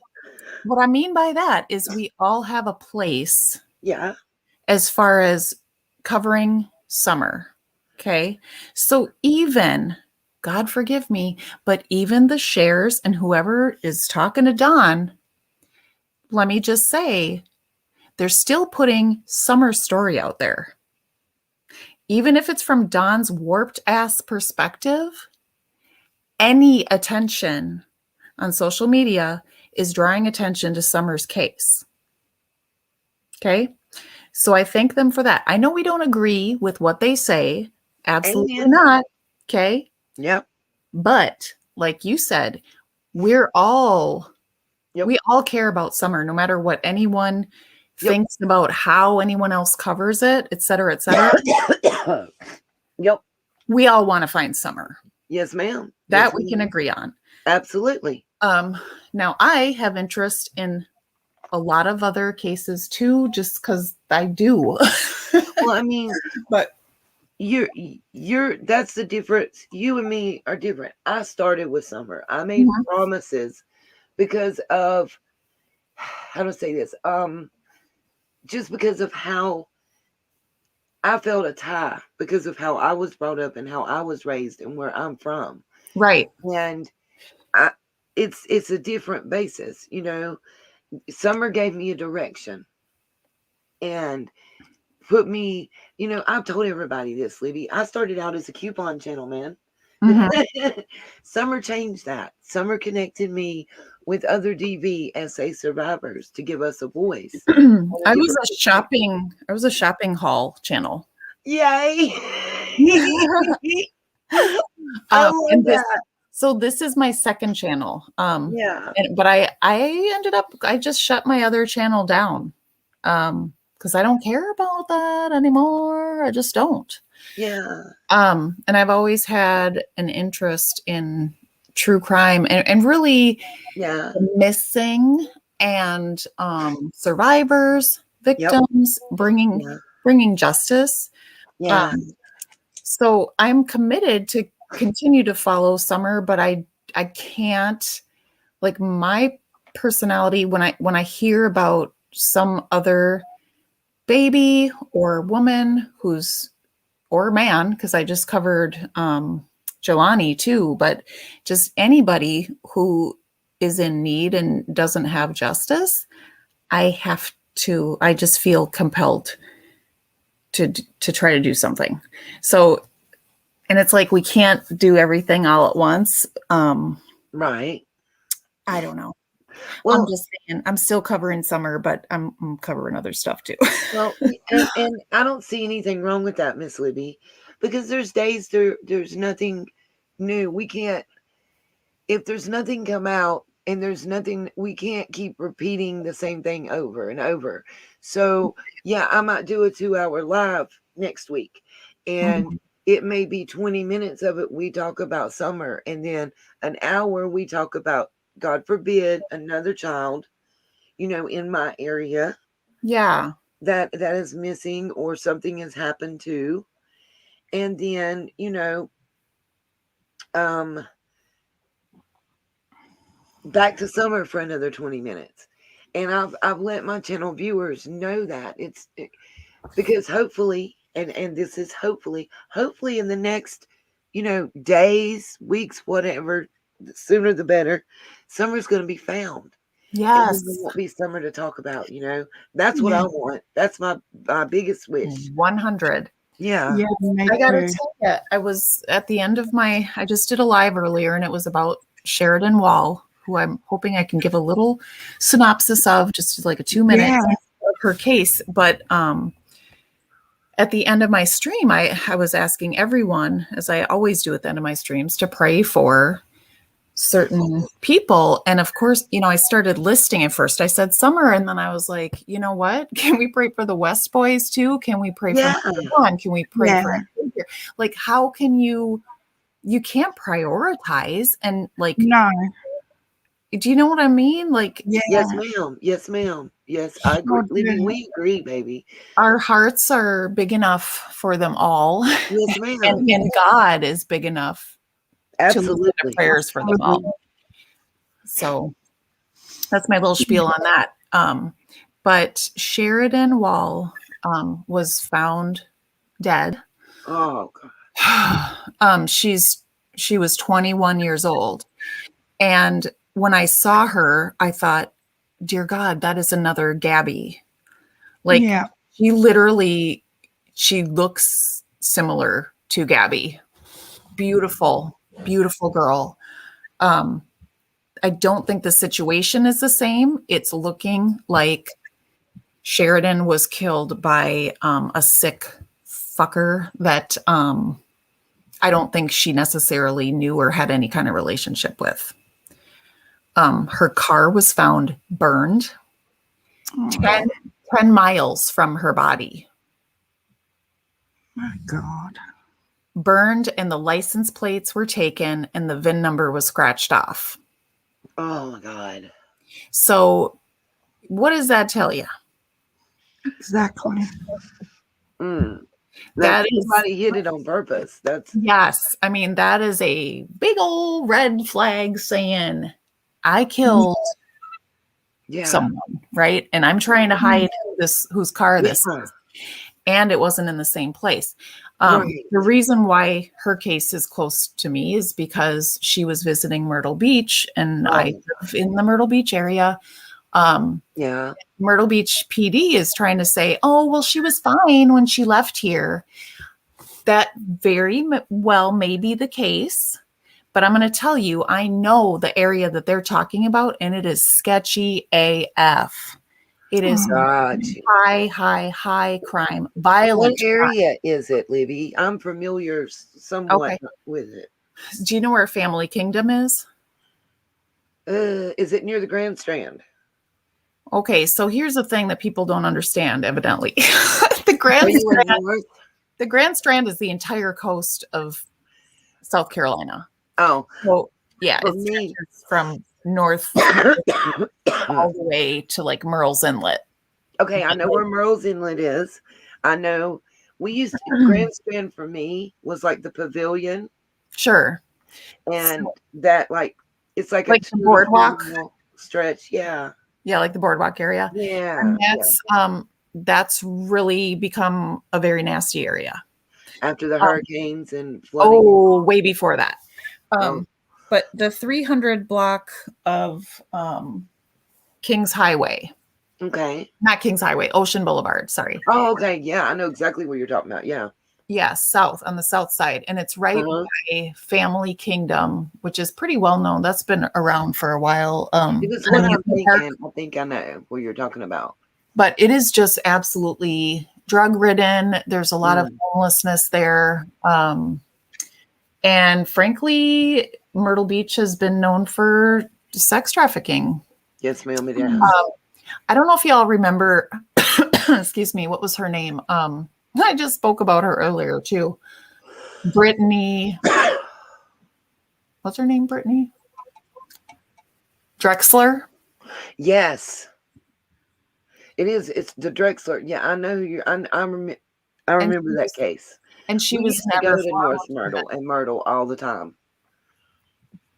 [SPEAKER 3] what I mean by that is we all have a place
[SPEAKER 4] yeah.
[SPEAKER 3] as far as covering summer. Okay. So even, God forgive me, but even the shares and whoever is talking to Dawn, let me just say, they're still putting summer story out there. Even if it's from Dawn's warped ass perspective, any attention on social media is drawing attention to Summer's case. Okay. So I thank them for that. I know we don't agree with what they say. Absolutely
[SPEAKER 4] Amen.
[SPEAKER 3] not. Okay.
[SPEAKER 4] Yep.
[SPEAKER 3] But like you said, we're all,
[SPEAKER 4] Yep.
[SPEAKER 3] we all care about Summer, no matter what anyone thinks about how anyone else covers it, et cetera, et cetera.
[SPEAKER 4] Yep.
[SPEAKER 3] We all want to find Summer.
[SPEAKER 4] Yes, ma'am.
[SPEAKER 3] That
[SPEAKER 4] Yes,
[SPEAKER 3] we can
[SPEAKER 4] ma'am.
[SPEAKER 3] agree on.
[SPEAKER 4] Absolutely.
[SPEAKER 3] Now I have interest in a lot of other cases too, just because I do.
[SPEAKER 4] Well, I mean,
[SPEAKER 3] But
[SPEAKER 4] you're that's the difference. You and me are different. I started with Summer. I made
[SPEAKER 3] Mhm.
[SPEAKER 4] promises because of, how to say this, just because of how I felt a tie, because of how I was brought up and how I was raised and where I'm from.
[SPEAKER 3] right.
[SPEAKER 4] And it's a different basis, Summer gave me a direction and put me, I've told everybody this, Libby. I started out as a coupon channel, man.
[SPEAKER 3] Mhm.
[SPEAKER 4] Summer changed that. Summer connected me with other DV SA survivors to give us a voice.
[SPEAKER 3] I was a shopping haul channel.
[SPEAKER 4] Yay! I love
[SPEAKER 3] And
[SPEAKER 4] that.
[SPEAKER 3] so this is my second channel.
[SPEAKER 4] Yeah.
[SPEAKER 3] But I just shut my other channel down. Because I don't care about that anymore. I just don't.
[SPEAKER 4] Yeah.
[SPEAKER 3] And I've always had an interest in true crime and really
[SPEAKER 4] Yeah.
[SPEAKER 3] the missing and survivors, victims, bringing justice.
[SPEAKER 4] Yeah.
[SPEAKER 3] So I'm committed to continue to follow Summer, but I can't, like, my personality when I hear about some other baby or woman or man, because I just covered Jelani too, but just anybody who is in need and doesn't have justice, I just feel compelled to try to do something. So, and it's like we can't do everything all at once.
[SPEAKER 4] Right.
[SPEAKER 3] I don't know.
[SPEAKER 4] Well,
[SPEAKER 3] I'm just saying, I'm still covering Summer, but I'm covering other stuff too.
[SPEAKER 4] well, and I don't see anything wrong with that, Miss Libby, because there's days there's nothing new. We can't, if there's nothing come out and there's nothing, we can't keep repeating the same thing over and over. So yeah, I might do a 2-hour live next week, and it may be 20 minutes of it we talk about Summer, and then an hour we talk about, God forbid, another child, in my area.
[SPEAKER 3] Yeah.
[SPEAKER 4] That is missing or something has happened to. And then, back to Summer for another 20 minutes. And I've let my channel viewers know that because hopefully, and this is hopefully in the next, days, weeks, whatever, the sooner the better, Summer's going to be found.
[SPEAKER 3] Yes.
[SPEAKER 4] And there won't be Summer to talk about, That's what I want. That's my biggest wish.
[SPEAKER 3] 100.
[SPEAKER 4] Yeah.
[SPEAKER 3] I gotta tell you, I was at the end of I just did a live earlier and it was about Sheridan Wall, who I'm hoping I can give a little synopsis of, just like a 2 minutes of her case. But at the end of my stream, I was asking everyone, as I always do at the end of my streams, to pray for certain people. And of course, I started listing at first. I said Summer, and then I was like, you know what? Can we pray for the West Boys too? Can we pray
[SPEAKER 4] Yeah.
[SPEAKER 3] for John? Can we pray
[SPEAKER 1] Yeah.
[SPEAKER 3] for like how can you can't prioritize and like
[SPEAKER 1] No.
[SPEAKER 3] do you know what I mean? Like
[SPEAKER 1] Yeah.
[SPEAKER 4] Yes, ma'am. Yes, ma'am. Yes, I agree.
[SPEAKER 1] Sure
[SPEAKER 4] Libby,
[SPEAKER 1] do.
[SPEAKER 4] we agree, baby.
[SPEAKER 3] our hearts are big enough for them all.
[SPEAKER 4] Yes, ma'am.
[SPEAKER 3] And God is big enough to listen to
[SPEAKER 4] Absolutely.
[SPEAKER 3] prayers for them all. So that's my little spiel on that. But Sheridan Wall was found dead.
[SPEAKER 4] Oh, God.
[SPEAKER 3] She was 21 years old. And when I saw her, I thought, dear God, that is another Gabby. Like
[SPEAKER 1] Yeah.
[SPEAKER 3] she looks similar to Gabby. Beautiful, beautiful girl. I don't think the situation is the same. It's looking like Sheridan was killed by a sick fucker that I don't think she necessarily knew or had any kind of relationship with. Her car was found burned
[SPEAKER 1] Oh,
[SPEAKER 3] 10 miles from her body.
[SPEAKER 1] my God.
[SPEAKER 3] Burned, and the license plates were taken and the VIN number was scratched off.
[SPEAKER 4] Oh, my God.
[SPEAKER 3] So what does that tell you?
[SPEAKER 1] Exactly.
[SPEAKER 3] That is,
[SPEAKER 4] somebody hit it on purpose. That's
[SPEAKER 3] yes. I mean, that is a big old red flag saying I killed someone, right? And I'm trying to hide whose car this is. And it wasn't in the same place.
[SPEAKER 4] Right.
[SPEAKER 3] The reason why her case is close to me is because she was visiting Myrtle Beach, and I live in the Myrtle Beach area. Myrtle Beach PD is trying to say, oh, well, she was fine when she left here. That very well may be the case, but I'm going to tell you, I know the area that they're talking about, and it is sketchy AF. It is high crime, violent.
[SPEAKER 4] What area is it, Libby? I'm familiar somewhat with it.
[SPEAKER 3] Do you know where Family Kingdom is?
[SPEAKER 4] Is it near the Grand Strand?
[SPEAKER 3] Okay, so here's the thing that people don't understand, evidently. The Grand Strand is the entire coast of South Carolina.
[SPEAKER 4] Oh.
[SPEAKER 3] So, yeah, it's from north all the way to like Murrells Inlet.
[SPEAKER 4] Okay, I know where Murrells Inlet is. I know we used to, Grand Strand for me was like the pavilion.
[SPEAKER 3] Sure.
[SPEAKER 4] And that it's like
[SPEAKER 3] a
[SPEAKER 4] the
[SPEAKER 3] boardwalk
[SPEAKER 4] stretch. Yeah.
[SPEAKER 3] Yeah, like the boardwalk area.
[SPEAKER 4] Yeah.
[SPEAKER 3] And that's really become a very nasty area.
[SPEAKER 4] After the hurricanes and flooding.
[SPEAKER 3] Oh, way before that. But the 300 block of Kings Highway.
[SPEAKER 4] Okay.
[SPEAKER 3] Not Kings Highway, Ocean Boulevard. Sorry.
[SPEAKER 4] Oh, okay. Yeah, I know exactly what you're talking about. Yeah.
[SPEAKER 3] Yeah, on the south side. And it's right by Family Kingdom, which is pretty well known. That's been around for a while.
[SPEAKER 4] It was what I'm thinking. I think I know what you're talking about.
[SPEAKER 3] But it is just absolutely drug ridden. There's a lot of homelessness there. And frankly, Myrtle Beach has been known for sex trafficking.
[SPEAKER 4] Yes, ma'am, it is.
[SPEAKER 3] I don't know if y'all remember, excuse me, what was her name? I just spoke about her earlier too. Brittany. What's her name, Brittany? Drexler?
[SPEAKER 4] Yes. It is. It's the Drexler. Yeah, I know who you're. I remember that case.
[SPEAKER 3] And she was
[SPEAKER 4] never go to North Myrtle and Myrtle all the time.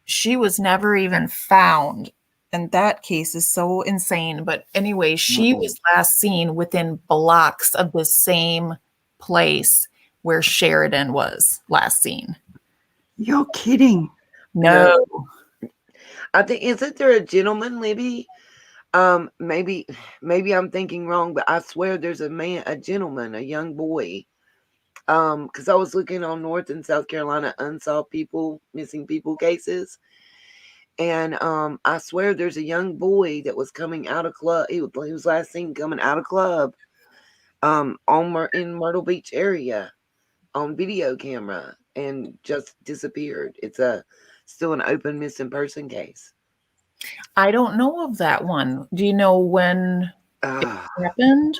[SPEAKER 3] She was never even found. And that case is so insane. But anyway, she was last seen within blocks of the same place where Sheridan was last seen.
[SPEAKER 1] You're kidding.
[SPEAKER 3] No.
[SPEAKER 4] I think, isn't there a gentleman, Libby? Maybe I'm thinking wrong, but I swear there's a gentleman, a young boy. Because I was looking on North and South Carolina unsolved missing people cases. And I swear there's a young boy that was coming out of club. He was last seen coming out of club in Myrtle Beach area on video camera and just disappeared. It's a still an open missing person case.
[SPEAKER 3] I don't know of that one. Do you know when it
[SPEAKER 4] Uh,
[SPEAKER 3] happened?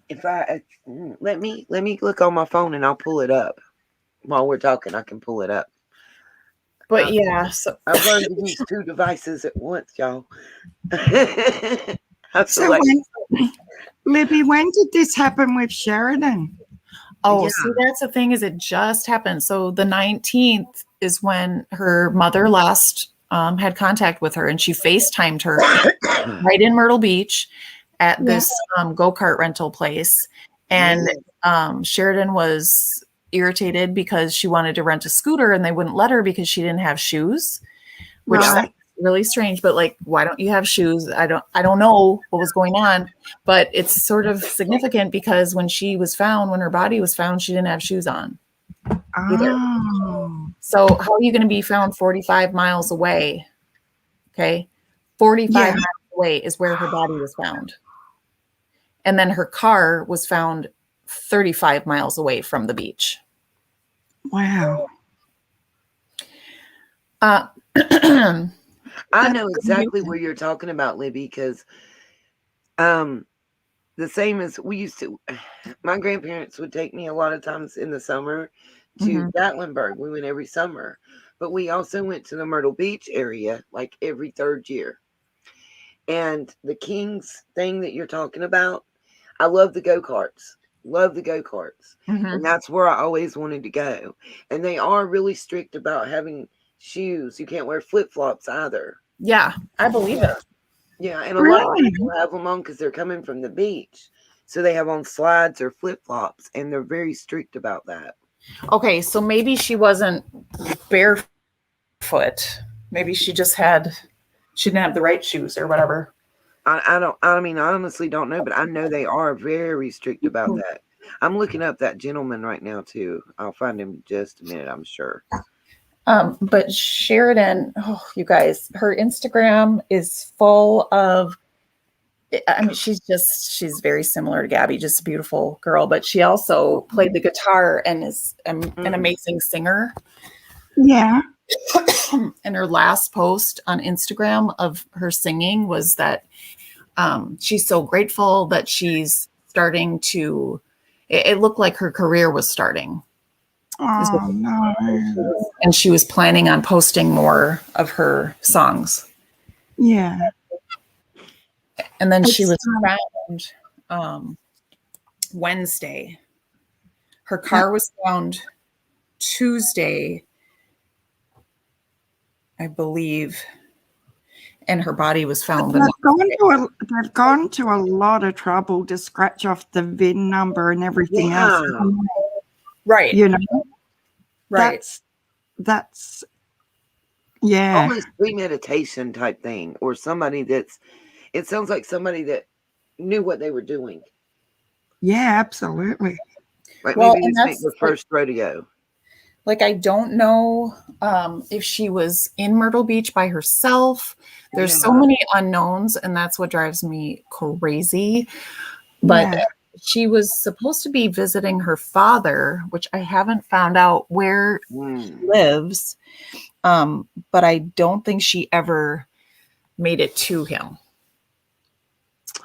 [SPEAKER 4] if I let me look on my phone and I'll pull it up while we're talking. I can pull it up.
[SPEAKER 3] But yeah, so
[SPEAKER 4] I've learned to use 2 devices at once, y'all.
[SPEAKER 1] So when, Libby, when did this happen with Sheridan?
[SPEAKER 3] oh,
[SPEAKER 4] Yeah.
[SPEAKER 3] see, that's the thing is it just happened. So the 19th is when her mother last had contact with her, and she FaceTimed her right in Myrtle Beach at this go-kart rental place. And Sheridan was irritated because she wanted to rent a scooter and they wouldn't let her because she didn't have shoes, which
[SPEAKER 1] Right.
[SPEAKER 3] really strange. But like, why don't you have shoes? I don't know what was going on, but it's sort of significant because when her body was found, she didn't have shoes on either.
[SPEAKER 1] Oh.
[SPEAKER 3] So how are you going to be found 45 miles away? Okay. 45
[SPEAKER 1] Yeah.
[SPEAKER 3] miles away is where her body was found. And then her car was found 35 miles away from the beach.
[SPEAKER 1] Wow.
[SPEAKER 4] I know exactly where you're talking about, Libby, because the same as we used to, my grandparents would take me a lot of times in the summer to Gatlinburg. We went every summer, but we also went to the Myrtle Beach area like every 3rd year. And the Kings thing that you're talking about, I love the go-karts. Love the go-karts. And that's where I always wanted to go. And they are really strict about having shoes. You can't wear flip-flops either.
[SPEAKER 3] Yeah, I believe it.
[SPEAKER 4] Yeah, and a lot of people have them on because they're coming from the beach. So they have on slides or flip-flops, and they're very strict about that.
[SPEAKER 3] Okay, so maybe she wasn't barefoot. Maybe she didn't have the right shoes or whatever.
[SPEAKER 4] I honestly don't know, but I know they are very strict about that. I'm looking up that gentleman right now, too. I'll find him in just a minute, I'm sure.
[SPEAKER 3] But Sheridan, you guys, her Instagram is full of, I mean, she's very similar to Gabby, just a beautiful girl, but she also played the guitar and is an amazing singer.
[SPEAKER 1] Yeah.
[SPEAKER 3] And her last post on Instagram of her singing was that she's so grateful that she's starting to, it looked like her career was starting.
[SPEAKER 1] Oh, no.
[SPEAKER 3] And she was planning on posting more of her songs.
[SPEAKER 1] Yeah.
[SPEAKER 3] And then she was found Wednesday. Her car was found Tuesday, I believe. And her body was found.
[SPEAKER 1] They've gone to a lot of trouble to scratch off the VIN number and everything else.
[SPEAKER 3] Right.
[SPEAKER 1] You know?
[SPEAKER 3] Right.
[SPEAKER 1] That's yeah.
[SPEAKER 4] Almost premeditation type thing, or somebody it sounds like somebody that knew what they were doing.
[SPEAKER 1] Yeah, absolutely.
[SPEAKER 4] Like maybe this ain't their first rodeo.
[SPEAKER 3] Like, I don't know if she was in Myrtle Beach by herself. There's so many unknowns, and that's what drives me crazy. But she was supposed to be visiting her father, which I haven't found out where he lives. But I don't think she ever made it to him.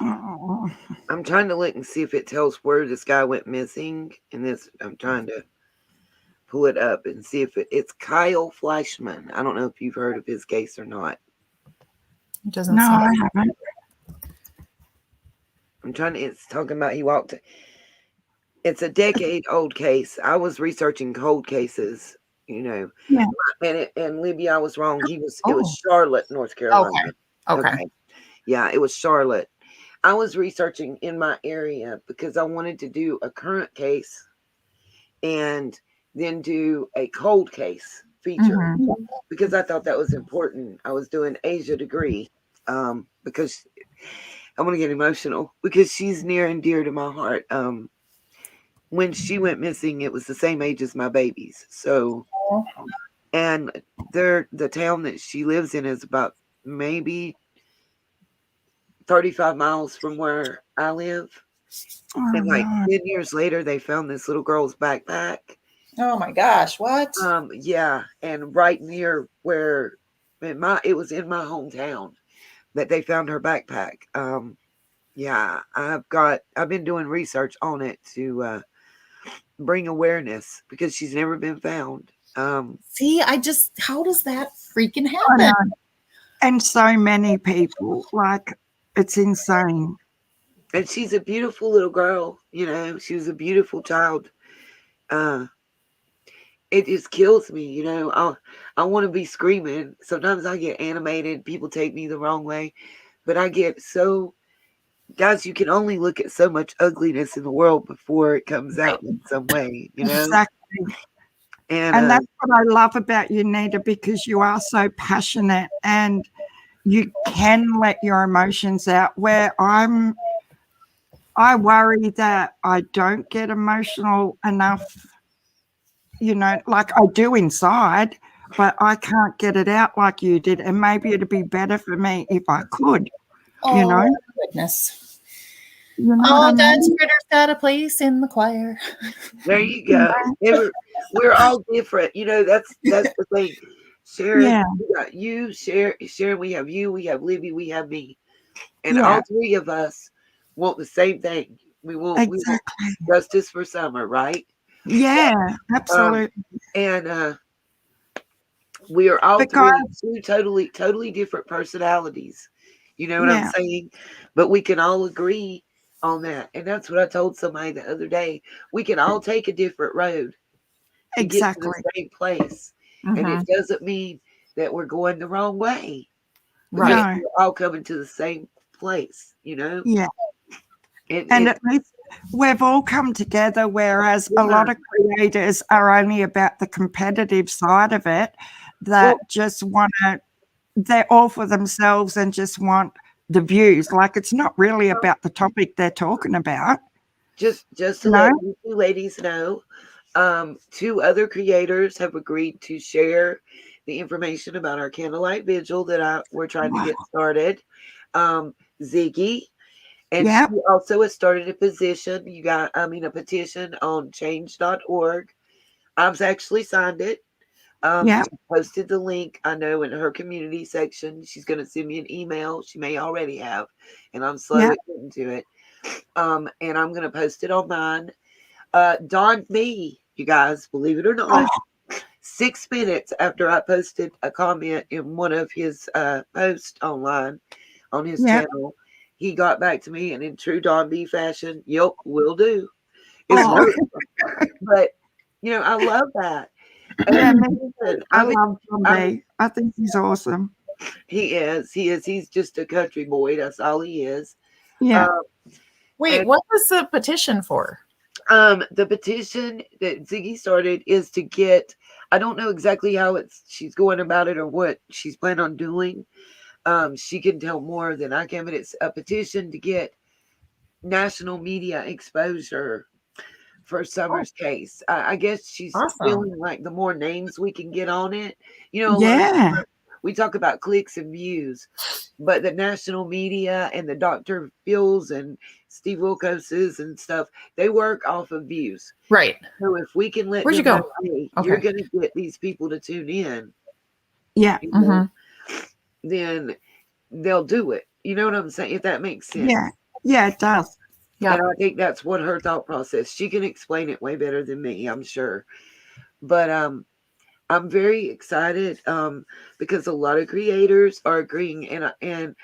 [SPEAKER 1] Oh.
[SPEAKER 4] I'm trying to look and see if it tells where this guy went missing. And I'm trying to pull it up and see if it's Kyle Fleischman. I don't know if you've heard of his case or not.
[SPEAKER 3] It doesn't.
[SPEAKER 1] No, I haven't.
[SPEAKER 4] It's talking about it's a decade-old case. I was researching cold cases, you know.
[SPEAKER 1] Yeah.
[SPEAKER 4] And Libby, I was wrong. It was Charlotte, North Carolina.
[SPEAKER 3] Okay.
[SPEAKER 4] Yeah, it was Charlotte. I was researching in my area because I wanted to do a current case and then do a cold case feature because I thought that was important. I was doing Asia degree because I'm going to get emotional because she's near and dear to my heart. When she went missing, it was the same age as my babies. So, and the town that she lives in is about maybe 35 miles from where I live. And like 10 years later, they found this little girl's backpack
[SPEAKER 3] Oh my gosh, what?
[SPEAKER 4] Yeah, and right near where it was in my hometown that they found her backpack. Yeah, I've been doing research on it to bring awareness because she's never been found.
[SPEAKER 3] See, how does that freaking
[SPEAKER 1] I
[SPEAKER 3] happen?
[SPEAKER 1] know. And so many people, like, it's insane.
[SPEAKER 4] And she's a beautiful little girl, she was a beautiful child. It just kills me, I want to be screaming. Sometimes I get animated, people take me the wrong way, but I get so, guys, you can only look at so much ugliness in the world before it comes out in some way,
[SPEAKER 1] Exactly.
[SPEAKER 4] And
[SPEAKER 1] And that's what I love about you, Nita, because you are so passionate and you can let your emotions out. Where I worry that I don't get emotional enough, like I do inside, but I can't get it out like you did. And maybe it'd be better for me if I could, you know.
[SPEAKER 3] Oh, goodness.
[SPEAKER 1] You know
[SPEAKER 3] Oh,
[SPEAKER 1] what I
[SPEAKER 3] God's
[SPEAKER 1] mean?
[SPEAKER 3] critter's got a place in the choir.
[SPEAKER 4] there you go. We're all different, that's the thing. Sharon,
[SPEAKER 1] Yeah,
[SPEAKER 4] we got you, Sharon, we have you, we have Libby, we have me. And
[SPEAKER 1] yeah,
[SPEAKER 4] all three of us want the same thing. We want
[SPEAKER 1] exactly.
[SPEAKER 4] justice for Summer, right?
[SPEAKER 1] Yeah,
[SPEAKER 4] Um,
[SPEAKER 1] absolutely.
[SPEAKER 4] and we are all
[SPEAKER 1] But guys,
[SPEAKER 4] three two totally different personalities. You know what I'm
[SPEAKER 1] yeah,
[SPEAKER 4] saying? But we can all agree on that. And that's what I told somebody the other day. We can all take a different road to get to the
[SPEAKER 1] exactly.
[SPEAKER 4] same place. And it doesn't mean that we're going the wrong way. Because
[SPEAKER 3] Right.
[SPEAKER 1] No,
[SPEAKER 4] we're all coming to the same place,
[SPEAKER 1] yeah.
[SPEAKER 4] It,
[SPEAKER 1] And
[SPEAKER 4] it
[SPEAKER 1] at least we've all come together, whereas a
[SPEAKER 4] yeah.
[SPEAKER 1] lot of creators are only about the competitive side of it,
[SPEAKER 4] Well,
[SPEAKER 1] that just want to, they're all for themselves and just want the views. Like it's not really about the topic they're talking about,
[SPEAKER 4] just to
[SPEAKER 1] you
[SPEAKER 4] let
[SPEAKER 1] know?
[SPEAKER 4] you two ladies know, two other creators have agreed to share the information about our candlelight vigil that we're trying to
[SPEAKER 1] Wow.
[SPEAKER 4] get started. Ziggy, and she
[SPEAKER 1] Yep,
[SPEAKER 4] also has started a a petition on change.org. I've actually signed it.
[SPEAKER 1] yep,
[SPEAKER 4] She posted the link, I know, in her community section. She's going to send me an email. She may already have, and I'm slow
[SPEAKER 1] yep.
[SPEAKER 4] at getting to it. And I'm going to post it on mine. Don Me, you guys, believe it or
[SPEAKER 1] Oh,
[SPEAKER 4] not, 6 minutes after I posted a comment in one of his posts online on his
[SPEAKER 1] yep.
[SPEAKER 4] channel, he got back to me, and in true Don B fashion, yep, will do. It's
[SPEAKER 1] Oh,
[SPEAKER 4] work, but I love that.
[SPEAKER 1] yeah,
[SPEAKER 4] And
[SPEAKER 1] me too.
[SPEAKER 4] listen,
[SPEAKER 1] I love John
[SPEAKER 4] I
[SPEAKER 1] B. I think he's awesome.
[SPEAKER 4] he's just a country boy. That's all he is.
[SPEAKER 1] Yeah.
[SPEAKER 4] Um,
[SPEAKER 3] Wait,
[SPEAKER 4] and
[SPEAKER 3] what was the petition for?
[SPEAKER 4] The petition that Ziggy started is to get. I don't know exactly how she's going about it or what she's planning on doing. She can tell more than I can, but it's a petition to get national media exposure for Summer's case. I guess she's
[SPEAKER 3] Awesome.
[SPEAKER 4] feeling like the more names we can get on it, a lot of
[SPEAKER 1] Yeah,
[SPEAKER 4] we talk about clicks and views, but the national media and the Dr. Phil's and Steve Wilkos's and stuff, they work off of views.
[SPEAKER 3] Right.
[SPEAKER 4] So if we can let
[SPEAKER 3] Where'd you
[SPEAKER 4] them know,
[SPEAKER 3] go?
[SPEAKER 4] hey,
[SPEAKER 3] Okay.
[SPEAKER 4] you're going to get these people to tune in,
[SPEAKER 1] yeah,
[SPEAKER 4] then they'll do it. You know what I'm saying? If that makes sense.
[SPEAKER 1] yeah, yeah, it does.
[SPEAKER 3] Yeah.
[SPEAKER 4] And I think that's what her thought process. She can explain it way better than me, I'm sure. But I'm very excited because a lot of creators are agreeing, and I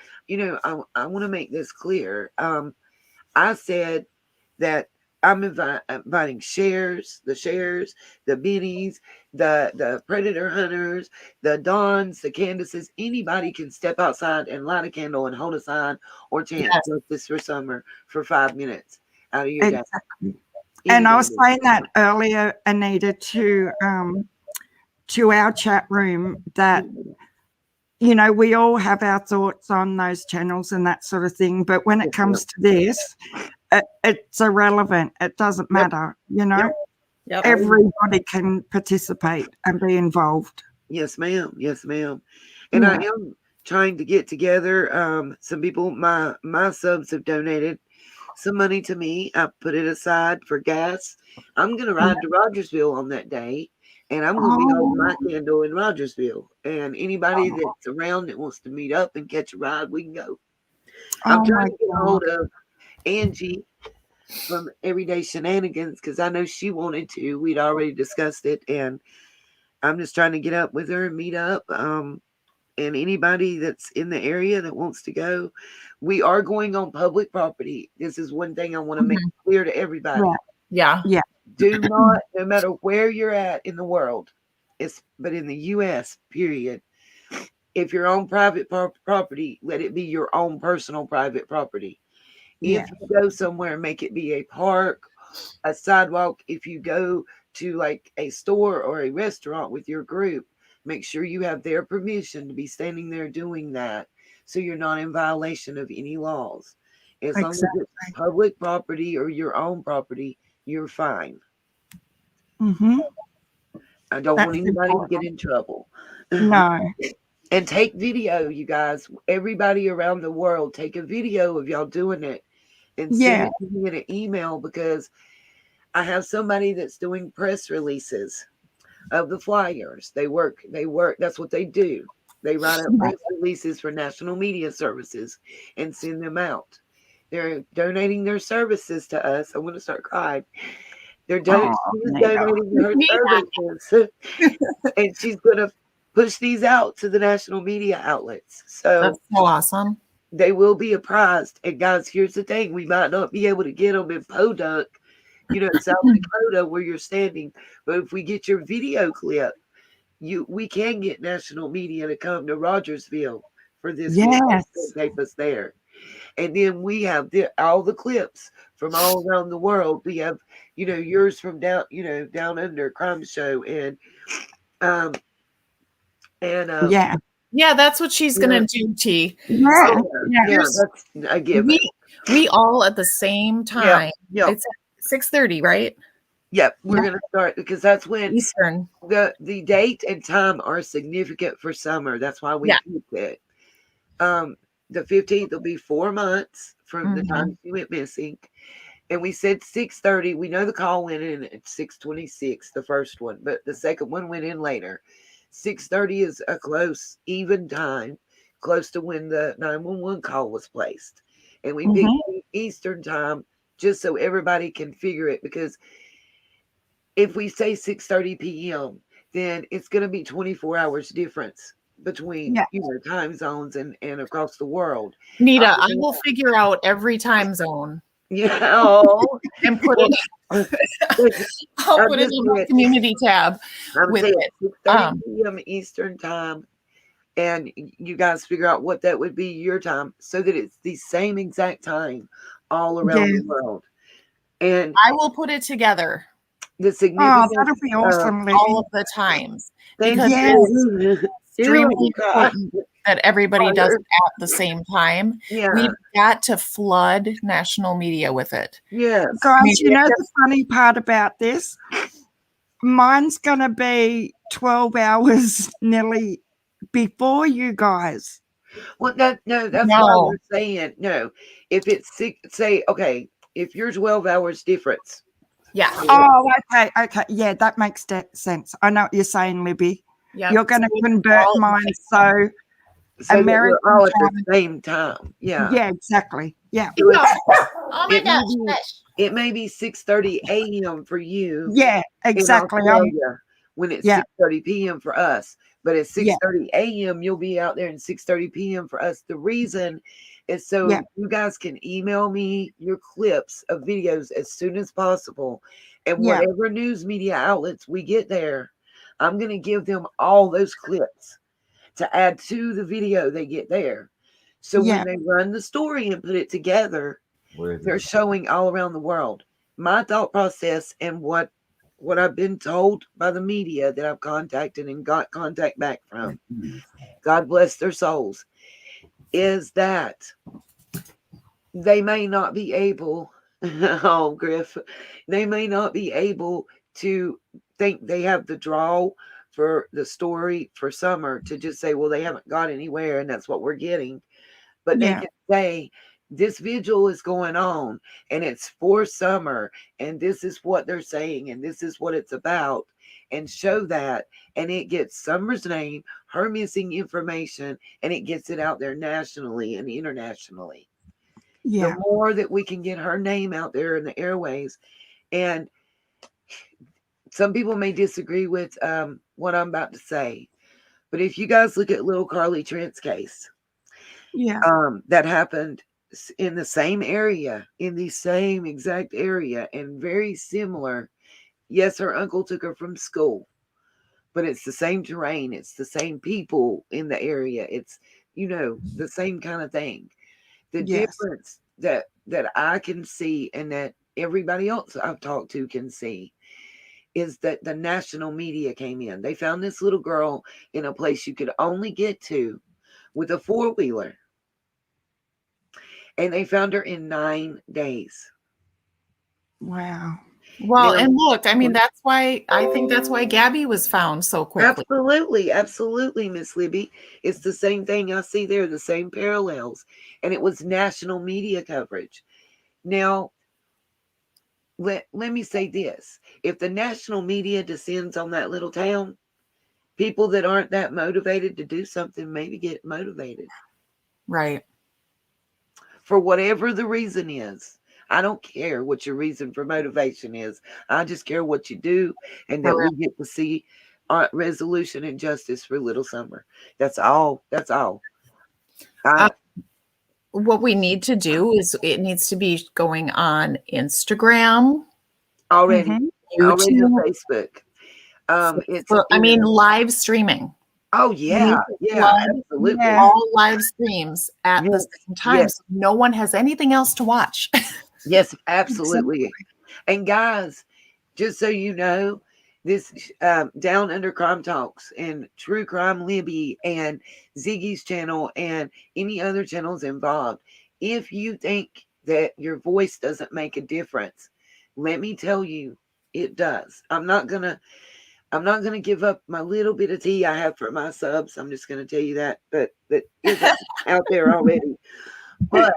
[SPEAKER 4] want to make this clear. I said that I'm inviting the Bennies, the predator hunters, the Dons, the Candaces. Anybody can step outside and light a candle and hold a sign or chant
[SPEAKER 3] Yes.
[SPEAKER 4] justice for Summer for 5 minutes out of your day.
[SPEAKER 1] Exactly. And I was saying that earlier, Anita, to our chat room that, we all have our thoughts on those channels and that sort of thing. But when it comes to this, it's irrelevant. It doesn't matter,
[SPEAKER 3] Yep.
[SPEAKER 1] Everybody can participate and be involved.
[SPEAKER 4] Yes, ma'am. Yes, ma'am. And
[SPEAKER 1] Yeah.
[SPEAKER 4] I am trying to get together some people. My subs have donated some money to me. I put it aside for gas. I'm going to ride to Rogersville on that day, and I'm going to be holding my
[SPEAKER 1] Oh,
[SPEAKER 4] candle in Rogersville. And anybody that's around that wants to meet up and catch a ride, we can go. I'm
[SPEAKER 1] oh
[SPEAKER 4] trying
[SPEAKER 1] my
[SPEAKER 4] to get a
[SPEAKER 1] God.
[SPEAKER 4] hold of Angie from Everyday Shenanigans because I know she wanted to. We'd already discussed it, and I'm just trying to get up with her and meet up. And anybody that's in the area that wants to go, we are going on public property. This is one thing I want to make clear to everybody.
[SPEAKER 1] Right.
[SPEAKER 3] Yeah.
[SPEAKER 1] Yeah.
[SPEAKER 4] Do not, no matter where you're at in the world, but in the U.S., period, if you're on private property, let it be your own personal private property.
[SPEAKER 1] Yeah.
[SPEAKER 4] If you go somewhere, make it be a park, a sidewalk. If you go to like a store or a restaurant with your group, make sure you have their permission to be standing there doing that, so you're not in violation of any laws. As long as
[SPEAKER 1] Exactly.
[SPEAKER 4] it's public property or your own property, you're fine.
[SPEAKER 1] Mm-hmm.
[SPEAKER 4] I don't want
[SPEAKER 1] That's
[SPEAKER 4] anybody to get
[SPEAKER 1] important.
[SPEAKER 4] in trouble.
[SPEAKER 1] No.
[SPEAKER 4] And take video, you guys. Everybody around the world, take a video of y'all doing it and send
[SPEAKER 1] Yeah.
[SPEAKER 4] it to me in an email, because I have somebody that's doing press releases of the flyers. They work. That's what they do. They write up press releases for national media services and send them out. They're donating their services to us. I'm going to start crying.
[SPEAKER 1] Oh,
[SPEAKER 4] She's
[SPEAKER 1] Nita.
[SPEAKER 4] donating her services, and she's going to push these out to the national media outlets. So
[SPEAKER 3] That's so awesome.
[SPEAKER 4] they will be apprised. And guys, here's the thing: we might not be able to get them in Podunk, South Dakota, where you're standing. But if we get your video clip, we can get national media to come to Rogersville for this week and
[SPEAKER 1] Yes.
[SPEAKER 4] tape us there. And then we have all the clips from all around the world. We have, yours from down under Crime Show, um
[SPEAKER 1] Yeah.
[SPEAKER 3] Yeah, that's what she's
[SPEAKER 4] yeah,
[SPEAKER 3] gonna do, T.
[SPEAKER 1] Yeah. Yeah.
[SPEAKER 4] that's a given.
[SPEAKER 3] We all at the same time.
[SPEAKER 4] Yeah.
[SPEAKER 3] It's at 6:30, right?
[SPEAKER 4] Yep, we're
[SPEAKER 1] Yeah.
[SPEAKER 4] gonna start because that's when
[SPEAKER 3] Eastern.
[SPEAKER 4] the date and time are significant for summer. That's why we picked it. The 15th will be 4 months from the time she went missing. And we said 6:30. We know the call went in at 6:26, the first one, but the second one went in later. 6:30 is a close, even time, close to when the 911 call was placed. And we picked Eastern time just so everybody can figure it, because if we say 6:30 p.m., then it's going to be 24 hours difference between time zones and across the world.
[SPEAKER 3] Nita, I will figure out every time zone.
[SPEAKER 4] Yeah,
[SPEAKER 3] and put it. I'll put it in the community tab with it.
[SPEAKER 4] 6:30 p.m. Eastern time, and you guys figure out what that would be your time, so that it's the same exact time all around the world. And
[SPEAKER 3] I will put it together.
[SPEAKER 4] The significance.
[SPEAKER 1] Oh, that'll be awesome,
[SPEAKER 3] all of the times. Because
[SPEAKER 1] yes.
[SPEAKER 3] it's extremely important that everybody does it at the same time.
[SPEAKER 4] Yeah.
[SPEAKER 3] We've got to flood national media with it.
[SPEAKER 4] Yes.
[SPEAKER 1] Guys, the funny part about this? Mine's going to be 12 hours nearly before you guys.
[SPEAKER 4] Well, that's why we're saying, no. If it's if you're 12 hours difference.
[SPEAKER 3] Yeah.
[SPEAKER 1] Oh, okay. Yeah, that makes sense. I know what you're saying, Libby. Yep. You're going to convert mine so American
[SPEAKER 4] we're all at the same time. Yeah.
[SPEAKER 1] Yeah, exactly. Yeah.
[SPEAKER 3] Oh my gosh.
[SPEAKER 4] It may be 6:30 a.m. for you.
[SPEAKER 1] Yeah, exactly.
[SPEAKER 4] When it's 6:30 p.m. for us. But at 6:30 a.m., you'll be out there, and 6:30 p.m. for us. The reason is so you guys can email me your clips of videos as soon as possible. And whatever news media outlets we get there, I'm going to give them all those clips to add to the video they get there. So when they run the story and put it together, they're showing all around the world. My thought process and what I've been told by the media that I've contacted and got contact back from, God bless their souls, is that they may not be able, Griff, they may not be able to think they have the draw for the story for summer to just say, well, they haven't got anywhere and that's what we're getting. But they can say, this vigil is going on and it's for summer and this is what they're saying and this is what it's about, and show that, and it gets Summer's name, her missing information, and it gets it out there nationally and internationally.
[SPEAKER 1] Yeah.
[SPEAKER 4] The more that we can get her name out there in the airways. And some people may disagree with what I'm about to say, but if you guys look at little Carly Trent's case,
[SPEAKER 1] Yeah.
[SPEAKER 4] that happened in the same area, in the same exact area, and very similar. Yes, her uncle took her from school, but it's the same terrain. It's the same people in the area. It's, the same kind of thing. The
[SPEAKER 1] Yes.
[SPEAKER 4] difference that I can see and that everybody else I've talked to can see is that the national media came in. They found this little girl in a place you could only get to with a four-wheeler. And they found her in 9 days.
[SPEAKER 1] Wow.
[SPEAKER 3] Well,
[SPEAKER 4] Now,
[SPEAKER 3] and look, I mean, I think that's why Gabby was found so quickly.
[SPEAKER 4] absolutely, Miss Libby. It's the same thing I see there, the same parallels. And it was national media coverage. Now, let me say this. If the national media descends on that little town, people that aren't that motivated to do something maybe get motivated.
[SPEAKER 3] Right.
[SPEAKER 4] For whatever the reason is. I don't care what your reason for motivation is. I just care what you do, and that we get to see resolution and justice for little Summer. That's all. That's all.
[SPEAKER 3] What we need to do is it needs to be going on Instagram,
[SPEAKER 4] Already
[SPEAKER 1] Mhm.
[SPEAKER 4] on
[SPEAKER 3] YouTube,
[SPEAKER 4] Facebook. It's
[SPEAKER 3] live streaming.
[SPEAKER 4] Oh yeah, absolutely.
[SPEAKER 1] Yeah.
[SPEAKER 3] All live streams at the same time.
[SPEAKER 4] Yes.
[SPEAKER 3] So no one has anything else to watch.
[SPEAKER 4] Yes, absolutely. And guys, just so you know, this Down Under Crime Talks and True Crime Libby and Ziggy's channel and any other channels involved, if you think that your voice doesn't make a difference, let me tell you, it does. I'm not gonna give up my little bit of tea I have for my subs. I'm just gonna tell you that, but that isn't out there already. But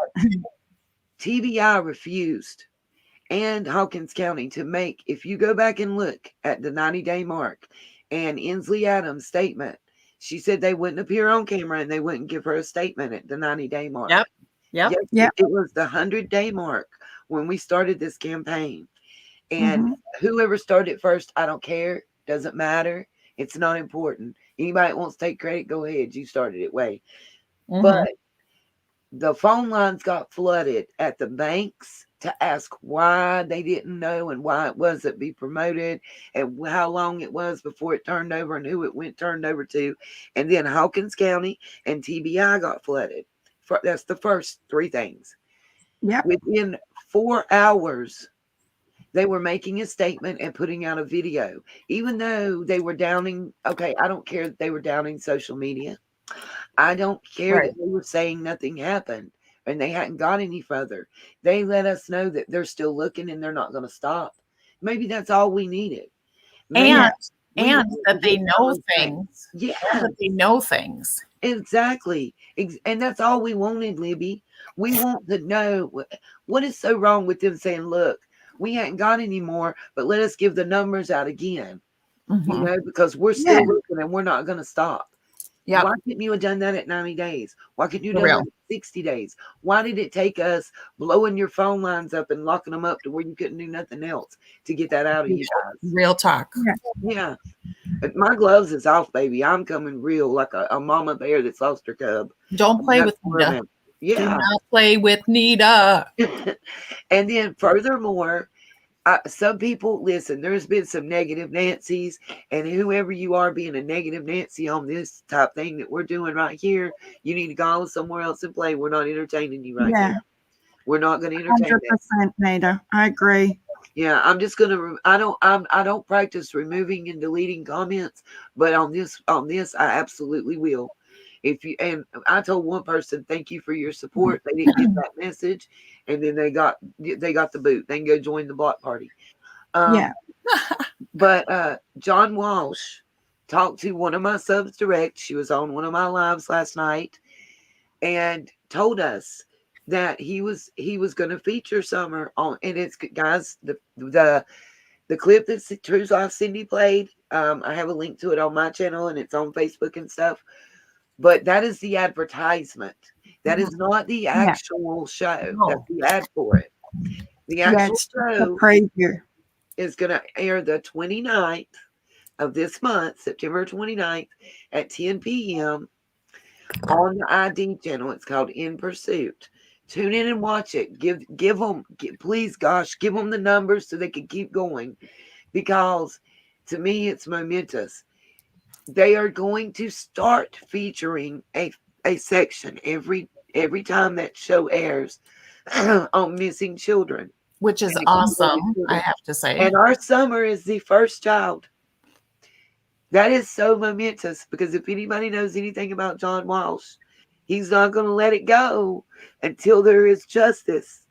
[SPEAKER 4] TBI refused, and Hawkins County, to make, if you go back and look at the 90-day mark and Inslee Adams' statement, she said they wouldn't appear on camera and they wouldn't give her a statement at the 90-day mark.
[SPEAKER 3] Yep.
[SPEAKER 4] Yes, it was the 100-day mark when we started this campaign. And whoever started first, I don't care. Doesn't matter. It's not important. Anybody that wants to take credit, go ahead. You started it way. But the phone lines got flooded at the banks to ask why they didn't know and why it wasn't be promoted and how long it was before it turned over and who it turned over to. And then Hawkins County and TBI got flooded. That's the first three things.
[SPEAKER 1] Yep.
[SPEAKER 4] Within 4 hours, they were making a statement and putting out a video, even though they were downing. Okay, I don't care that they were downing social media. I don't care that they were saying nothing happened and they hadn't got any further. They let us know that they're still looking and they're not going to stop. Maybe that's all we needed.
[SPEAKER 3] And that they know things.
[SPEAKER 4] Yeah.
[SPEAKER 3] That they know things.
[SPEAKER 4] Exactly. And that's all we wanted, Libby. We want to know what is so wrong with them saying, look, we hadn't got any more, but let us give the numbers out again. Because we're still looking and we're not going to stop.
[SPEAKER 3] Yep.
[SPEAKER 4] Why couldn't you have done that at 90 days? Why couldn't you have done that at 60 days? Why did it take us blowing your phone lines up and locking them up to where you couldn't do nothing else to get that out of you guys?
[SPEAKER 3] Real talk.
[SPEAKER 4] Yeah. My gloves is off, baby. I'm coming real like a mama bear that's lost her cub.
[SPEAKER 3] Don't play with Nita.
[SPEAKER 4] Yeah.
[SPEAKER 3] Do not play with Nita.
[SPEAKER 4] And then furthermore, some people, listen, there's been some negative Nancy's, and whoever you are being a negative Nancy on this type thing that we're doing right here, you need to go somewhere else and play. We're not entertaining you right now. We're not going to entertain
[SPEAKER 1] 100%, Nita. I agree.
[SPEAKER 4] Yeah, I'm just going to, I don't practice removing and deleting comments, but on this, I absolutely will. And I told one person, thank you for your support. They didn't get that message, and then they got the boot. They can go join the block party. But John Walsh talked to one of my subs direct. She was on one of my lives last night and told us that he was going to feature Summer on, and it's, guys, the clip that True's Life Cindy played. I have a link to it on my channel, and it's on Facebook and stuff. But that is the advertisement. That is not the actual show. That's
[SPEAKER 3] No.
[SPEAKER 4] the ad for it. The
[SPEAKER 1] Yeah,
[SPEAKER 4] actual
[SPEAKER 1] it's just a
[SPEAKER 4] show
[SPEAKER 1] preview.
[SPEAKER 4] is going to air the 29th of this month, September 29th at 10 p.m. on the ID channel. It's called In Pursuit. Tune in and watch it. Please, gosh, give them the numbers so they can keep going, because to me, it's momentous. They are going to start featuring a section every time that show airs on missing children.
[SPEAKER 3] Which is
[SPEAKER 4] And
[SPEAKER 3] awesome,
[SPEAKER 4] exploited
[SPEAKER 3] I
[SPEAKER 4] children.
[SPEAKER 3] have to say.
[SPEAKER 4] And our Summer is the first child. That is so momentous, because if anybody knows anything about John Walsh, he's not going to let it go until there is justice,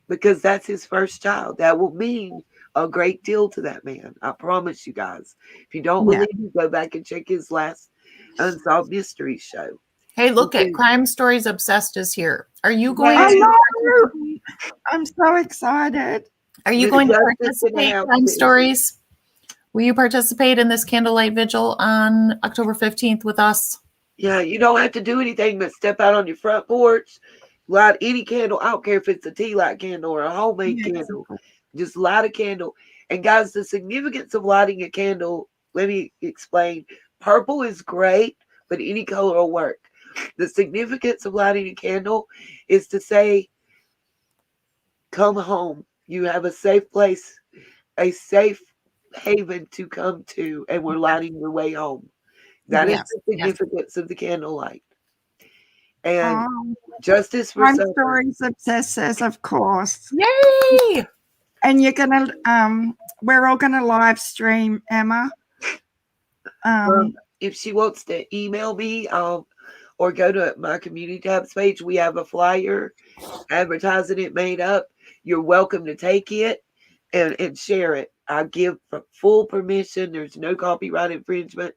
[SPEAKER 4] because that's his first child. That will mean a great deal to that man. I promise you guys. If you don't
[SPEAKER 1] Yeah.
[SPEAKER 4] believe me, go back and check his last Unsolved Mysteries show.
[SPEAKER 3] Hey, look at
[SPEAKER 4] Okay.
[SPEAKER 3] Crime Stories Obsessed is here. Are you going
[SPEAKER 1] I
[SPEAKER 3] to
[SPEAKER 1] know. I'm so excited.
[SPEAKER 3] Are you
[SPEAKER 4] Miss
[SPEAKER 3] going to
[SPEAKER 4] Justice in the
[SPEAKER 3] participate,
[SPEAKER 4] house,
[SPEAKER 3] Crime
[SPEAKER 4] too.
[SPEAKER 3] Stories? Will you participate in this candlelight vigil on October 15th with us?
[SPEAKER 4] Yeah, you don't have to do anything but step out on your front porch, light any candle. I don't care if it's a tea light candle or a homemade
[SPEAKER 1] Yeah,
[SPEAKER 4] candle. Just light a candle. And guys, the significance of lighting a candle, let me explain. Purple is great, but any color will work. The significance of lighting a candle is to say, come home. You have a safe place, a safe haven to come to, and we're lighting your way home. That is
[SPEAKER 3] Yes,
[SPEAKER 4] the
[SPEAKER 3] yes.
[SPEAKER 4] significance of the candlelight. And
[SPEAKER 1] Um,
[SPEAKER 4] justice for
[SPEAKER 1] Crime
[SPEAKER 4] Summer.
[SPEAKER 1] Stories Obsessed says, of course.
[SPEAKER 3] Yay!
[SPEAKER 1] And you're gonna we're all gonna live stream Emma.
[SPEAKER 4] If she wants to email me, or go to my community tabs page, we have a flyer advertising it made up. You're welcome to take it and share it. I give full permission. There's no copyright infringement.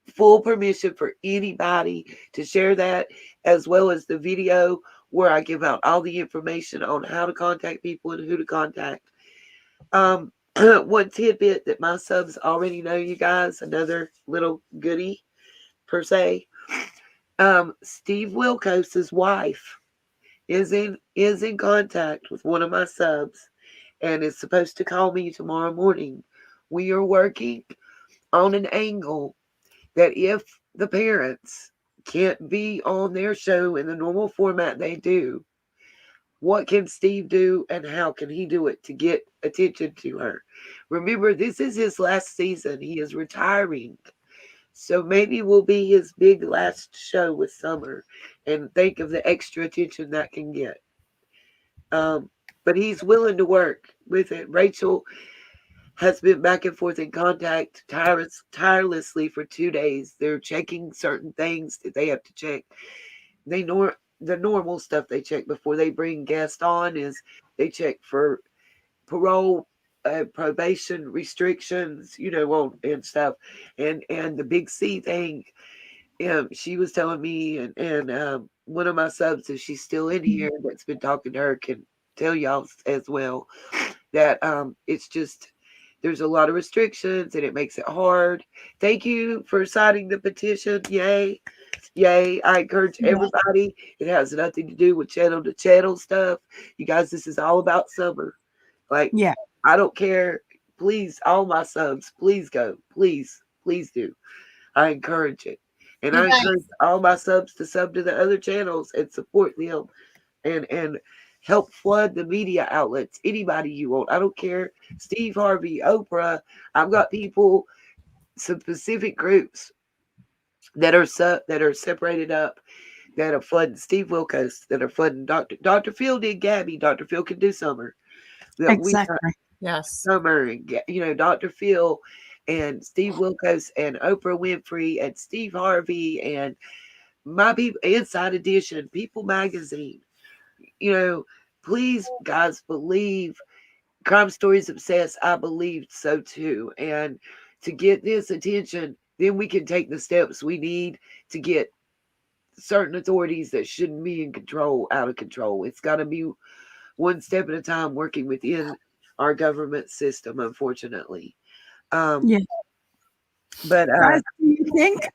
[SPEAKER 4] Full permission for anybody to share that, as well as the video where I give out all the information on how to contact people and who to contact. One tidbit that my subs already know, you guys, another little goodie per se. Steve Wilkos's wife is in contact with one of my subs and is supposed to call me tomorrow morning. We are working on an angle that if the parents can't be on their show in the normal format they do, what can Steve do and how can he do it to get attention to her? Remember, this is his last season. He is retiring. So maybe will be his big last show with Summer, and think of the extra attention that can get. But he's willing to work with it. Rachel has been back and forth in contact tirelessly for 2 days. They're checking certain things that they have to check. The normal stuff they check before they bring guests on is they check for parole, probation restrictions, and stuff. And the big C thing, she was telling me, and one of my subs, if she's still in here, that's been talking to her, can tell y'all as well, that it's just, there's a lot of restrictions and it makes it hard. Thank you for signing the petition. Yay. I encourage everybody. It has nothing to do with channel to channel stuff. You guys, this is all about Summer. Like,
[SPEAKER 1] Yeah.
[SPEAKER 4] I don't care. Please, all my subs, please go. Please do. I encourage it. And
[SPEAKER 3] You
[SPEAKER 4] I
[SPEAKER 3] guys-
[SPEAKER 4] encourage all my subs to sub to the other channels and support them and help flood the media outlets. Anybody you want. I don't care. Steve Harvey, Oprah. I've got people, some specific groups that are separated up, that are flooding Steve Wilkos, that are flooding Dr. Phil did Gabby. Dr. Phil can do Summer. That we
[SPEAKER 1] Exactly.
[SPEAKER 3] Yes.
[SPEAKER 4] Summer and Dr. Phil and Steve Wilkos and Oprah Winfrey and Steve Harvey and my people, Inside Edition, People Magazine. Please, guys, believe Crime Stories Obsessed. I believed so too. And to get this attention, then we can take the steps we need to get certain authorities that shouldn't be in control out of control. It's got to be one step at a time, working within our government system, unfortunately.
[SPEAKER 1] Yeah.
[SPEAKER 4] But
[SPEAKER 1] Guys, do you think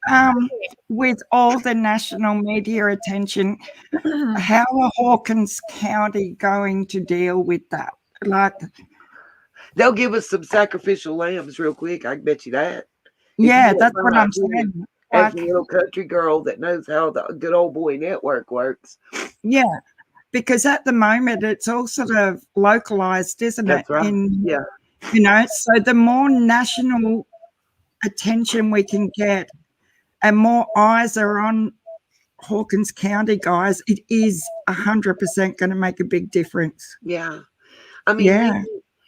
[SPEAKER 1] with all the national media attention, how are Hawkins County going to deal with that? Like,
[SPEAKER 4] they'll give us some sacrificial lambs real quick. I can bet you that.
[SPEAKER 1] yeah, that's what I'm saying.
[SPEAKER 4] As
[SPEAKER 1] Like,
[SPEAKER 4] a little country girl that knows how the good old boy network works.
[SPEAKER 1] yeah, because at the moment it's all sort of localized, isn't
[SPEAKER 4] That's
[SPEAKER 1] it?
[SPEAKER 4] right. Yeah.
[SPEAKER 1] You know, so the more national attention we can get and more eyes are on Hawkins County, guys, it is 100% going to make a big difference.
[SPEAKER 4] Yeah. I mean,
[SPEAKER 1] Yeah.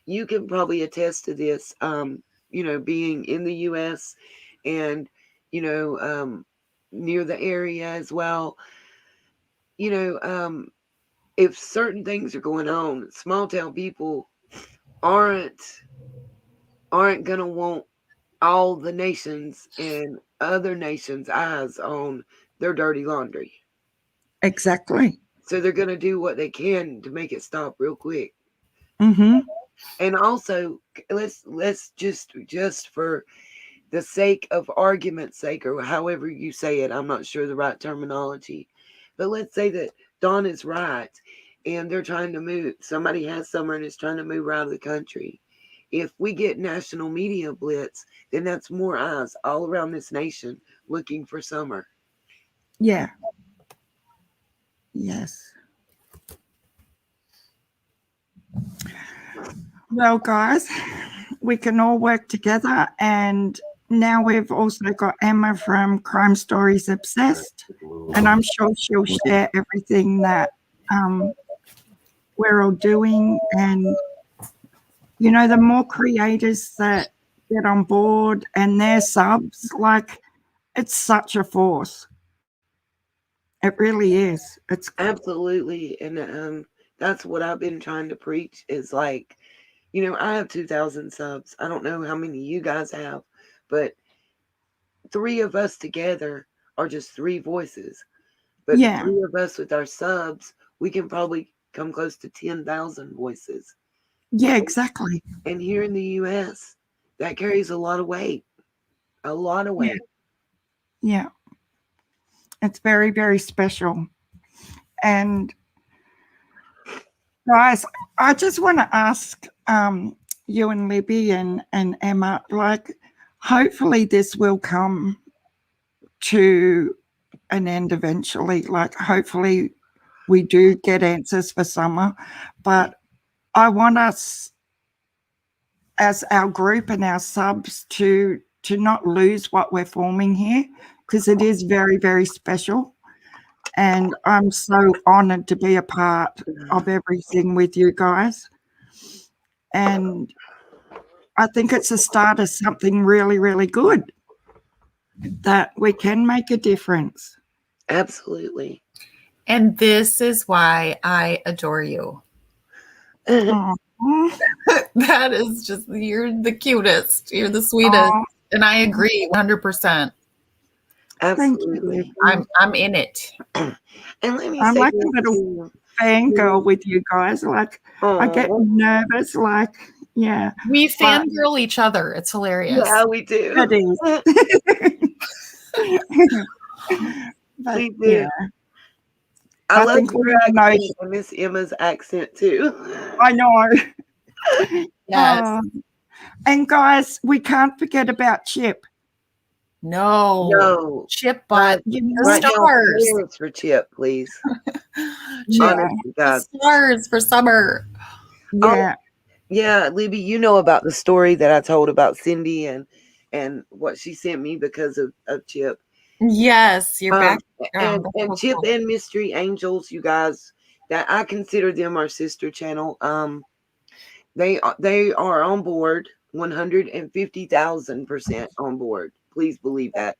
[SPEAKER 4] you can probably attest to this, you know, being in the U.S. and, you know, near the area as well. You know, if certain things are going on, small town people aren't going to want all the nations and other nations' eyes on their dirty laundry.
[SPEAKER 1] Exactly.
[SPEAKER 4] So they're going to do what they can to make it stop real quick.
[SPEAKER 1] Mm-hmm.
[SPEAKER 4] And also, let's just for the sake of argument's sake, or however you say it, I'm not sure the right terminology, but let's say that Dawn is right, and they're trying to move. Somebody has summer and is trying to move her out of the country. If we get national media blitz, then that's more eyes all around this nation looking for summer.
[SPEAKER 1] Yeah. Yes. Well, guys, we can all work together. And now we've also got Emma from Crime Stories Obsessed. And I'm sure she'll share everything that we're all doing. And, you know, the more creators that get on board and their subs, like, it's such a force. It really is. It's
[SPEAKER 4] Absolutely. And that's what I've been trying to preach is like, you know, I have 2,000 subs. I don't know how many you guys have, but 3 of us together are just 3 voices. But the 3 of us with our subs, we can probably come close to 10,000 voices.
[SPEAKER 1] Yeah, exactly.
[SPEAKER 4] And here in the US, that carries a lot of weight. A lot of weight.
[SPEAKER 1] Yeah. It's very, very special. And guys, I just want to ask you and Libby and Emma, like, hopefully this will come to an end eventually. Like, hopefully we do get answers for summer. But I want us as our group and our subs to not lose what we're forming here, because it is very, very special. And I'm so honored to be a part of everything with you guys. And I think it's a start of something really, really good that we can make a difference.
[SPEAKER 4] Absolutely.
[SPEAKER 3] And this is why I adore you.
[SPEAKER 1] Aw.
[SPEAKER 3] That is just, you're the cutest. You're the sweetest.
[SPEAKER 1] Aw.
[SPEAKER 3] And I agree 100%.
[SPEAKER 4] Absolutely.
[SPEAKER 3] I'm in it.
[SPEAKER 4] And let me
[SPEAKER 1] I'm
[SPEAKER 4] say
[SPEAKER 1] like a
[SPEAKER 4] this
[SPEAKER 1] little
[SPEAKER 4] too.
[SPEAKER 1] fangirl with you guys. Like, I get nervous. Like, yeah.
[SPEAKER 3] We fangirl each other. It's hilarious.
[SPEAKER 4] Yeah, we do.
[SPEAKER 1] It is. But,
[SPEAKER 4] We do.
[SPEAKER 1] yeah.
[SPEAKER 4] I love
[SPEAKER 1] think
[SPEAKER 4] your
[SPEAKER 1] we know.
[SPEAKER 4] accent and Miss Emma's accent too.
[SPEAKER 1] I know.
[SPEAKER 3] Yes.
[SPEAKER 1] And guys, we can't forget about Chip.
[SPEAKER 4] No.
[SPEAKER 3] Chip bought
[SPEAKER 1] You know,
[SPEAKER 4] Right now,
[SPEAKER 3] stars.
[SPEAKER 4] clearance for Chip, please.
[SPEAKER 1] Yeah.
[SPEAKER 4] Honestly, God.
[SPEAKER 3] Stars for summer.
[SPEAKER 1] Yeah.
[SPEAKER 4] Yeah, Libby, you know about the story that I told about Cindy and what she sent me because of Chip.
[SPEAKER 3] Yes, your back.
[SPEAKER 4] And Chip and Mystery Angels, you guys, that I consider them our sister channel. They are on board, 150,000% on board. Please believe that.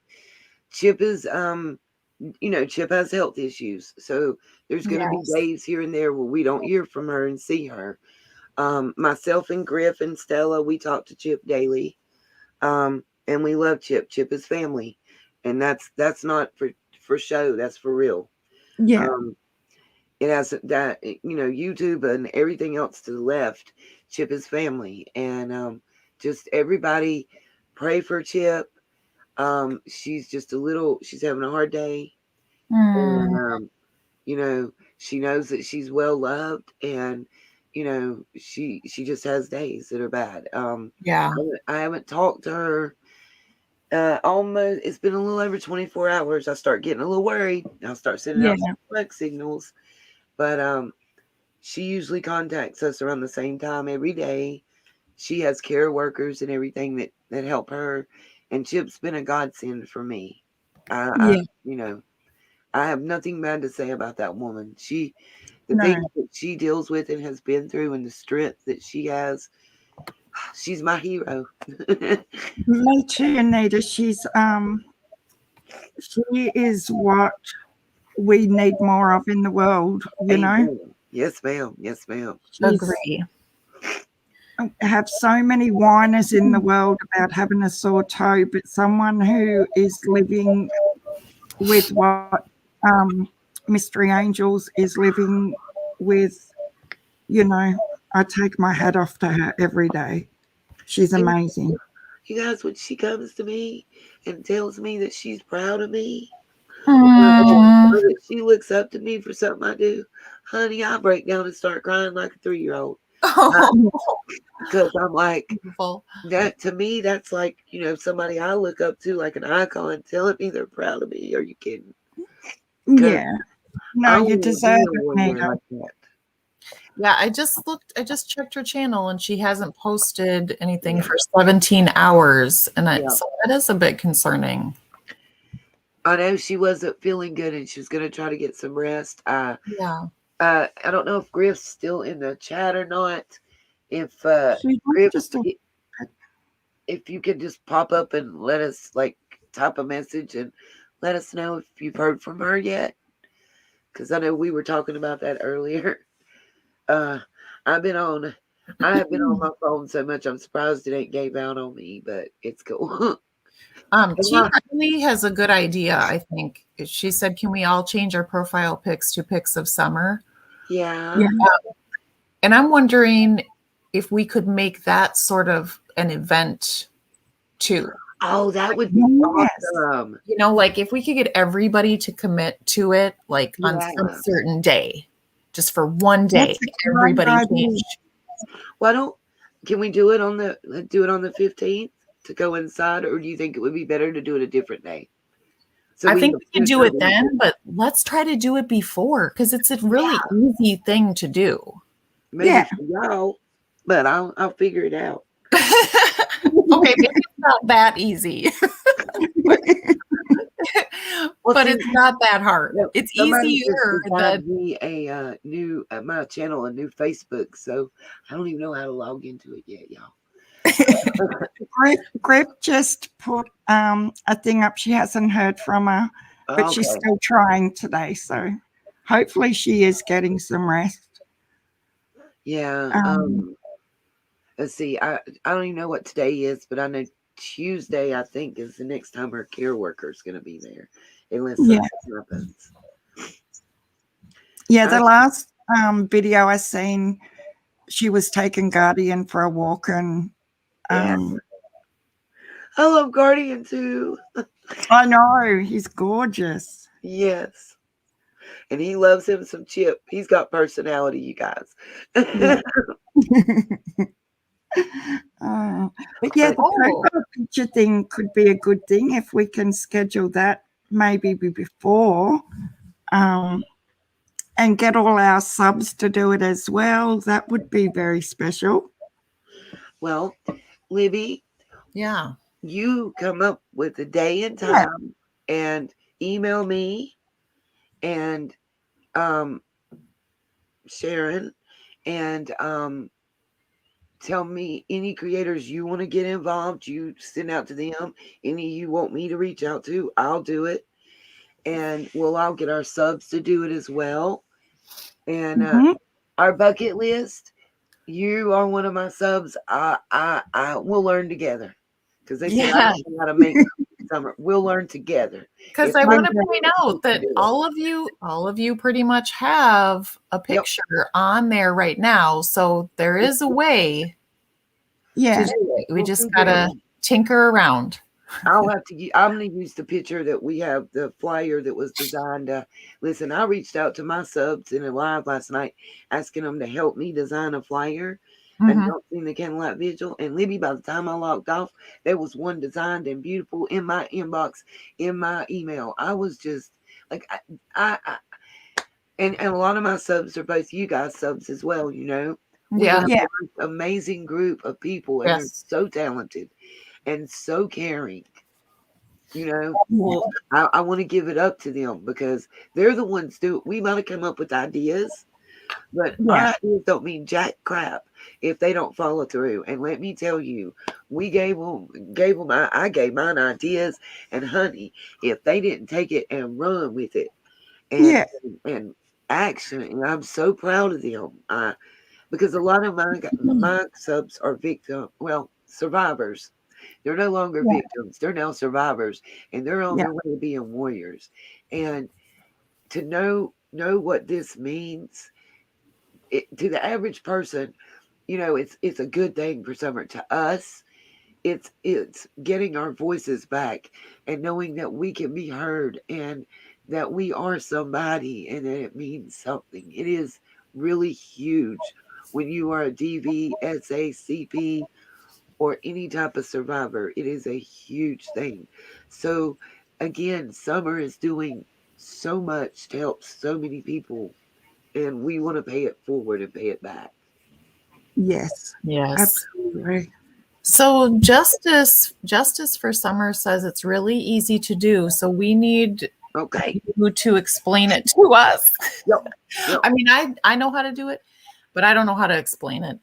[SPEAKER 4] Chip is you know, Chip has health issues, so there's going to be days here and there where we don't hear from her and see her. Myself and Griff and Stella, we talk to Chip daily, and we love Chip. Chip is family, and that's not for show. That's for real.
[SPEAKER 1] Yeah.
[SPEAKER 4] It has that, YouTube and everything else to the left. Chip is family, and just everybody pray for Chip. She's she's having a hard day, and she knows that she's well loved, and she just has days that are bad.
[SPEAKER 3] Yeah.
[SPEAKER 4] I haven't talked to her. Almost, it's been a little over 24 hours. I start getting a little worried. I'll start sending out some smoke signals, but she usually contacts us around the same time every day. She has care workers and everything that help her, and Chip's been a godsend for me. I have nothing bad to say about that woman. The things that she deals with and has been through, and the strength that she has, she's my hero.
[SPEAKER 1] Me too, Nita. She is what we need more of in the world,
[SPEAKER 4] Amen. Yes, ma'am. Yes, ma'am.
[SPEAKER 3] Agree.
[SPEAKER 1] Have so many whiners in the world about having a sore toe, but someone who is living with what Mystery Angels is living with, I take my hat off to her every day. She's amazing.
[SPEAKER 4] You guys, when she comes to me and tells me that she's proud of me, or that she looks up to me for something I do, honey, I break down and start crying like a 3-year-old. Because I'm like,
[SPEAKER 3] Beautiful.
[SPEAKER 4] that to me, that's like, somebody I look up to, like an icon, telling me they're proud of me. Are you kidding?
[SPEAKER 1] Yeah. No, you deserve it, Nita.
[SPEAKER 4] Like that.
[SPEAKER 3] Yeah, I just checked her channel and she hasn't posted anything for 17 hours. And so that is a bit concerning.
[SPEAKER 4] I know she wasn't feeling good and she was going to try to get some rest. I don't know if Griff's still in the chat or not. If Griff, if you could just pop up and let us type a message and let us know if you've heard from her yet. Because I know we were talking about that earlier. I have been on my phone so much I'm surprised it ain't gave out on me, but it's cool.
[SPEAKER 3] Tia really has a good idea, I think. She said, can we all change our profile pics to pics of summer?
[SPEAKER 4] Yeah.
[SPEAKER 3] And I'm wondering if we could make that sort of an event too.
[SPEAKER 4] Oh, that would be awesome.
[SPEAKER 3] If we could get everybody to commit to it, on some certain day, just for one day, everybody changed.
[SPEAKER 4] Can we do it on the 15th to go inside, or do you think it would be better to do it a different day?
[SPEAKER 3] I think we can do it then, but let's try to do it before because it's a really easy thing to do.
[SPEAKER 4] Maybe for y'all, but I'll figure it out.
[SPEAKER 3] Okay, maybe it's not that easy. But it's not that hard. It's easier than
[SPEAKER 4] me a new my channel, a new Facebook. So I don't even know how to log into it yet, y'all.
[SPEAKER 1] Griff just put a thing up. She hasn't heard from her, but she's still trying today. So hopefully she is getting some rest.
[SPEAKER 4] Yeah. Let's see. I don't even know what today is, but I know Tuesday, I think, is the next time her care worker is going to be there, unless something happens.
[SPEAKER 1] Yeah, the last video I seen, she was taking Guardian for a walk, and
[SPEAKER 4] I love Guardian too.
[SPEAKER 1] I know, he's gorgeous.
[SPEAKER 4] Yes. And he loves him some Chip. He's got personality, you guys.
[SPEAKER 1] But yeah, the profile picture thing could be a good thing if we can schedule that maybe before and get all our subs to do it as well. That would be very special.
[SPEAKER 4] Well, Libby, you come up with a day and time and email me and Sharon and tell me any creators you want to get involved. You send out to them. Any you want me to reach out to, I'll do it. And we'll all get our subs to do it as well. And our bucket list, you are one of my subs. I will learn together. Because they say I don't know how to make Summer. We'll learn together.
[SPEAKER 3] Because
[SPEAKER 4] If
[SPEAKER 3] I
[SPEAKER 4] my
[SPEAKER 3] want to
[SPEAKER 4] friend
[SPEAKER 3] point
[SPEAKER 4] can
[SPEAKER 3] out that
[SPEAKER 4] do it.
[SPEAKER 3] all of you pretty much have a picture on there right now. So there is a way
[SPEAKER 1] Yeah.
[SPEAKER 3] to do it. We
[SPEAKER 4] We'll
[SPEAKER 3] just
[SPEAKER 4] figure it
[SPEAKER 3] gotta
[SPEAKER 4] out.
[SPEAKER 3] tinker around.
[SPEAKER 4] I'll have to. I'm going to use the picture that we have, the flyer that was designed. Listen, I reached out to my subs in a live last night, asking them to help me design a flyer and
[SPEAKER 3] Mhm.
[SPEAKER 4] help in the candlelight vigil. And Libby, by the time I logged off, there was one designed and beautiful in my inbox, in my email. I was just like, and a lot of my subs are both you guys subs as well. You know, we
[SPEAKER 3] Yeah.
[SPEAKER 4] have
[SPEAKER 1] Yeah.
[SPEAKER 4] the most amazing group of people, and they're
[SPEAKER 3] Yes.
[SPEAKER 4] so talented and so caring. You know,
[SPEAKER 1] Yeah.
[SPEAKER 4] I want to give it up to them because they're the ones we might have come up with ideas, but our
[SPEAKER 1] Yeah.
[SPEAKER 4] ideas don't mean jack crap if they don't follow through. And let me tell you, we gave them, I gave mine ideas, and honey, if they didn't take it and run with it and
[SPEAKER 1] Yeah.
[SPEAKER 4] and action, and I'm so proud of them. Because a lot of my subs are survivors. They're no longer
[SPEAKER 1] Yeah.
[SPEAKER 4] victims. They're now survivors, and they're on
[SPEAKER 1] Yeah.
[SPEAKER 4] their way to being warriors. And to know what this means to the average person, you know, it's a good thing for summer. To us, it's getting our voices back and knowing that we can be heard and that we are somebody and that it means something. It is really huge when you are a DV, SA, CP, or any type of survivor. It is a huge thing. So, again, Summer is doing so much to help so many people, and we want to pay it forward and pay it back.
[SPEAKER 1] Yes.
[SPEAKER 3] Yes.
[SPEAKER 1] Absolutely.
[SPEAKER 3] So Justice for Summer says it's really easy to do. So we need
[SPEAKER 4] Okay.
[SPEAKER 3] you to explain it to us.
[SPEAKER 4] Yep.
[SPEAKER 3] I mean, I know how to do it, but I don't know how to explain it.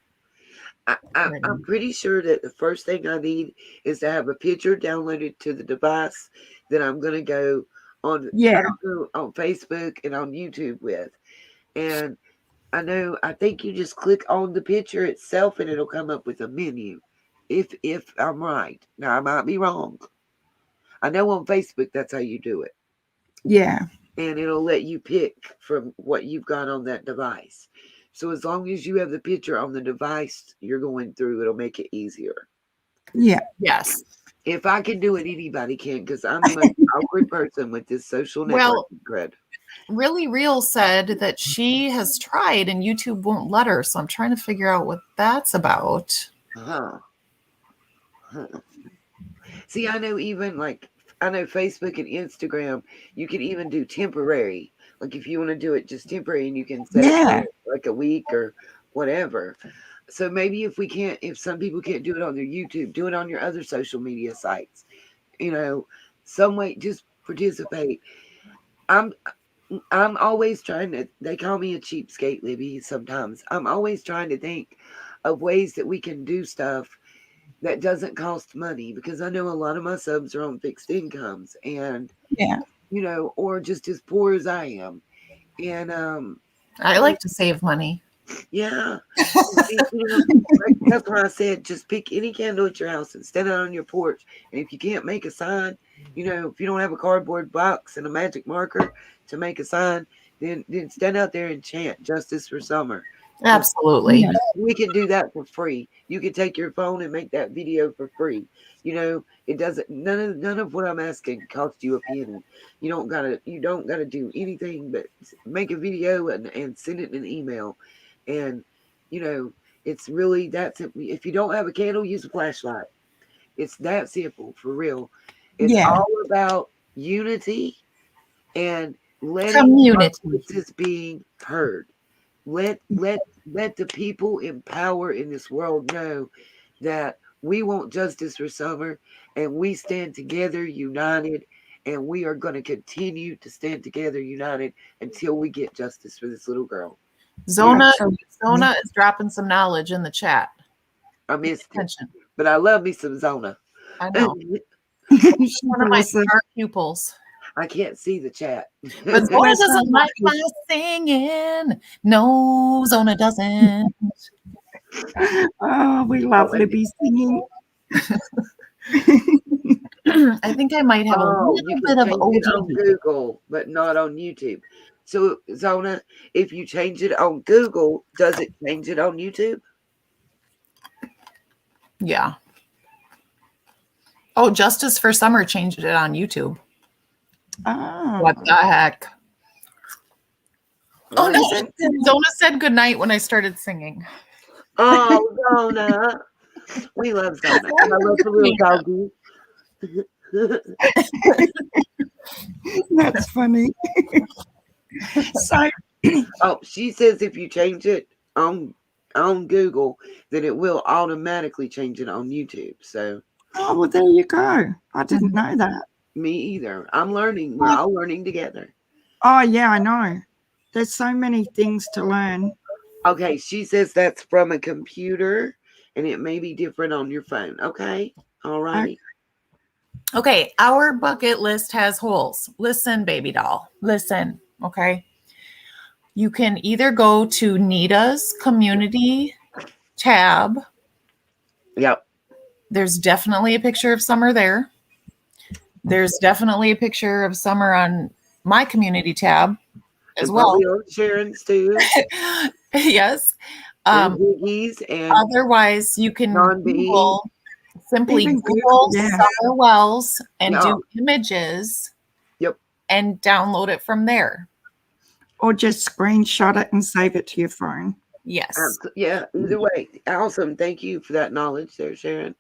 [SPEAKER 4] I'm pretty sure that the first thing I need is to have a picture downloaded to the device that I'm going to go on,
[SPEAKER 1] Yeah.
[SPEAKER 4] on Facebook and on YouTube with. And I think you just click on the picture itself and it'll come up with a menu. If I'm right. Now I might be wrong. I know on Facebook that's how you do it.
[SPEAKER 1] Yeah.
[SPEAKER 4] And it'll let you pick from what you've got on that device. So as long as you have the picture on the device you're going through, it'll make it easier.
[SPEAKER 1] Yeah.
[SPEAKER 3] Yes.
[SPEAKER 4] If I can do it, anybody can, because I'm the most awkward person with this social networking
[SPEAKER 3] Well,
[SPEAKER 4] cred.
[SPEAKER 3] Really Real said that she has tried and YouTube won't let her. So I'm trying to figure out what that's about.
[SPEAKER 4] Huh. See, I know Facebook and Instagram, you can even do temporary. Like if you want to do it just temporary and you can set it
[SPEAKER 1] Yeah.
[SPEAKER 4] for like a week or whatever. So maybe if some people can't do it on their YouTube, do it on your other social media sites. You know, some way, just participate. I'm always trying to, they call me a cheapskate, Libby, sometimes. I'm always trying to think of ways that we can do stuff that doesn't cost money, because I know a lot of my subs are on fixed incomes and,
[SPEAKER 1] Yeah.
[SPEAKER 4] you know, or just as poor as I am. And,
[SPEAKER 3] I like to save money.
[SPEAKER 4] yeah, you know, that's why I said just pick any candle at your house and stand out on your porch. And if you can't make a sign, you know, if you don't have a cardboard box and a magic marker to make a sign, then stand out there and chant "Justice for Summer."
[SPEAKER 3] Absolutely.
[SPEAKER 1] Yeah.
[SPEAKER 4] We can do that for free. You can take your phone and make that video for free. You know, it doesn't. None of what I'm asking costs you a penny. You don't gotta do anything but make a video and send it in an email. And you know, it's really that simple. If you don't have a candle, use a flashlight. It's that simple, for real. It's
[SPEAKER 1] Yeah.
[SPEAKER 4] all about unity and letting our
[SPEAKER 3] Community.
[SPEAKER 4] voices being heard. Let the people in power in this world know that we want justice for Summer, and we stand together united, and we are going to continue to stand together united until we get justice for this little girl.
[SPEAKER 3] Zona
[SPEAKER 1] Absolutely.
[SPEAKER 3] is dropping some knowledge in the chat.
[SPEAKER 4] I missed it,
[SPEAKER 3] Attention.
[SPEAKER 4] but I love me some Zona.
[SPEAKER 3] I know.
[SPEAKER 1] She's
[SPEAKER 3] One of my
[SPEAKER 1] awesome.
[SPEAKER 3] smart pupils.
[SPEAKER 4] I can't see the chat.
[SPEAKER 3] But Zona doesn't like my singing. No, Zona doesn't.
[SPEAKER 1] Oh, we love Libby singing.
[SPEAKER 3] I think I might have a
[SPEAKER 4] Oh,
[SPEAKER 3] little
[SPEAKER 4] you
[SPEAKER 3] bit
[SPEAKER 4] can
[SPEAKER 3] of
[SPEAKER 4] change it on
[SPEAKER 3] ODD.
[SPEAKER 4] Google, but not on YouTube. So, Zona, if you change it on Google, does it change it on YouTube?
[SPEAKER 3] Yeah. Oh, Justice for Summer changed it on YouTube.
[SPEAKER 1] Oh,
[SPEAKER 3] What the heck? Oh no!
[SPEAKER 1] is it?
[SPEAKER 3] Zona said goodnight when I started singing.
[SPEAKER 4] Oh, Zona. We love Zona. And I love the little doggy.
[SPEAKER 1] That's funny. So,
[SPEAKER 4] Oh, she says if you change it on Google, then it will automatically change it on YouTube. So
[SPEAKER 1] oh, well, there you go. I didn't know that.
[SPEAKER 4] me either. I'm learning. We're all learning together.
[SPEAKER 1] Oh, yeah, I know. There's so many things to learn.
[SPEAKER 4] Okay, she says that's from a computer and it may be different on your phone. Okay. All righty.
[SPEAKER 3] Okay, our bucket list has holes. Listen, baby doll. Listen, okay? You can either go to Nita's community tab.
[SPEAKER 4] Yep.
[SPEAKER 3] There's definitely a picture of Summer there. There's definitely a picture of Summer on my community tab as
[SPEAKER 4] And
[SPEAKER 3] well.
[SPEAKER 4] probably on Sharon's too.
[SPEAKER 3] Yes.
[SPEAKER 4] And Biggie's and
[SPEAKER 3] Otherwise, you can
[SPEAKER 4] Non-B.
[SPEAKER 3] Google, simply
[SPEAKER 1] Even
[SPEAKER 3] Google
[SPEAKER 1] Google, yeah.
[SPEAKER 3] Summer Wells and
[SPEAKER 4] Yeah.
[SPEAKER 3] do images.
[SPEAKER 4] Yep.
[SPEAKER 3] And download it from there.
[SPEAKER 1] Or just screenshot it and save it to your phone.
[SPEAKER 3] Yes.
[SPEAKER 4] Yeah, either way. Awesome. Thank you for that knowledge there, Sharon.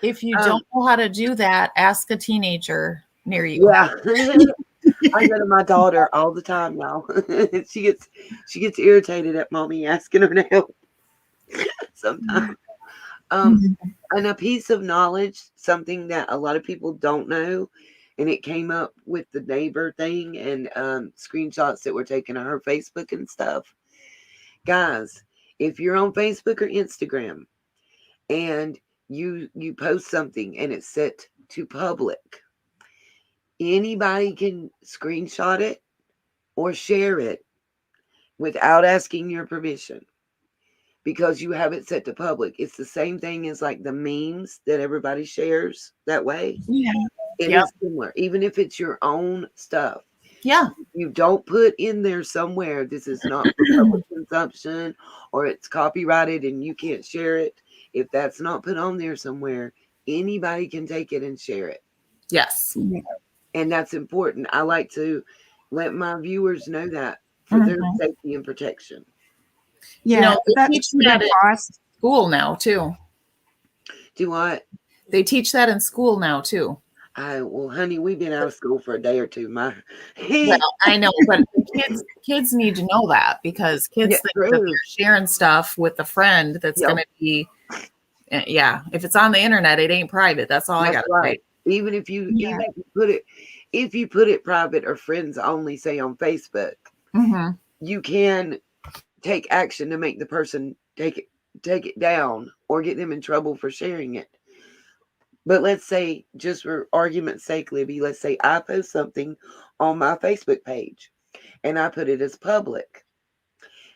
[SPEAKER 3] If you don't know how to do that, ask a teenager near you.
[SPEAKER 4] Yeah. I go to my daughter all the time now. she gets irritated at mommy asking her to help sometimes. And a piece of knowledge, something that a lot of people don't know, and it came up with the neighbor thing and screenshots that were taken on her Facebook and stuff. Guys, if you're on Facebook or Instagram and you post something and it's set to public, anybody can screenshot it or share it without asking your permission because you have it set to public. It's the same thing as like the memes that everybody shares that way.
[SPEAKER 1] Yeah.
[SPEAKER 4] It is similar, even if it's your own stuff.
[SPEAKER 3] Yeah.
[SPEAKER 4] You don't put in there somewhere, this is not for public consumption or it's copyrighted and you can't share it. If that's not put on there somewhere, anybody can take it and share it.
[SPEAKER 3] Yes.
[SPEAKER 4] And that's important. I like to let my viewers know that for their safety and protection.
[SPEAKER 1] Yeah.
[SPEAKER 3] You know, they
[SPEAKER 1] That's
[SPEAKER 3] teach
[SPEAKER 1] good
[SPEAKER 3] that at
[SPEAKER 1] advice.
[SPEAKER 3] school now too.
[SPEAKER 4] Do what?
[SPEAKER 3] They teach that in school now too.
[SPEAKER 4] Well, honey, we've been out of school for a day or two.
[SPEAKER 3] Well, I know, but kids need to know that because kids think that they're sharing stuff with a friend that's going to be, if it's on the internet, it ain't private. That's all I got to say.
[SPEAKER 4] Even if you if you put it private or friends only, say on Facebook, you can take action to make the person take it down or get them in trouble for sharing it. But let's say, just for argument's sake, Libby, let's say I post something on my Facebook page and I put it as public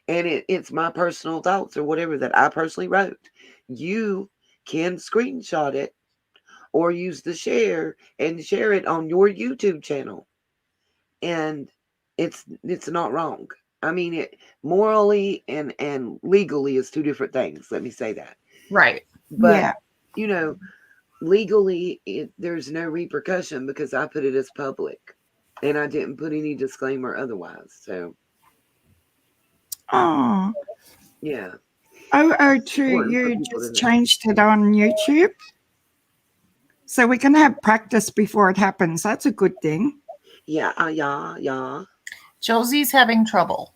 [SPEAKER 4] and it's my personal thoughts or whatever that I personally wrote. You can screenshot it or use the share and share it on your YouTube channel. And it's not wrong. I mean, it morally and legally is two different things. Let me say that.
[SPEAKER 3] Right.
[SPEAKER 4] But, you know, legally, there's no repercussion because I put it as public and I didn't put any disclaimer otherwise. So, yeah.
[SPEAKER 1] True. You just changed it on YouTube. So we can have practice before it happens. That's a good thing.
[SPEAKER 4] Yeah.
[SPEAKER 3] Josie's having trouble.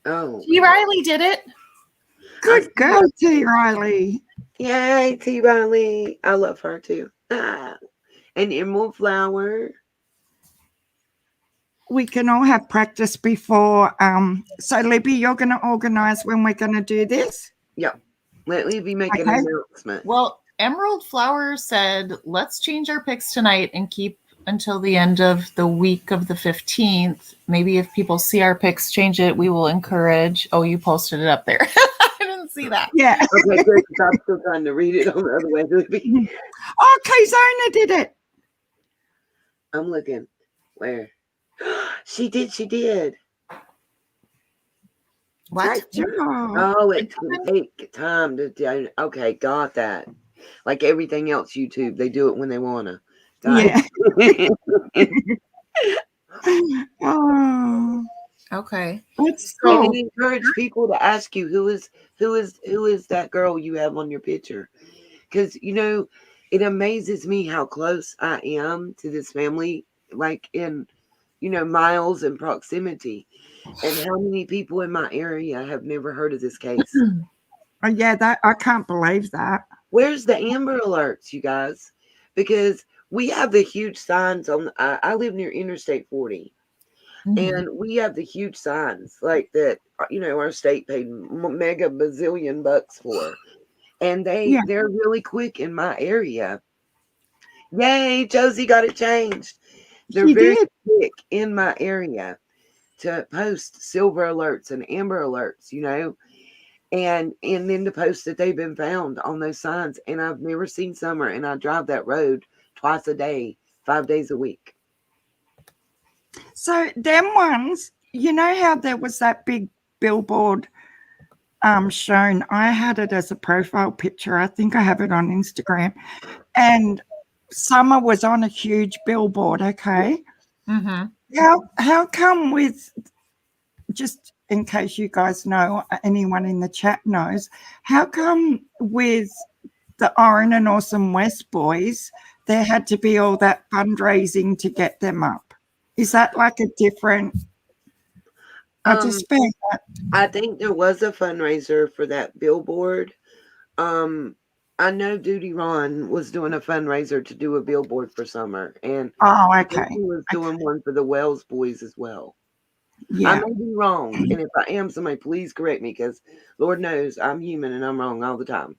[SPEAKER 4] Oh.
[SPEAKER 3] T. Riley did it.
[SPEAKER 1] Good girl, T. Riley.
[SPEAKER 4] Yay, T. Riley. I love her too. And Emerald Flower.
[SPEAKER 1] We can all have practice before. So, Libby, you're going to organize when we're going to do this?
[SPEAKER 4] Yeah. Let Libby make an announcement.
[SPEAKER 3] Well, Emerald Flower said, let's change our picks tonight and keep until the end of the week of the 15th. Maybe if people see our picks change it, we will encourage. Oh, you posted it up there. I didn't see that.
[SPEAKER 1] Yeah.
[SPEAKER 4] Okay, good. 'Cause I'm still trying to read it on the other way.
[SPEAKER 1] Oh, Kazona did it.
[SPEAKER 4] I'm looking. Where? She did.
[SPEAKER 3] What?
[SPEAKER 1] Great job.
[SPEAKER 4] Oh, it's going to take time to do. Okay, got that. Like everything else, YouTube, they do it when they want to.
[SPEAKER 1] Yeah. Oh,
[SPEAKER 3] Okay.
[SPEAKER 1] that's
[SPEAKER 4] And
[SPEAKER 1] cool.
[SPEAKER 4] encourage people to ask you who is that girl you have on your picture, because it amazes me how close I am to this family, like in miles and proximity, and how many people in my area have never heard of this case.
[SPEAKER 1] Oh, yeah, that I can't believe that.
[SPEAKER 4] Where's the Amber Alerts, you guys? Because we have the huge signs on. I live near Interstate 40.
[SPEAKER 3] Mhm.
[SPEAKER 4] And we have the huge signs like that, our state paid mega bazillion bucks for. And
[SPEAKER 1] Yeah.
[SPEAKER 4] they're really quick in my area. Yay, Josie got it changed. They're
[SPEAKER 1] She
[SPEAKER 4] very
[SPEAKER 1] did.
[SPEAKER 4] quick in my area to post silver alerts and amber alerts, and then to post that they've been found on those signs. And I've never seen Summer, and I drive that road twice a day, 5 days a week.
[SPEAKER 1] So them ones, how there was that big billboard shown. I had it as a profile picture. I think I have it on Instagram. And Summer was on a huge billboard, okay?
[SPEAKER 3] Mhm.
[SPEAKER 1] How come with, just in case you guys know, anyone in the chat knows, how come with the Oran and Awesome West boys, there had to be all that fundraising to get them up? Is that like a different? I just found that.
[SPEAKER 4] I think there was a fundraiser for that billboard. I know Duty Ron was doing a fundraiser to do a billboard for Summer, and
[SPEAKER 1] Oh,
[SPEAKER 4] I
[SPEAKER 1] okay.
[SPEAKER 4] think he was doing one for the Wells boys as well. I
[SPEAKER 1] Yeah.
[SPEAKER 4] may be wrong, and if I am, somebody please correct me, because Lord knows I'm human and I'm wrong all the time.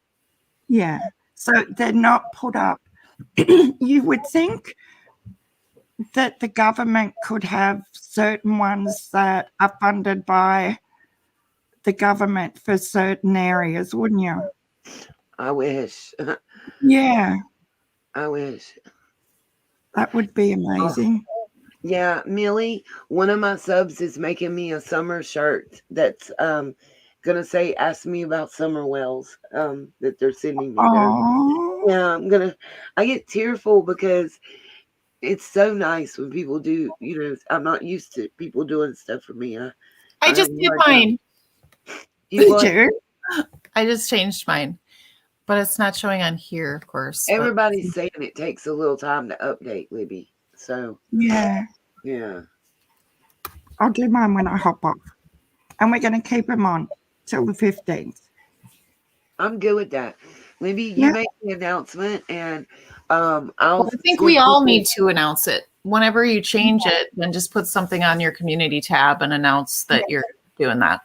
[SPEAKER 1] Yeah. So they're not put up. You would think that the government could have certain ones that are funded by the government for certain areas, wouldn't you?
[SPEAKER 4] I wish.
[SPEAKER 1] Yeah,
[SPEAKER 4] I wish.
[SPEAKER 1] that would be amazing.
[SPEAKER 4] Yeah, Millie, one of my subs is making me a summer shirt that's gonna say "Ask me about Summer Wells" that they're sending me.
[SPEAKER 1] Oh,
[SPEAKER 4] Yeah, I get tearful because it's so nice when people do, I'm not used to people doing stuff for me.
[SPEAKER 3] I
[SPEAKER 4] have
[SPEAKER 3] just
[SPEAKER 4] a
[SPEAKER 3] did
[SPEAKER 4] hard time.
[SPEAKER 3] mine.
[SPEAKER 4] You
[SPEAKER 1] did
[SPEAKER 4] what?
[SPEAKER 1] you?
[SPEAKER 3] I just changed mine, but it's not showing on here, of course. but-
[SPEAKER 4] Everybody's saying it takes a little time to update, Libby. So
[SPEAKER 1] Yeah,
[SPEAKER 4] yeah.
[SPEAKER 1] I'll do mine when I hop off. And we're going to keep them on till the 15th.
[SPEAKER 4] I'm good with that. Libby, you
[SPEAKER 1] Yeah.
[SPEAKER 4] make the announcement, and
[SPEAKER 3] Well,
[SPEAKER 4] I'll
[SPEAKER 3] I think
[SPEAKER 4] send
[SPEAKER 3] we all
[SPEAKER 4] people-
[SPEAKER 3] need to announce it. Whenever you change it, then just put something on your community tab and announce that you're doing that.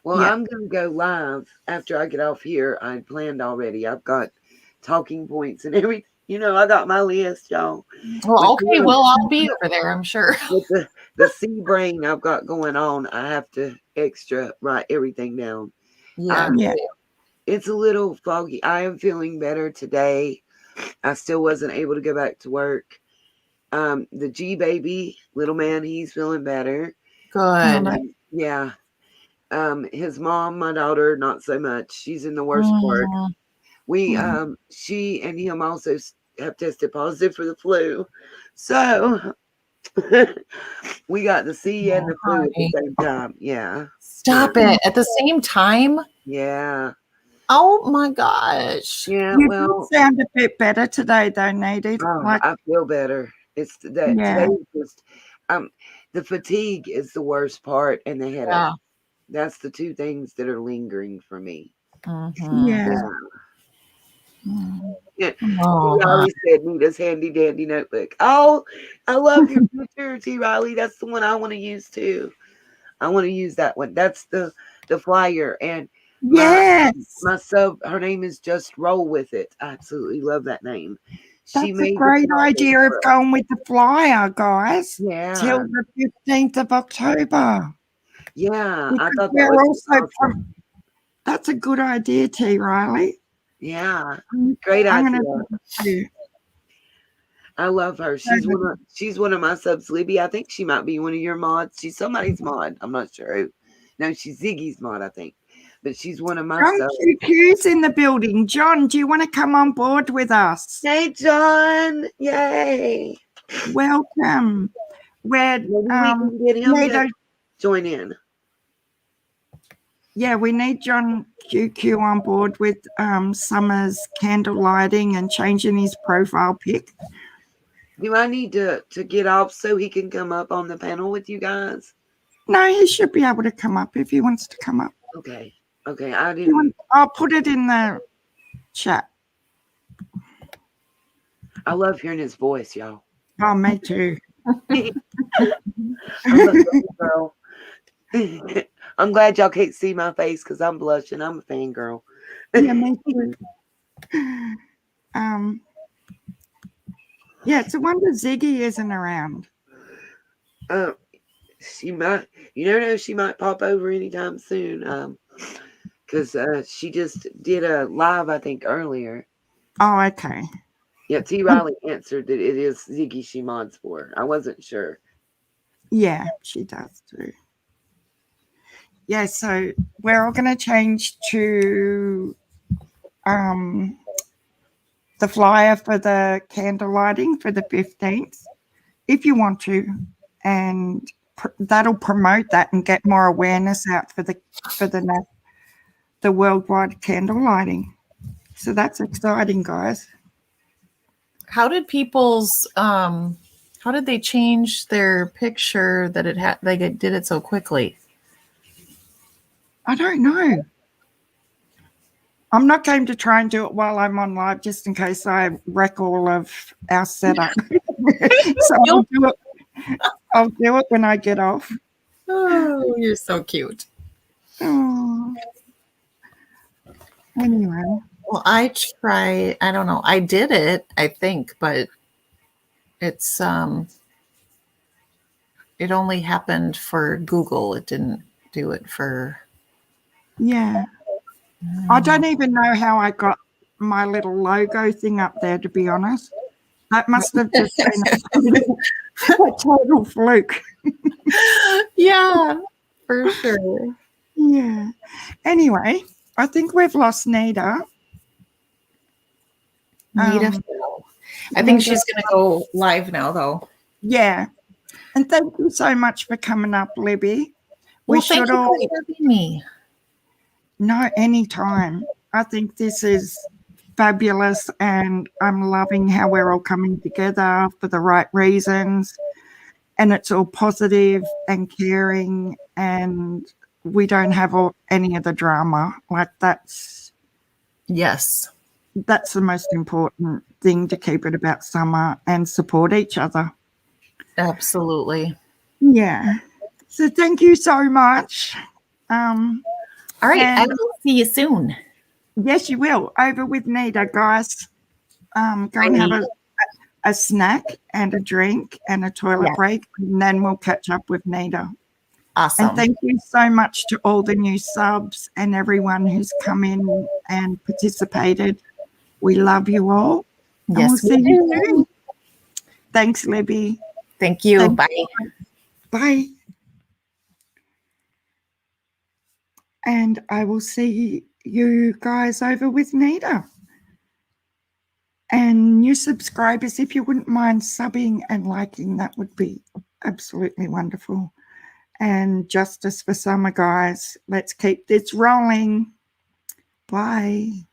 [SPEAKER 4] Well,
[SPEAKER 1] Yeah.
[SPEAKER 4] I'm going to go live after I get off here. I planned already. I've got talking points and everything. I got my list, y'all.
[SPEAKER 3] Well,
[SPEAKER 4] With
[SPEAKER 3] okay,
[SPEAKER 4] the-
[SPEAKER 3] we'll all be over there, I'm sure.
[SPEAKER 4] With the sea brain I've got going on, I have to extra write everything down.
[SPEAKER 3] Yeah.
[SPEAKER 1] Yeah.
[SPEAKER 4] It's a little foggy. I am feeling better today. I still wasn't able to go back to work. The G baby, little man, he's feeling better.
[SPEAKER 3] Good.
[SPEAKER 4] Yeah. His mom, my daughter, not so much. She's in the worst part. She and him also have tested positive for the flu. So we got the C and the flu at the same time. Yeah.
[SPEAKER 3] Stop it. At the same time?
[SPEAKER 4] Yeah.
[SPEAKER 3] Oh my gosh.
[SPEAKER 4] Yeah.
[SPEAKER 1] You
[SPEAKER 4] Well,
[SPEAKER 1] do sound a bit better today, though, Nita. Like,
[SPEAKER 4] I feel better. It's that
[SPEAKER 1] Yeah.
[SPEAKER 4] today is just the fatigue is the worst part, and the headache.
[SPEAKER 3] Yeah.
[SPEAKER 4] That's the two things that are lingering for me.
[SPEAKER 3] Mhm.
[SPEAKER 1] yeah.
[SPEAKER 4] Yeah.
[SPEAKER 3] Oh,
[SPEAKER 4] T. Riley said Nita's handy dandy notebook. Oh, I love your picture, T. Riley. That's the one I want to use too. I want to use that one. That's the flyer. And
[SPEAKER 1] Yes.
[SPEAKER 4] my sub, her name is Just Roll With It. I absolutely love that name. She
[SPEAKER 1] That's a
[SPEAKER 4] made the
[SPEAKER 1] great
[SPEAKER 4] flyer
[SPEAKER 1] idea of
[SPEAKER 4] for us.
[SPEAKER 1] going with the flyer, guys,
[SPEAKER 4] Yeah.
[SPEAKER 1] till the 15th of October.
[SPEAKER 4] Yeah. I
[SPEAKER 1] Because
[SPEAKER 4] thought that
[SPEAKER 1] we're
[SPEAKER 4] was
[SPEAKER 1] also
[SPEAKER 4] awesome.
[SPEAKER 1] That's a good idea, T. Riley.
[SPEAKER 4] Yeah, great
[SPEAKER 1] I'm
[SPEAKER 4] idea.
[SPEAKER 1] going to do.
[SPEAKER 4] I love her. She's one of my subs, Libby. I think she might be one of your mods. She's somebody's mod. I'm not sure who. No, she's Ziggy's mod, I think. But she's one of my
[SPEAKER 1] John
[SPEAKER 4] subs.
[SPEAKER 1] QQ's in the building. John, do you want to come on board with us?
[SPEAKER 4] Hey, John! Yay!
[SPEAKER 1] Welcome. We're
[SPEAKER 4] Maybe we can get him
[SPEAKER 1] Nita,
[SPEAKER 4] to join in.
[SPEAKER 1] yeah, we need John QQ on board with Summer's candle lighting and changing his profile pic.
[SPEAKER 4] Do I need to get off so he can come up on the panel with you guys?
[SPEAKER 1] No, he should be able to come up if he wants to come up.
[SPEAKER 4] Okay. Okay. I didn't.
[SPEAKER 1] I'll put it in the chat.
[SPEAKER 4] I love hearing his voice, y'all.
[SPEAKER 1] Oh, me too.
[SPEAKER 4] I love you, girl. I'm glad y'all can't see my face because I'm blushing. I'm a fangirl.
[SPEAKER 1] Yeah, me too. Yeah, it's a wonder Ziggy isn't around.
[SPEAKER 4] She might, you never know, she might pop over anytime soon. Because she just did a live, I think, earlier.
[SPEAKER 1] Oh, okay.
[SPEAKER 4] Yeah, T. Riley answered that it is Ziggy she mods for. I wasn't sure.
[SPEAKER 1] Yeah, she does too. Yeah, so we're all going to change to the flyer for the candle lighting for the 15th, if you want to, and that'll promote that and get more awareness out for the worldwide candle lighting. So that's exciting, guys.
[SPEAKER 3] How did people's how did they change their picture that it had they did it so quickly?
[SPEAKER 1] I don't know. I'm not going to try and do it while I'm on live just in case I wreck all of our setup. So I'll do it when I get off.
[SPEAKER 3] Oh, you're so cute.
[SPEAKER 1] Oh. Anyway.
[SPEAKER 3] Well, I don't know. I did it, I think, but it's it only happened for Google. It didn't do it for
[SPEAKER 1] Yeah. I don't even know how I got my little logo thing up there, to be honest. That must have just been a total fluke.
[SPEAKER 3] Yeah, for sure.
[SPEAKER 1] Yeah. Anyway, I think we've lost Nita.
[SPEAKER 3] Nita. I think she's going to go live now, though.
[SPEAKER 1] Yeah. And thank you so much for coming up, Libby.
[SPEAKER 3] Well, thank you for having me.
[SPEAKER 1] No, anytime. I think this is fabulous, and I'm loving how we're all coming together for the right reasons, and it's all positive and caring, and we don't have any of the drama. Like that's the most important thing, to keep it about summer and support each other.
[SPEAKER 3] Absolutely.
[SPEAKER 1] Yeah. So thank you so much.
[SPEAKER 3] All right, I will see you soon.
[SPEAKER 1] Yes, you will. Over with Nita, guys. Go and have a snack and a drink and a toilet break, and then we'll catch up with Nita.
[SPEAKER 3] Awesome.
[SPEAKER 1] And thank you so much to all the new subs and everyone who's come in and participated. We love you all.
[SPEAKER 3] Yes,
[SPEAKER 1] we'll see you soon. Thanks, Libby.
[SPEAKER 3] Thank you. Bye.
[SPEAKER 1] Bye. And I will see you guys over with Nita. And new subscribers, if you wouldn't mind subbing and liking, that would be absolutely wonderful. And justice for summer, guys. Let's keep this rolling. Bye.